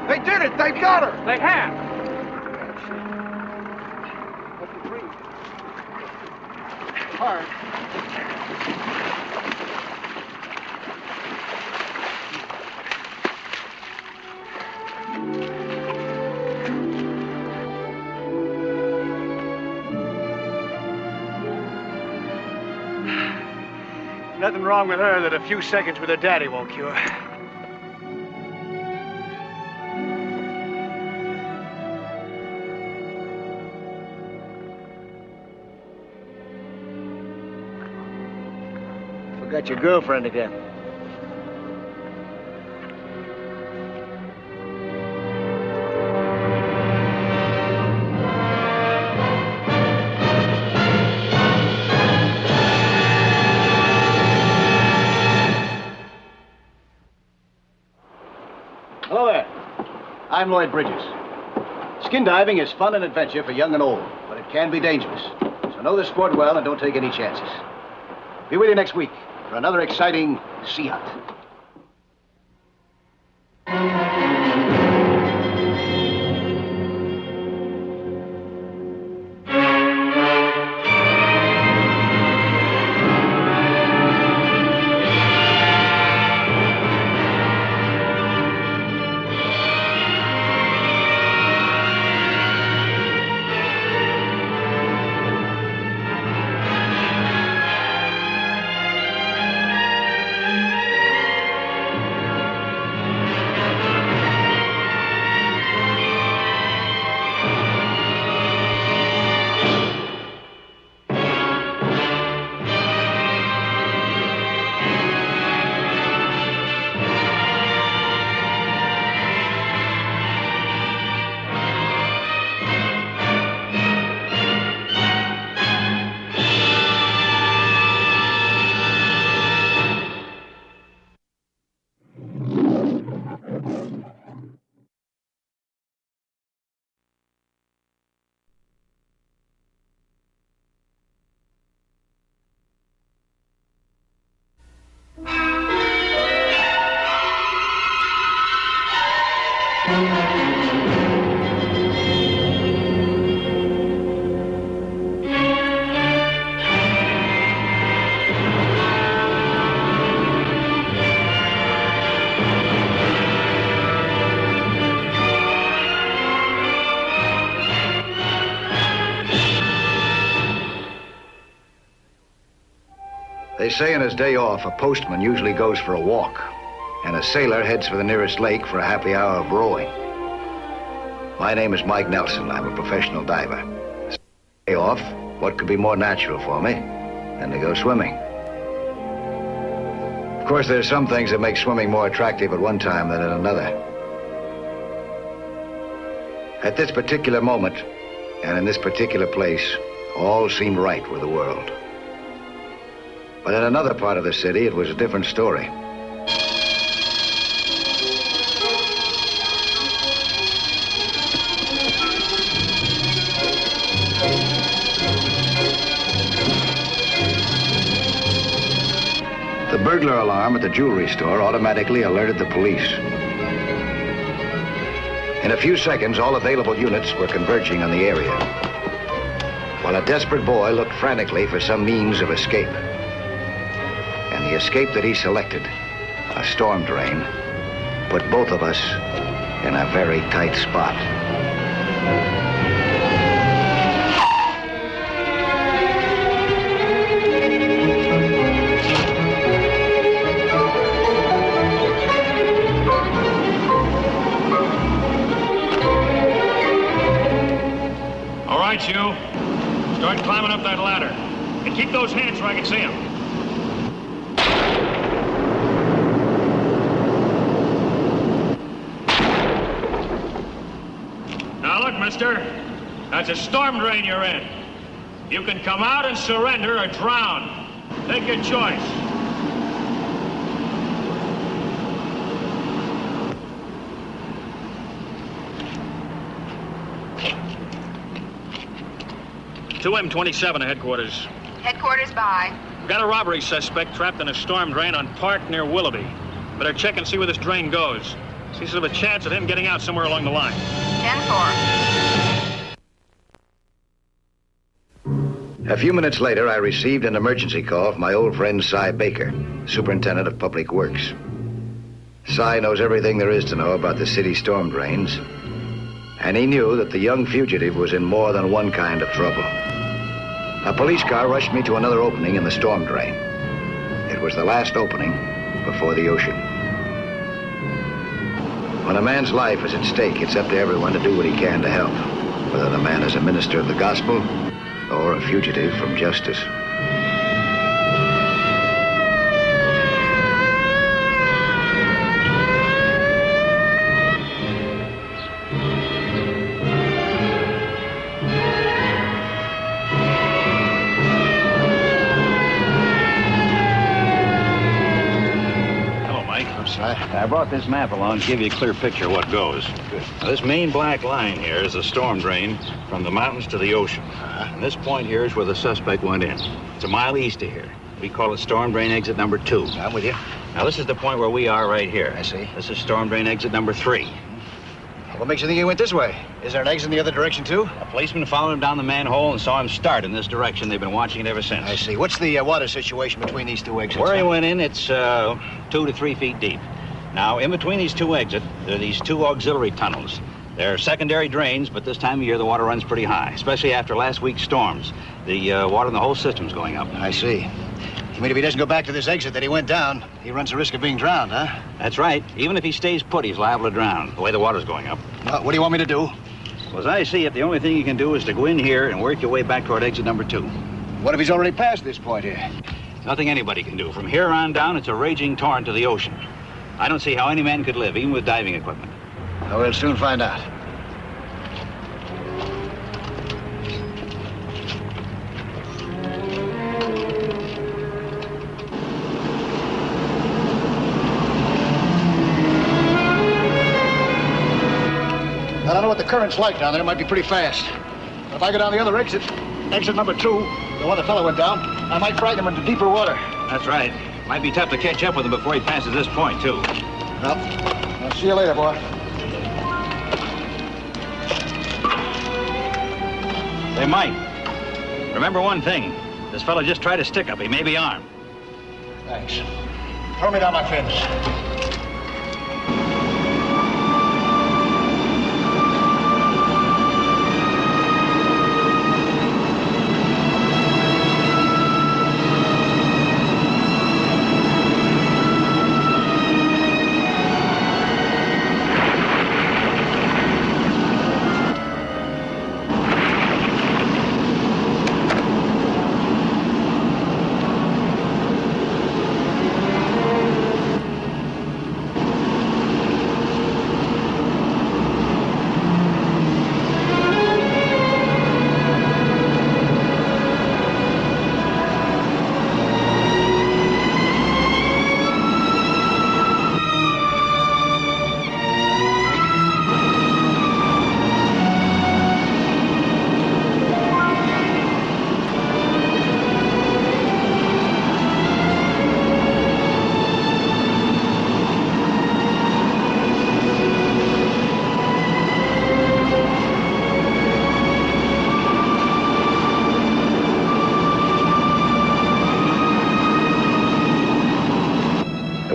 [SPEAKER 20] They did it! They got her!
[SPEAKER 11] They have!
[SPEAKER 20] Hard.
[SPEAKER 6] Nothing wrong with her that a few seconds with her daddy won't cure. Forgot your girlfriend again. Hello there. I'm Lloyd Bridges. Skin diving is fun and adventure for young and old, but it can be dangerous. So know the sport well and don't take any chances. Be with you next week for another exciting sea hunt.
[SPEAKER 1] say on his day off, a postman usually goes for a walk, and a sailor heads for the nearest lake for a happy hour of rowing. My name is Mike Nelson. I'm a professional diver. Day off, what could be more natural for me than to go swimming? Of course, there's some things that make swimming more attractive at one time than at another. At this particular moment, and in this particular place, all seemed right with the world. But in another part of the city, it was a different story. The burglar alarm at the jewelry store automatically alerted the police. In a few seconds, all available units were converging on the area, while a desperate boy looked frantically for some means of escape. And the escape that he selected, a storm drain, put both of us in a very tight spot.
[SPEAKER 9] All right, you. Start climbing up that ladder. And keep those hands so I can see them. Now look, mister. That's a storm drain you're in. You can come out and surrender or drown. Take your choice. Two M27 at headquarters.
[SPEAKER 10] Headquarters by.
[SPEAKER 9] We've got a robbery suspect trapped in a storm drain on Park near Willoughby. Better check and see where this drain goes. See sort of a chance of him getting out somewhere along the line.
[SPEAKER 10] 10-4.
[SPEAKER 1] A few minutes later, I received an emergency call from my old friend Cy Baker, Superintendent of Public Works. Cy knows everything there is to know about the city storm drains, and he knew that the young fugitive was in more than one kind of trouble. A police car rushed me to another opening in the storm drain. It was the last opening before the ocean. When a man's life is at stake, it's up to everyone to do what he can to help, whether the man is a minister of the gospel or a fugitive from justice.
[SPEAKER 23] I brought this map along to give you a clear picture of what goes. Now, this main black line here is the storm drain from the mountains to the ocean. And this point here is where the suspect went in. It's a mile east of here. We call it storm drain exit number 2.
[SPEAKER 1] I'm with you.
[SPEAKER 23] Now, this is the point where we are right here.
[SPEAKER 1] I see.
[SPEAKER 23] This is storm drain exit number 3.
[SPEAKER 1] What makes you think he went this way? Is there an exit in the other direction, too?
[SPEAKER 23] A policeman followed him down the manhole and saw him start in this direction. They've been watching it ever since.
[SPEAKER 1] I see. What's the water situation between these two exits?
[SPEAKER 23] Where he went in, it's 2 to 3 feet deep. Now, in between these two exits, there are these 2 auxiliary tunnels. They're secondary drains, but this time of year, the water runs pretty high, especially after last week's storms. The water in the whole system's going up.
[SPEAKER 1] I see. You mean if he doesn't go back to this exit that he went down, he runs the risk of being drowned, huh?
[SPEAKER 23] That's right. Even if he stays put, he's liable to drown, the way the water's going up.
[SPEAKER 1] Well, what do you want me to do?
[SPEAKER 23] Well, as I see it, the only thing you can do is to go in here and work your way back toward exit number 2.
[SPEAKER 1] What if he's already past this point here?
[SPEAKER 23] Nothing anybody can do. From here on down, it's a raging torrent to the ocean. I don't see how any man could live, even with diving equipment.
[SPEAKER 1] Well, we'll soon find out. I don't know what the current's like down there. It might be pretty fast. If I go down the other exit, exit number 2, the one the fellow went down, I might frighten him into deeper water.
[SPEAKER 23] That's right. Might be tough to catch up with him before he passes this point, too.
[SPEAKER 1] Well, I'll see you later, boy.
[SPEAKER 23] Hey, Mike. Remember one thing. This fellow just tried to stick up. He may be armed.
[SPEAKER 1] Thanks. Throw me down my fins.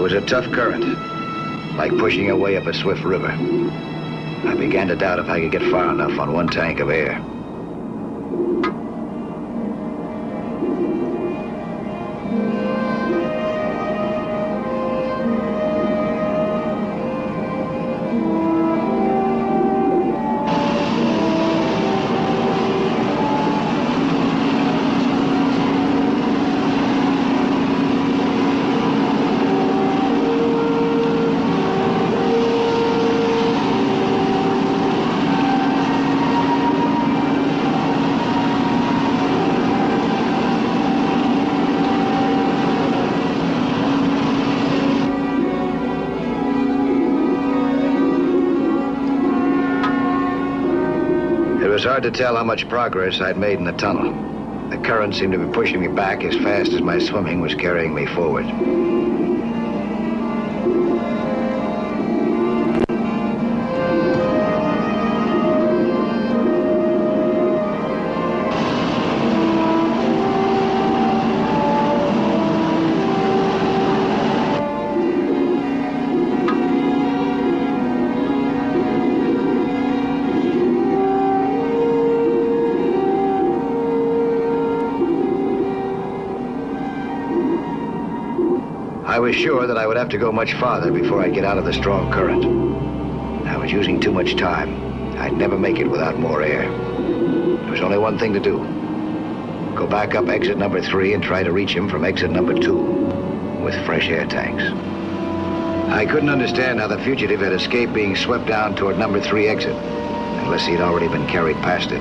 [SPEAKER 1] was a tough current, like pushing your way up a swift river. I began to doubt if I could get far enough on one tank of air. It was hard to tell how much progress I'd made in the tunnel. The current seemed to be pushing me back as fast as my swimming was carrying me forward. I was sure that I would have to go much farther before I'd get out of the strong current. I was using too much time. I'd never make it without more air. There was only one thing to do. Go back up exit number 3 and try to reach him from exit number 2 with fresh air tanks. I couldn't understand how the fugitive had escaped being swept down toward number 3 exit, unless he'd already been carried past it.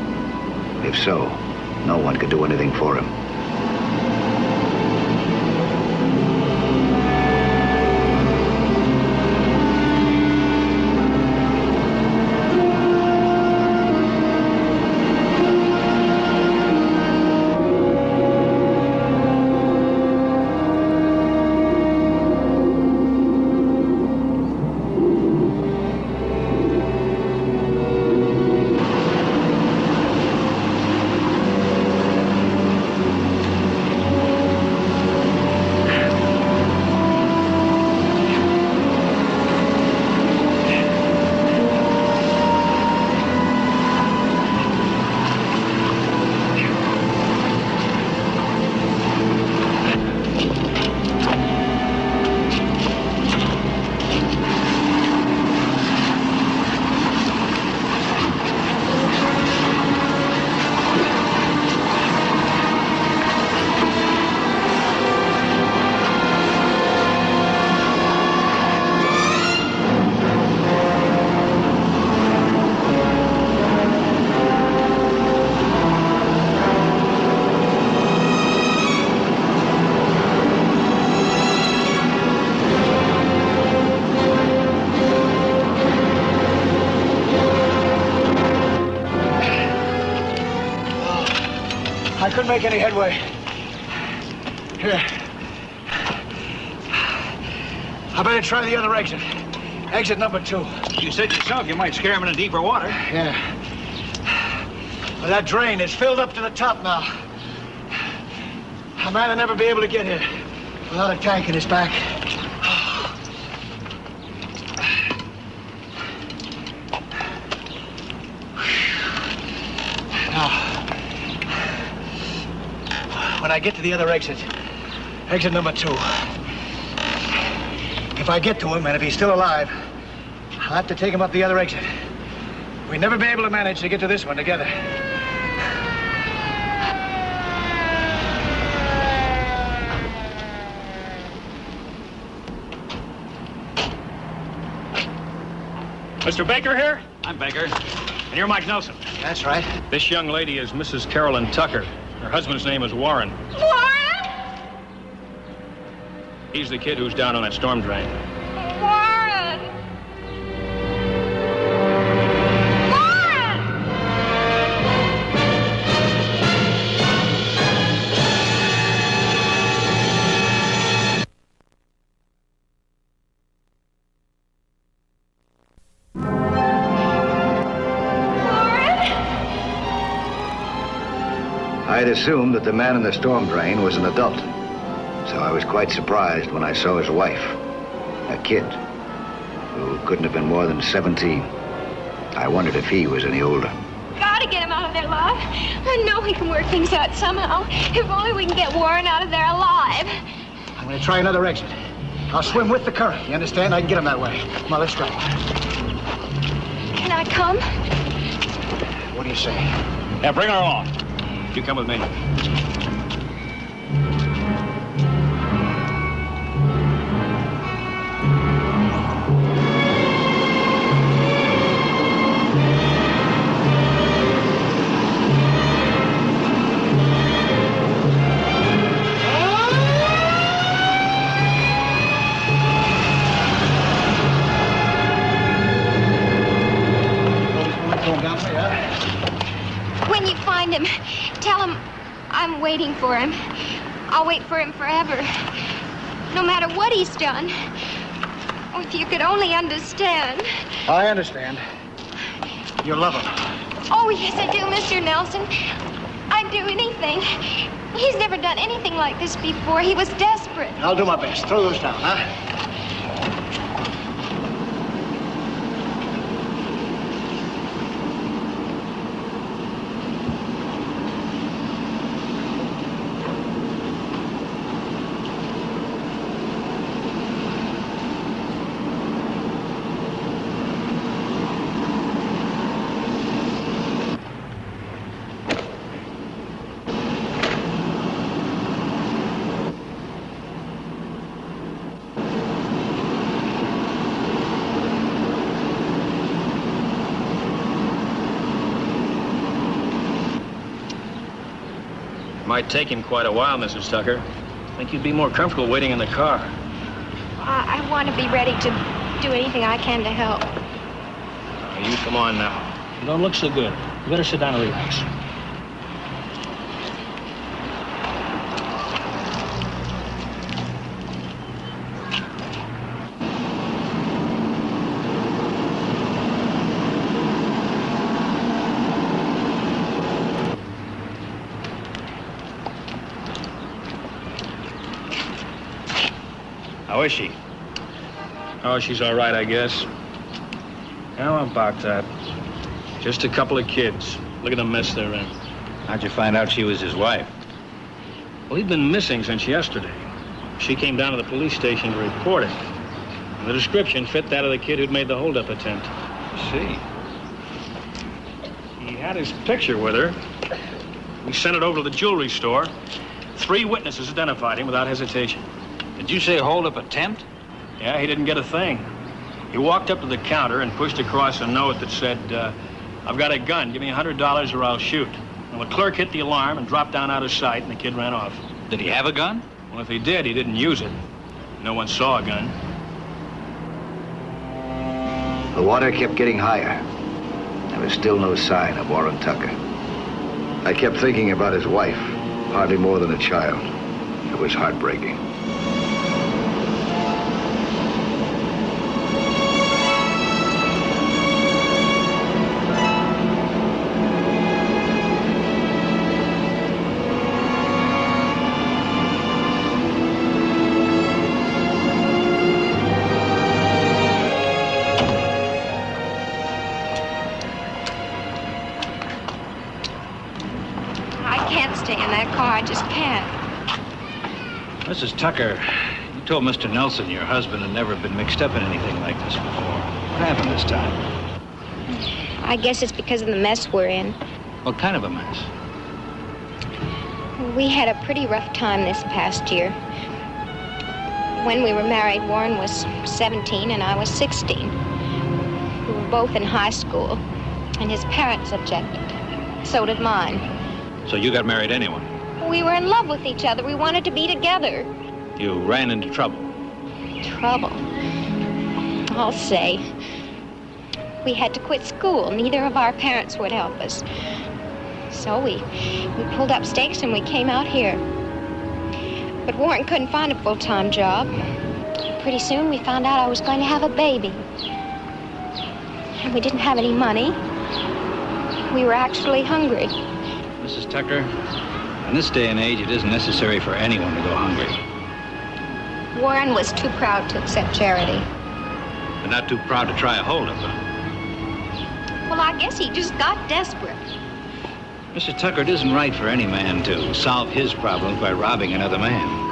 [SPEAKER 1] If so, no one could do anything for him.
[SPEAKER 6] I couldn't make any headway. Here. I better try the other exit. Exit number 2.
[SPEAKER 23] You said yourself you might scare him in deeper water.
[SPEAKER 6] Yeah. But that drain is filled up to the top now. A man will never be able to get here without a tank in his back. Now, when I get to the other exit, exit number 2, if I get to him and if he's still alive, I'll have to take him up the other exit. We'll never be able to manage to get to this one together.
[SPEAKER 9] Mr. Baker here?
[SPEAKER 23] I'm Baker.
[SPEAKER 9] And you're Mike Nelson?
[SPEAKER 6] That's right.
[SPEAKER 9] This young lady is Mrs. Carolyn Tucker. Her husband's name is Warren.
[SPEAKER 21] Warren?
[SPEAKER 9] He's the kid who's down on that storm drain.
[SPEAKER 21] Warren! Warren!
[SPEAKER 1] I'd assumed that the man in the storm drain was an adult, so I was quite surprised when I saw his wife, A kid who couldn't have been more than 17. I wondered if he was any older.
[SPEAKER 10] Gotta get him out of there, love. I know we can work things out somehow. If only we can get Warren out of there alive.
[SPEAKER 6] I'm going to try another exit. I'll swim with the current. You understand? I can get him that way. Come on, let's try.
[SPEAKER 10] Can I come?
[SPEAKER 6] What do you say?
[SPEAKER 9] Yeah, bring her along. You come with me.
[SPEAKER 10] When you find him, tell him I'm waiting for him. I'll wait for him forever. No matter what he's done. Oh, if you could only understand.
[SPEAKER 6] I understand. You love him.
[SPEAKER 10] Oh, yes, I do, Mr. Nelson. I'd do anything. He's never done anything like this before. He was desperate.
[SPEAKER 6] I'll do my best. Throw those down, huh?
[SPEAKER 9] Might take him quite a while, Mrs. Tucker. I think you'd be more comfortable waiting in the car.
[SPEAKER 10] I want to be ready to do anything I can to help.
[SPEAKER 9] Now, you come on now. You don't look so good. You better sit down and relax. How is she? Oh, she's all right, I guess. How about that? Just a couple of kids. Look at the mess they're in.
[SPEAKER 23] How'd you find out she was his wife?
[SPEAKER 9] Well, he'd been missing since yesterday. She came down to the police station to report it. And the description fit that of the kid who'd made the holdup attempt.
[SPEAKER 23] See.
[SPEAKER 9] He had his picture with her. We sent it over to the jewelry store. 3 witnesses identified him without hesitation.
[SPEAKER 23] Did you say hold-up attempt?
[SPEAKER 9] Yeah, he didn't get a thing. He walked up to the counter and pushed across a note that said, I've got a gun. Give me $100 or I'll shoot. And the clerk hit the alarm and dropped down out of sight, and the kid ran off.
[SPEAKER 23] Did he have a gun?
[SPEAKER 9] Well, if he did, he didn't use it. No one saw a gun.
[SPEAKER 1] The water kept getting higher. There was still no sign of Warren Tucker. I kept thinking about his wife, hardly more than a child. It was heartbreaking.
[SPEAKER 10] I just can't.
[SPEAKER 23] Mrs. Tucker, you told Mr. Nelson your husband had never been mixed up in anything like this before. What happened this time?
[SPEAKER 10] I guess it's because of the mess we're in.
[SPEAKER 23] What kind of a mess?
[SPEAKER 10] We had a pretty rough time this past year. When we were married, Warren was 17 and I was 16. We were both in high school, and his parents objected. So did mine.
[SPEAKER 23] So you got married anyway?
[SPEAKER 10] We were in love with each other. We wanted to be together.
[SPEAKER 23] You ran into trouble?
[SPEAKER 10] Trouble? I'll say. We had to quit school. Neither of our parents would help us. So we pulled up stakes and we came out here. But Warren couldn't find a full-time job. Pretty soon we found out I was going to have a baby. And we didn't have any money. We were actually hungry.
[SPEAKER 23] Mrs. Tucker, in this day and age, it isn't necessary for anyone to go hungry.
[SPEAKER 10] Warren was too proud to accept charity.
[SPEAKER 23] But not too proud to try a holdup, huh?
[SPEAKER 10] Well, I guess he just got desperate.
[SPEAKER 23] Mr. Tucker, it isn't right for any man to solve his problems by robbing another man.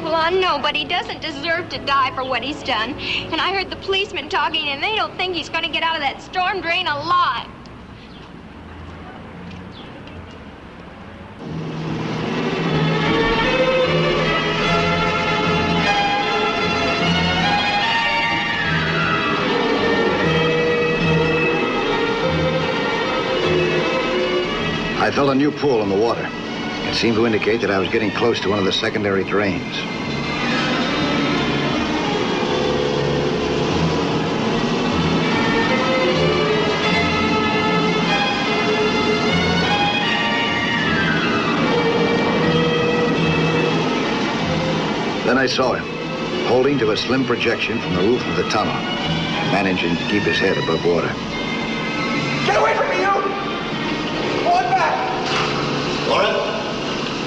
[SPEAKER 10] Well, I know, but he doesn't deserve to die for what he's done. And I heard the policemen talking, and they don't think he's going to get out of that storm drain alive.
[SPEAKER 1] I felt a new pull in the water. It seemed to indicate that I was getting close to one of the secondary drains. Then I saw him, holding to a slim projection from the roof of the tunnel, managing to keep his head above water.
[SPEAKER 20] Get away from me, you! Fall back!
[SPEAKER 6] Warren,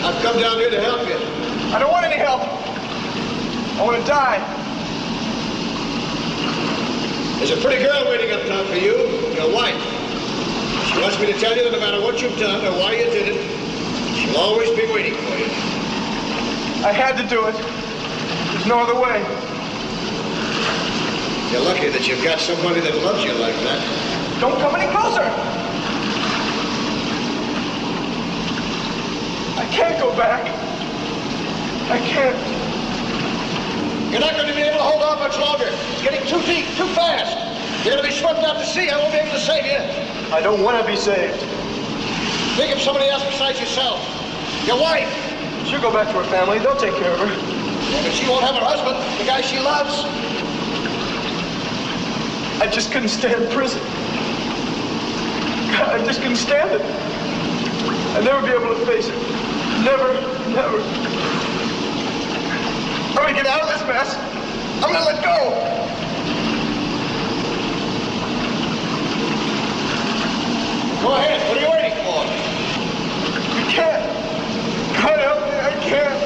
[SPEAKER 6] I've come down here to help you.
[SPEAKER 20] I don't want any help. I want to die.
[SPEAKER 6] There's a pretty girl waiting up top for you, your wife. She wants me to tell you that no matter what you've done or why you did it, she'll always be waiting for you.
[SPEAKER 20] I had to do it. There's no other way.
[SPEAKER 6] You're lucky that you've got somebody that loves you like that.
[SPEAKER 20] Don't come any closer. I can't go back. I can't.
[SPEAKER 6] You're not going to be able to hold on much longer. It's getting too deep, too fast. You're going to be swept out to sea. I won't be able to save you.
[SPEAKER 20] I don't want to be saved.
[SPEAKER 6] Think of somebody else besides yourself. Your wife.
[SPEAKER 20] She'll go back to her family. They'll take care of her.
[SPEAKER 6] Yeah, but she won't have her husband, the guy she loves.
[SPEAKER 20] I just couldn't stand prison. God, I just couldn't stand it. I'd never be able to face it. Never, never. I'm gonna get out of this mess. I'm gonna let go.
[SPEAKER 6] Go ahead. What are you waiting for?
[SPEAKER 20] I can't. God help me. I can't.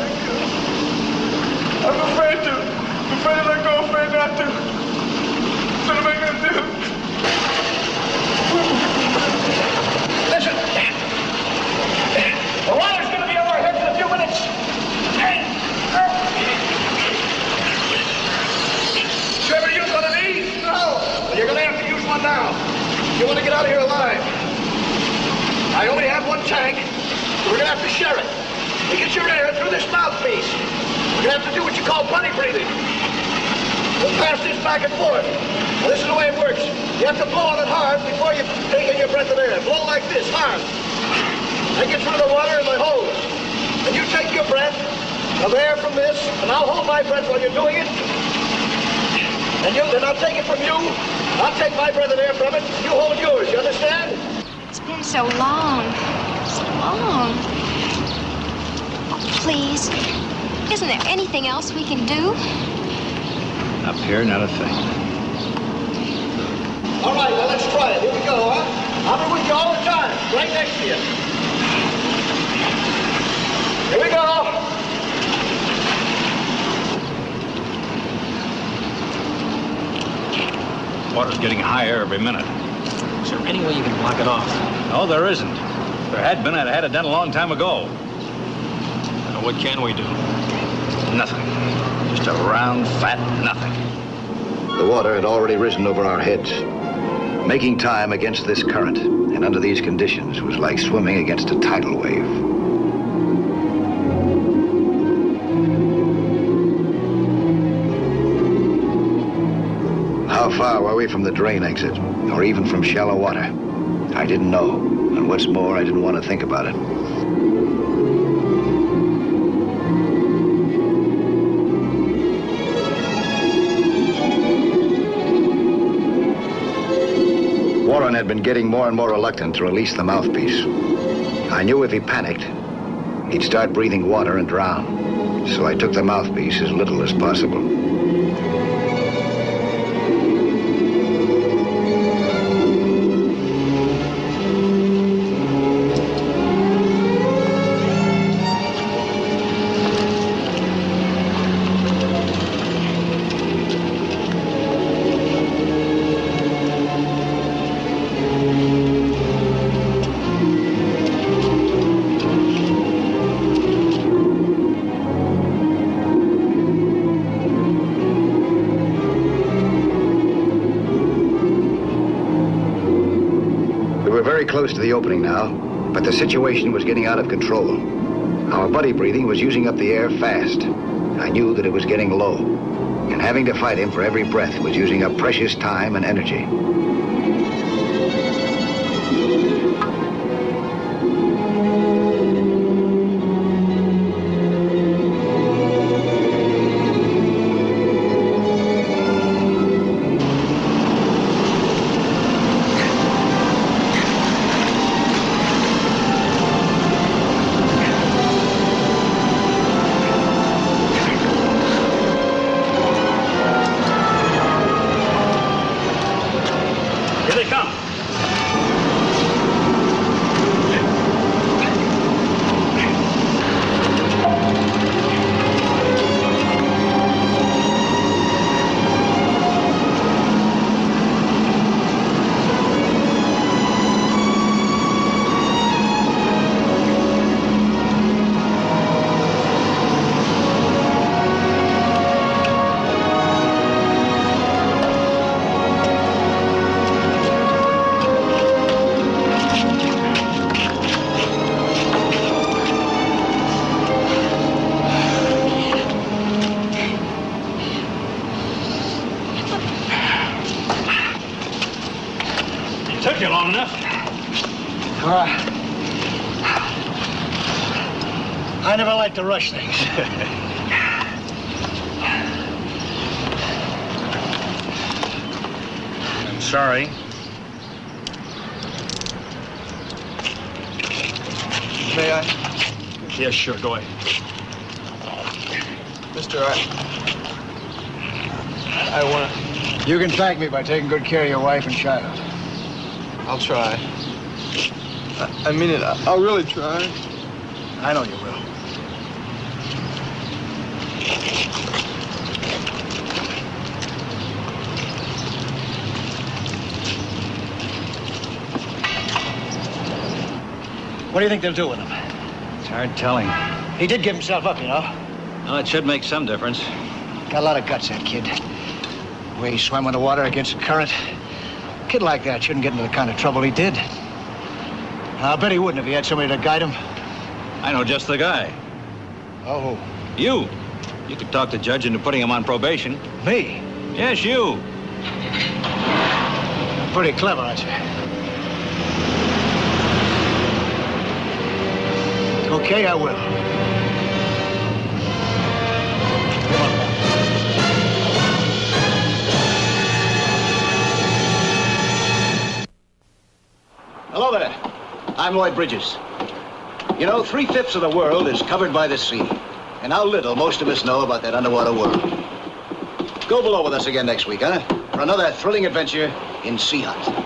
[SPEAKER 20] I'm afraid to. I'm afraid to let go. Afraid not to. What am I gonna do?
[SPEAKER 6] Listen. The water's gonna be over our heads in a few minutes. You ever use one of these? No. Well, you're gonna have to use one now. You want to get out of here alive. I only have one tank, so we're gonna have to share it. You get your air through this mouthpiece. We're gonna have to do what you call bunny breathing. We'll pass this back and forth. Now, this is the way it works. You have to blow on it hard before you take in your breath of air. Blow like this, hard. I get through the water in my hose. And you take your breath of air from this, and I'll hold my breath while you're doing it. And then I'll take it from you. I'll take my breath of air from it. You hold yours. You understand?
[SPEAKER 10] It's been so long. So long. Oh, please. Isn't there anything else we can do?
[SPEAKER 23] Up here, not a thing.
[SPEAKER 6] All right, well, let's try it. Here we go, huh? I'll be with you all the time, right next to you. Here we go.
[SPEAKER 23] Water's getting higher every minute.
[SPEAKER 9] Is there any way you can block it off?
[SPEAKER 23] No, there isn't. If there had been, I'd have had it done a long time ago.
[SPEAKER 9] What can we do?
[SPEAKER 23] Nothing. Just a round, fat nothing.
[SPEAKER 1] The water had already risen over our heads. Making time against this current and under these conditions was like swimming against a tidal wave. How far were we from the drain exit, or even from shallow water? I didn't know, and what's more, I didn't want to think about it. Warren had been getting more and more reluctant to release the mouthpiece. I knew if he panicked, he'd start breathing water and drown. So I took the mouthpiece as little as possible. very close to the opening now, but the situation was getting out of control. Our buddy breathing was using up the air fast. I knew that it was getting low, and having to fight him for every breath was using up precious time and energy.
[SPEAKER 9] Here they come. Took you long enough.
[SPEAKER 6] I never like to rush things.
[SPEAKER 9] I'm sorry.
[SPEAKER 6] May I?
[SPEAKER 9] Yeah, sure. Go ahead.
[SPEAKER 6] Mister, I want to... You can thank me by taking good care of your wife and child.
[SPEAKER 3] I'll try. I mean it. I'll really try.
[SPEAKER 6] I know you will. What do you think they'll do with him?
[SPEAKER 15] It's hard telling.
[SPEAKER 6] He did give himself up, you know.
[SPEAKER 15] Well, it should make some difference.
[SPEAKER 6] Got a lot of guts, that kid. The way he swam in the water against the current. A kid like that shouldn't get into the kind of trouble he did. I'll bet he wouldn't if he had somebody to guide him.
[SPEAKER 15] I know just the guy.
[SPEAKER 6] Oh.
[SPEAKER 15] You. You could talk the judge into putting him on probation.
[SPEAKER 6] Me?
[SPEAKER 15] Yes, you.
[SPEAKER 6] Pretty clever, aren't you? Okay, I will. Hello there. I'm Lloyd Bridges. You know, 3/5 of the world is covered by the sea. And how little most of us know about that underwater world. Go below with us again next week, huh? For another thrilling adventure in Sea Hunt.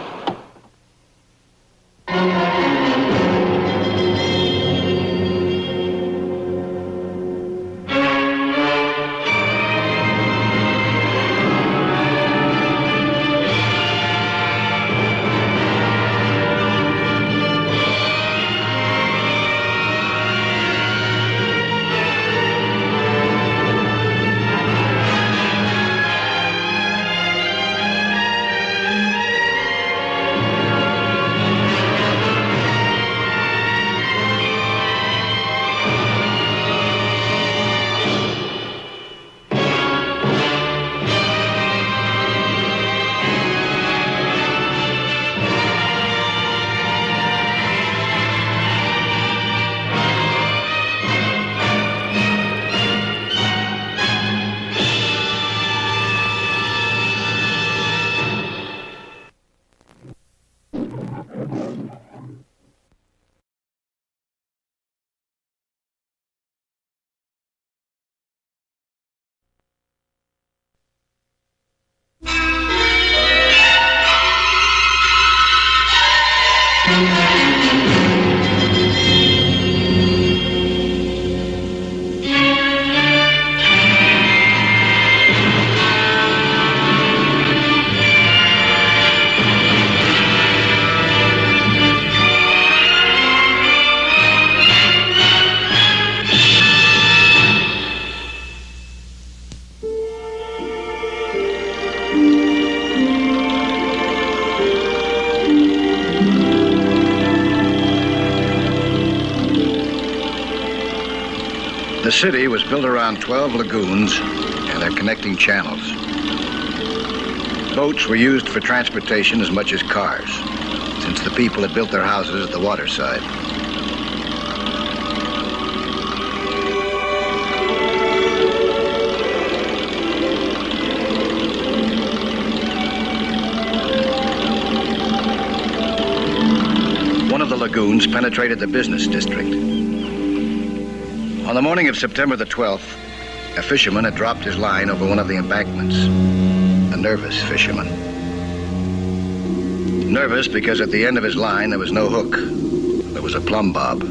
[SPEAKER 1] The city was built around 12 lagoons and their connecting channels. Boats were used for transportation as much as cars, since the people had built their houses at the waterside. One of the lagoons penetrated the business district. On the morning of September the 12th, a fisherman had dropped his line over one of the embankments. A nervous fisherman. Nervous because at the end of his line there was no hook. There was a plumb bob.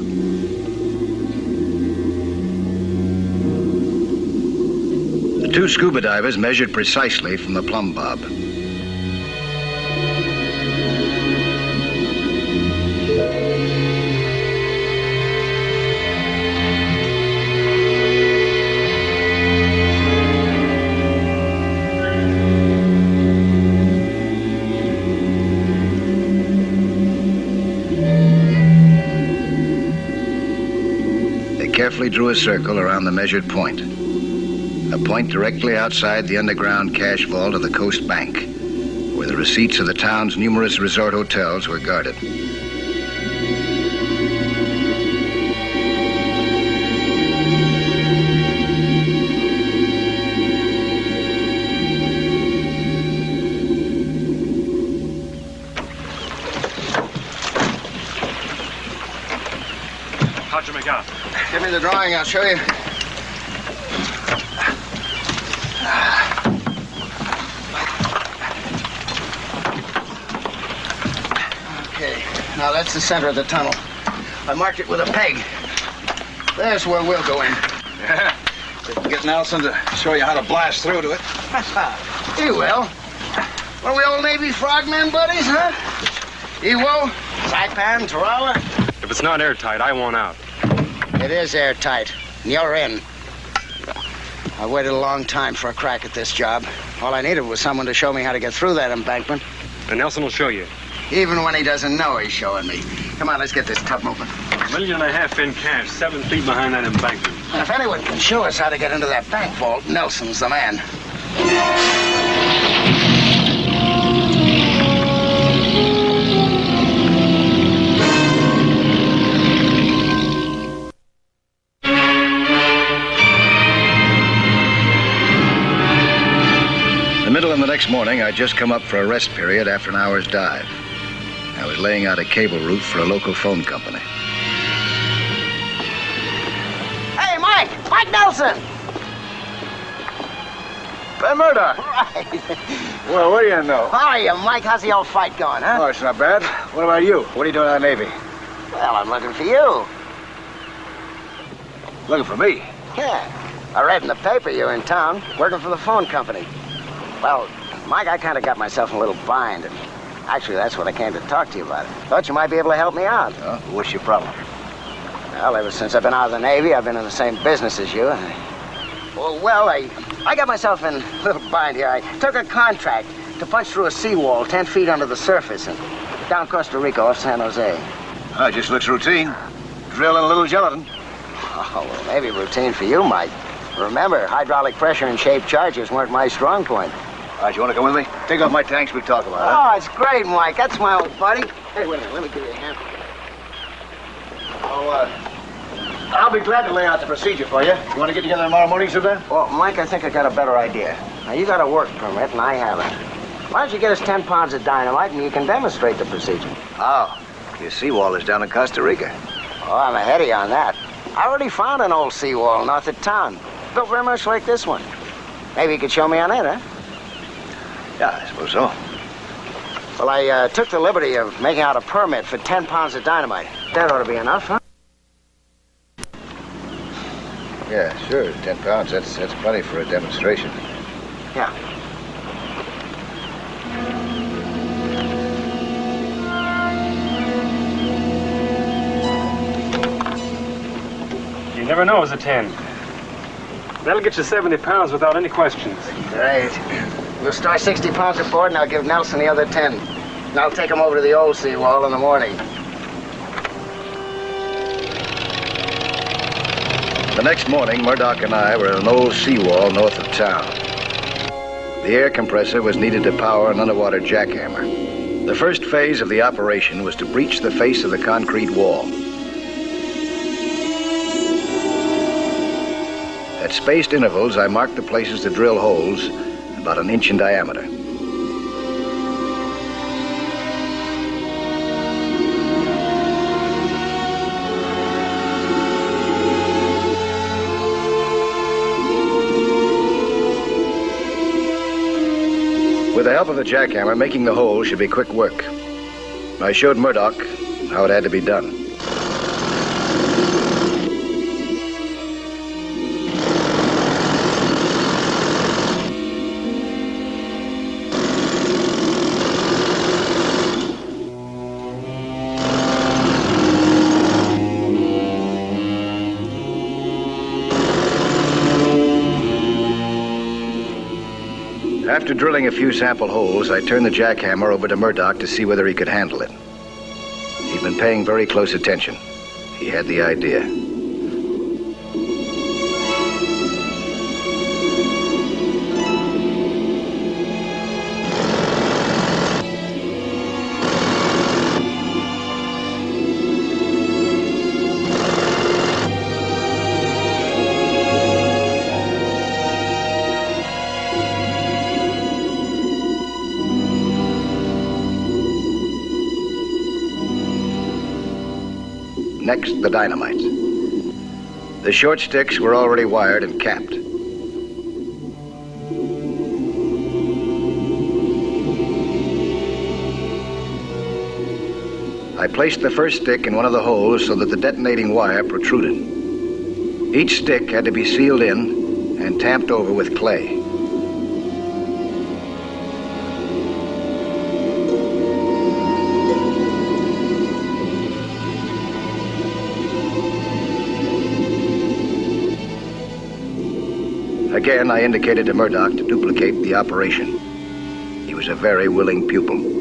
[SPEAKER 1] The two scuba divers measured precisely from the plumb bob. Carefully drew a circle around the measured point. A point directly outside the underground cash vault of the Coast Bank, where the receipts of the town's numerous resort hotels were guarded.
[SPEAKER 2] How'd you make out?
[SPEAKER 6] Give me the drawing, I'll show you. Okay, now that's the center of the tunnel. I marked it with a peg. There's where we'll go in.
[SPEAKER 3] Yeah. Get Nelson to show you how to blast through to it.
[SPEAKER 6] He will. Are we old Navy frogmen buddies, huh? Ewo, Saipan, Tarawa.
[SPEAKER 8] If it's not airtight, I want out.
[SPEAKER 6] It is airtight, and you're in. I waited a long time for a crack at this job. All I needed was someone to show me how to get through that embankment.
[SPEAKER 8] And Nelson will show you.
[SPEAKER 6] Even when he doesn't know he's showing me. Come on, let's get this tub moving.
[SPEAKER 8] $1.5 million in cash, 7 feet behind that embankment.
[SPEAKER 6] And if anyone can show us how to get into that bank vault, Nelson's the man.
[SPEAKER 1] In the middle of the next morning, I'd just come up for a rest period after an hour's dive. I was laying out a cable route for a local phone company.
[SPEAKER 6] Hey, Mike! Mike Nelson!
[SPEAKER 3] Ben Murdoch.
[SPEAKER 6] Right.
[SPEAKER 3] Well, what do you know?
[SPEAKER 6] How are you, Mike? How's the old fight going, huh?
[SPEAKER 3] Oh, it's not bad. What about you? What are you doing in the Navy?
[SPEAKER 6] Well, I'm looking for you.
[SPEAKER 3] Looking for me?
[SPEAKER 6] Yeah. I read in the paper you're in town, working for the phone company. Well, Mike, I kind of got myself in a little bind, and actually that's what I came to talk to you about. Thought you might be able to help me out.
[SPEAKER 3] Oh, what's your problem?
[SPEAKER 6] Well, ever since I've been out of the Navy, I've been in the same business as you. I got myself in a little bind here. I took a contract to punch through a seawall 10 feet under the surface and down Costa Rica off San Jose.
[SPEAKER 3] Oh, it just looks routine. Drill and a little gelatin.
[SPEAKER 6] Oh, well, maybe routine for you, Mike. Remember, hydraulic pressure and shaped charges weren't my strong point.
[SPEAKER 3] All right, you want to come with me? Take off my tanks, we talk about it.
[SPEAKER 6] Oh, it's great, Mike. That's my old buddy. Hey, wait a minute. Let me give you a hand.
[SPEAKER 3] Oh, I'll be glad to lay out the procedure for you. You want to get together tomorrow morning, Super?
[SPEAKER 6] Well, Mike, I think I got a better idea. Now, you got a work permit, and I haven't. Why don't you get us 10 pounds of dynamite, and you can demonstrate the procedure?
[SPEAKER 3] Oh, your seawall is down in Costa Rica.
[SPEAKER 6] Oh, I'm ahead of you on that. I already found an old seawall north of town. Built very much like this one. Maybe you could show me on it, huh?
[SPEAKER 3] Yeah, I suppose so.
[SPEAKER 6] Well, I took the liberty of making out a permit for 10 pounds of dynamite. That ought to be enough, huh?
[SPEAKER 1] Yeah, sure. 10 pounds. That's plenty for a demonstration.
[SPEAKER 6] Yeah.
[SPEAKER 8] You never know it's a 10. That'll get you 70 pounds without any questions.
[SPEAKER 6] Great. We'll start 60 pounds aboard, and I'll give Nelson the other 10. And I'll take him over to the old seawall in the morning.
[SPEAKER 1] The next morning, Murdoch and I were at an old seawall north of town. The air compressor was needed to power an underwater jackhammer. The first phase of the operation was to breach the face of the concrete wall. At spaced intervals, I marked the places to drill holes about an inch in diameter. With the help of the jackhammer, making the hole should be quick work. I showed Murdoch how it had to be done. After drilling a few sample holes, I turned the jackhammer over to Murdoch to see whether he could handle it. He'd been paying very close attention. He had the idea. Next, the dynamite. The short sticks were already wired and capped. I placed the first stick in one of the holes so that the detonating wire protruded. Each stick had to be sealed in and tamped over with clay. Again, I indicated to Murdoch to duplicate the operation. He was a very willing pupil.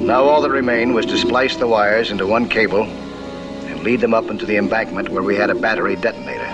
[SPEAKER 1] Now all that remained was to splice the wires into one cable and lead them up into the embankment where we had a battery detonator.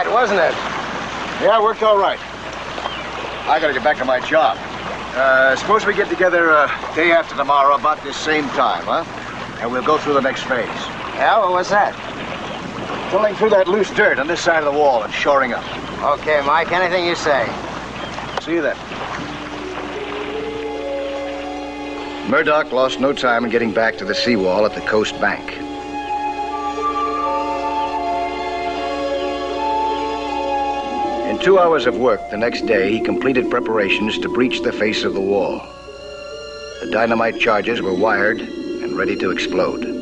[SPEAKER 6] Wasn't it? Yeah, it worked all right. I gotta get back to my job. Suppose we get together day after tomorrow about this same time, huh? And we'll go through the next phase.
[SPEAKER 5] Yeah, well, what's that?
[SPEAKER 6] Pulling through that loose dirt on this side of the wall and shoring up.
[SPEAKER 5] Okay, Mike, anything you say.
[SPEAKER 6] See you then. Murdoch lost no time in getting back to the seawall at the coast bank. In 2 hours of work the next day, he completed preparations to breach the face of the wall. The dynamite charges were wired and ready to explode.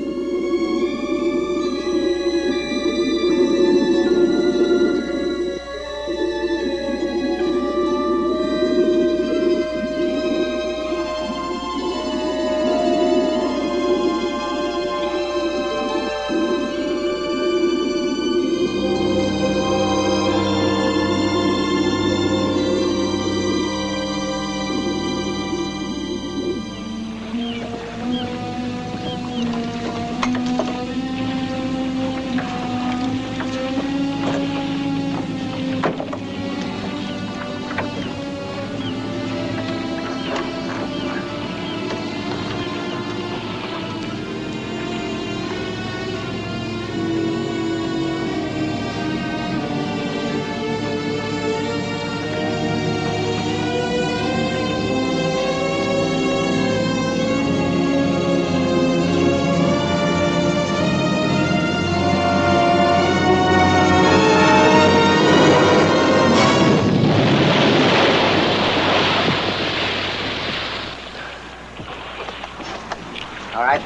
[SPEAKER 5] All right.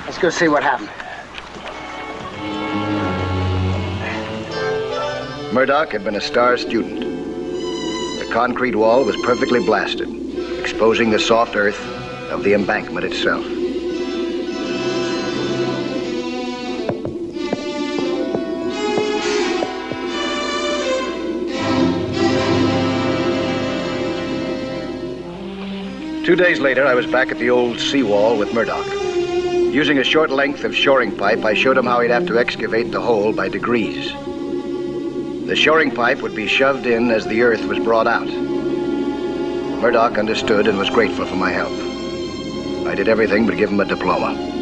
[SPEAKER 5] Let's go see what happened.
[SPEAKER 1] Murdoch had been a star student. The concrete wall was perfectly blasted, exposing the soft earth of the embankment itself. Two days later, I was back at the old seawall with Murdoch. Using a short length of shoring pipe, I showed him how he'd have to excavate the hole by degrees. The shoring pipe would be shoved in as the earth was brought out. Murdoch understood and was grateful for my help. I did everything but give him a diploma.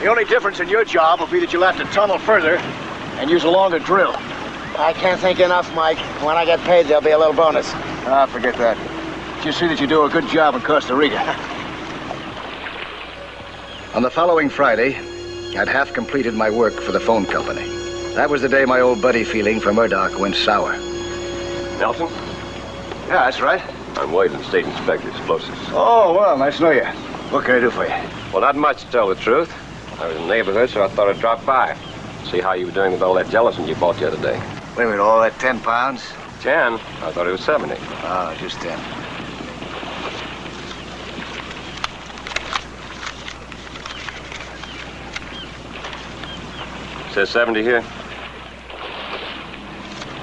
[SPEAKER 6] The only difference in your job will be that you'll have to tunnel further and use a longer drill.
[SPEAKER 5] I can't think enough, Mike. When I get paid, there'll be a little bonus.
[SPEAKER 6] Ah, forget that. Just see that you do a good job in Costa Rica.
[SPEAKER 1] On the following Friday, I'd half completed my work for the phone company. That was the day my old buddy feeling for Murdoch went sour.
[SPEAKER 7] Nelson?
[SPEAKER 6] Yeah, that's right.
[SPEAKER 7] I'm Wayland, State Inspector Explosives.
[SPEAKER 6] Oh, well, nice to know you. What can I do for you?
[SPEAKER 7] Well, not much, to tell the truth. I was in the neighborhood, so I thought I'd drop by. See how you were doing with all that gelatin you bought the other day.
[SPEAKER 1] Wait a minute, all that 10 pounds?
[SPEAKER 7] 10? I thought it was 70.
[SPEAKER 1] Ah, just 10.
[SPEAKER 7] Says 70 here.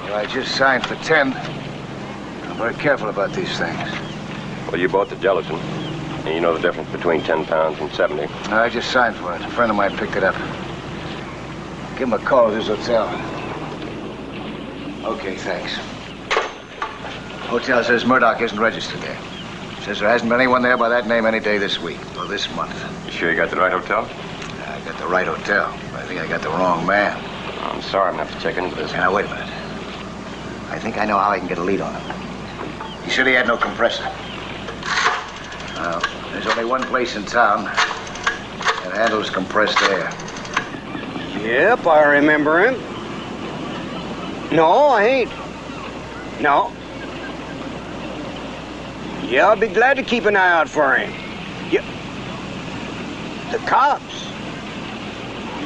[SPEAKER 1] Well, I just signed for 10. I'm very careful about these things.
[SPEAKER 7] Well, you bought the gelatin, and you know the difference between 10 pounds and 70.
[SPEAKER 1] No, I just signed for it. A friend of mine picked it up. Give him a call at his hotel. Okay, thanks. Hotel says Murdoch isn't registered there. Says there hasn't been anyone there by that name any day this week, or this month.
[SPEAKER 7] You sure you got the right hotel?
[SPEAKER 1] I got the right hotel. I think I got the wrong man.
[SPEAKER 7] Oh, I'm sorry, I'm gonna have to check into this.
[SPEAKER 1] Now, wait a minute. I think I know how I can get a lead on him. He said he had no compressor. Well, there's only one place in town that handles compressed air.
[SPEAKER 5] Yep, I remember him. No, I ain't. No. Yeah, I'll be glad to keep an eye out for him. Yeah. The cops?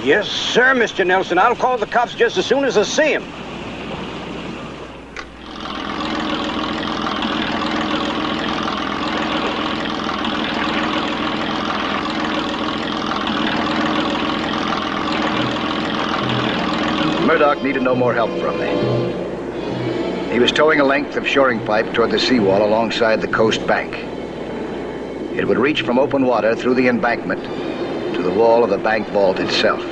[SPEAKER 5] Yes, sir, Mr. Nelson. I'll call the cops just as soon as I see him.
[SPEAKER 1] Murdoch needed no more help from me. He was towing a length of shoring pipe toward the seawall alongside the coast bank. It would reach from open water through the embankment to the wall of the bank vault itself.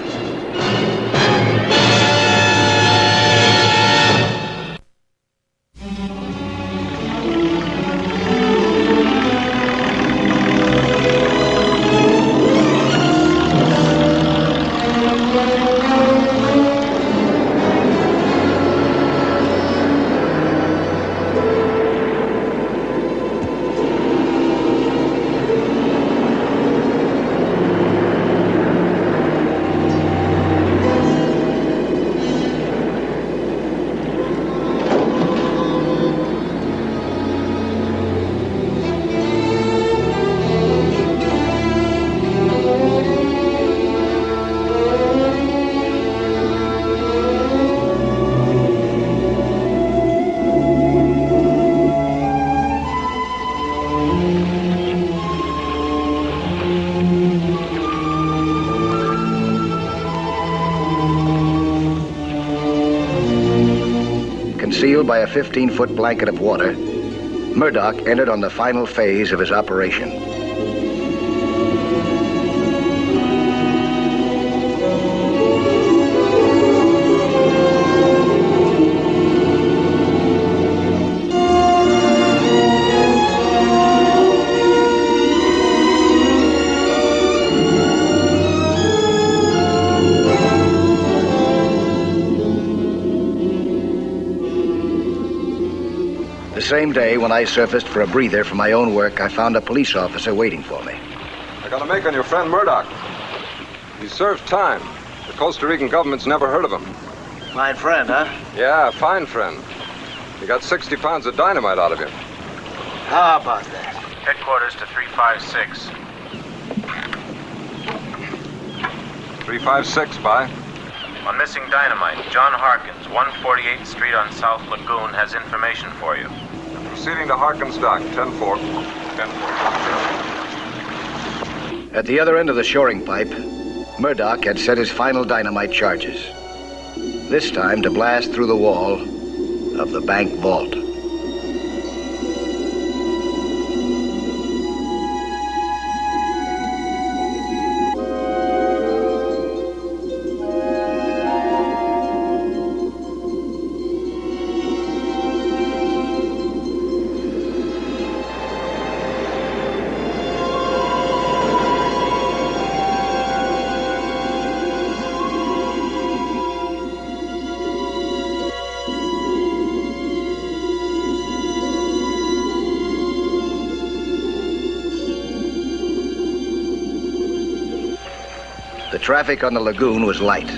[SPEAKER 1] Concealed by a 15-foot blanket of water, Murdoch entered on the final phase of his operation. same day, when I surfaced for a breather from my own work, I found a police officer waiting for me.
[SPEAKER 12] I got a make on your friend Murdoch. He served time. The Costa Rican government's never heard of him.
[SPEAKER 6] My friend, huh?
[SPEAKER 12] Yeah, fine friend. He got 60 pounds of dynamite out of you.
[SPEAKER 6] How about that?
[SPEAKER 13] Headquarters to 356.
[SPEAKER 12] 356, bye.
[SPEAKER 13] On missing dynamite, John Harkins, 148th Street on South Lagoon, has information for you.
[SPEAKER 12] Proceeding to Harkins Dock, 10-4. 10-4.
[SPEAKER 1] At the other end of the shoring pipe, Murdoch had set his final dynamite charges. This time to blast through the wall of the bank vault. The traffic on the lagoon was light.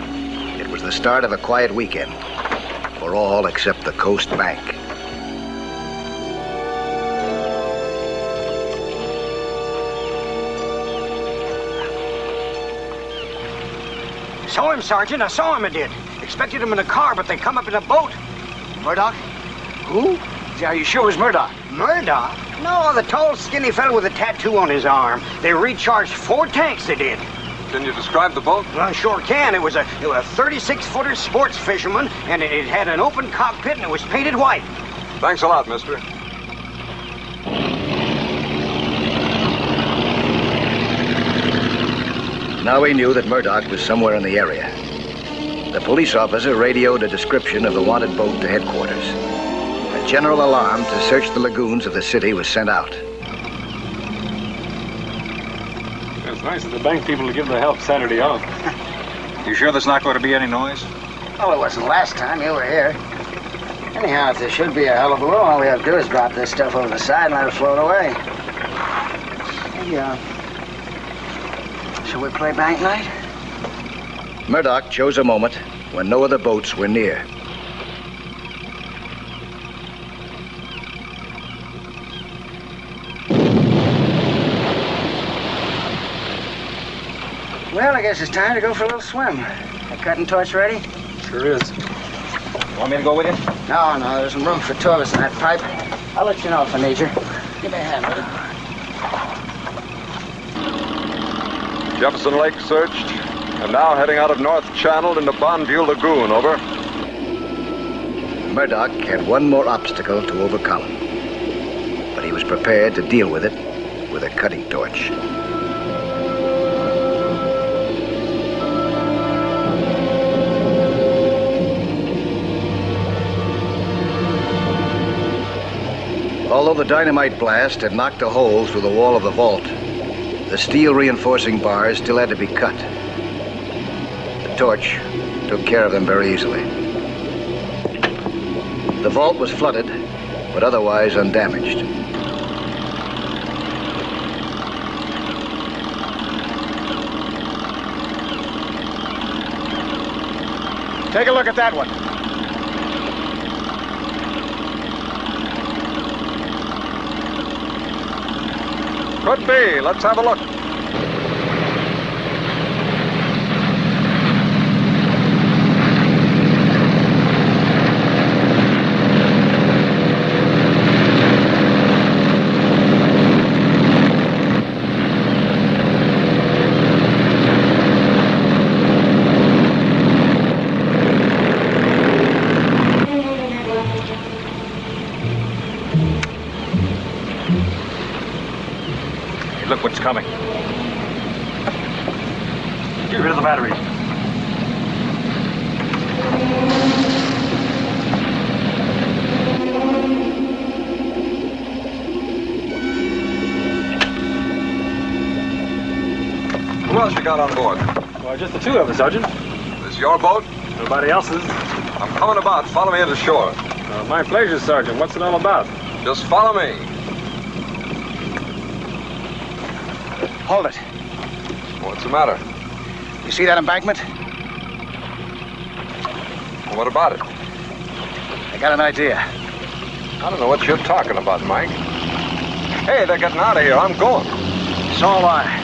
[SPEAKER 1] It was the start of a quiet weekend for all except the Coast Bank.
[SPEAKER 5] Saw him, Sergeant. I saw him, I did. Expected him in a car, but they come up in a boat.
[SPEAKER 6] Murdoch?
[SPEAKER 5] Who?
[SPEAKER 6] Are you sure it was Murdoch?
[SPEAKER 5] Murdoch? No, the tall, skinny fellow with a tattoo on his arm. They recharged 4 tanks, they did.
[SPEAKER 12] Can you describe the boat?
[SPEAKER 5] Well, I sure can. It was a 36-footer sports fisherman, and it had an open cockpit, and it was painted white.
[SPEAKER 12] Thanks a lot, mister.
[SPEAKER 1] Now we knew that Murdoch was somewhere in the area. The police officer radioed a description of the wanted boat to headquarters. A general alarm to search the lagoons of the city was sent out.
[SPEAKER 17] It's nice of the bank people to give the help Saturday off.
[SPEAKER 18] You sure there's not going to be any noise?
[SPEAKER 6] Oh, it wasn't last time you were here. Anyhow, if there should be a hell of a blow, all we have to do is drop this stuff over the side and let it float away. Yeah. Shall we play bank night?
[SPEAKER 1] Murdoch chose a moment when no other boats were near.
[SPEAKER 6] Well, I guess it's time to go for a little swim. A cutting torch ready?
[SPEAKER 17] Sure is.
[SPEAKER 6] Want me to go with you? No, there isn't room for 2 of us in that pipe. I'll let you know if I need you. Give me a hand, will you?
[SPEAKER 12] Jefferson Lake searched, and now heading out of North Channel into Bonneview Lagoon, over.
[SPEAKER 1] Murdoch had one more obstacle to overcome, but he was prepared to deal with it with a cutting torch. Although the dynamite blast had knocked a hole through the wall of the vault, the steel reinforcing bars still had to be cut. The torch took care of them very easily. The vault was flooded, but otherwise undamaged.
[SPEAKER 6] Take a look at that one.
[SPEAKER 12] Could be. Let's have a look.
[SPEAKER 23] Look what's coming.
[SPEAKER 17] Get rid of the batteries.
[SPEAKER 12] Who else you got on board?
[SPEAKER 17] Well, just the 2 of us, Sergeant.
[SPEAKER 12] This your boat?
[SPEAKER 17] Nobody else's.
[SPEAKER 12] I'm coming about. Follow me into shore.
[SPEAKER 17] My pleasure, Sergeant. What's it all about?
[SPEAKER 12] Just follow me.
[SPEAKER 6] Hold it.
[SPEAKER 12] What's the matter?
[SPEAKER 6] You see that embankment?
[SPEAKER 12] What about it?
[SPEAKER 6] I got an idea.
[SPEAKER 12] I don't know what you're talking about, Mike. Hey, they're getting out of here. I'm going.
[SPEAKER 6] So am I.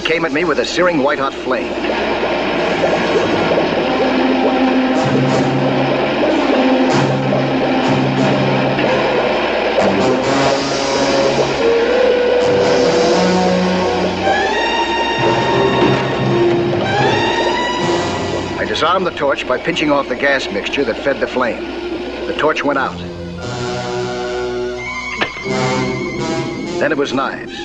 [SPEAKER 1] Came at me with a searing white-hot flame. I disarmed the torch by pinching off the gas mixture that fed the flame. The torch went out. Then it was knives.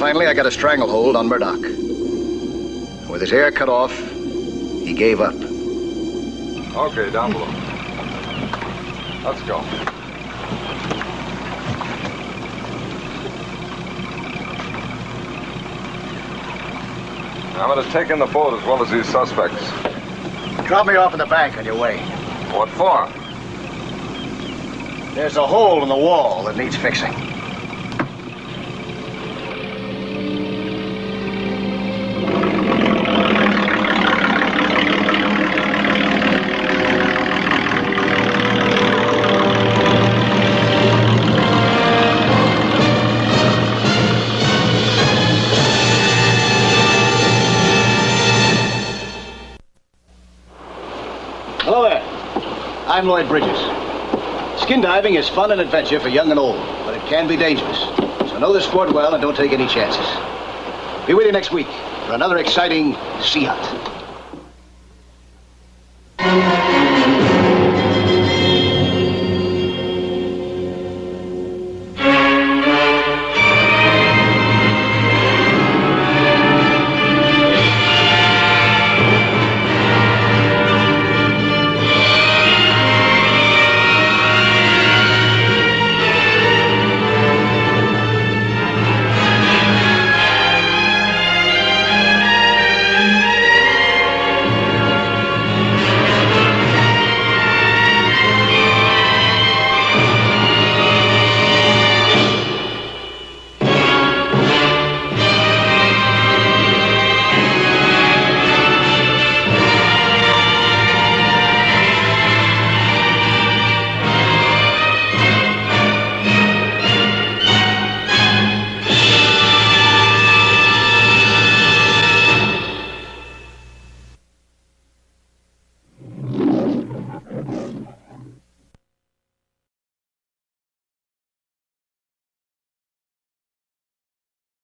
[SPEAKER 1] Finally, I got a stranglehold on Murdoch. With his hair cut off, he gave up.
[SPEAKER 12] Okay, down below. Let's go. I'm going to take in the boat as well as these suspects.
[SPEAKER 6] Drop me off in the bank on your way.
[SPEAKER 12] What for?
[SPEAKER 6] There's a hole in the wall that needs fixing. Hello there. I'm Lloyd Bridges. Skin diving is fun and adventure for young and old, but it can be dangerous. So know the sport well and don't take any chances. Be with you next week for another exciting sea hunt.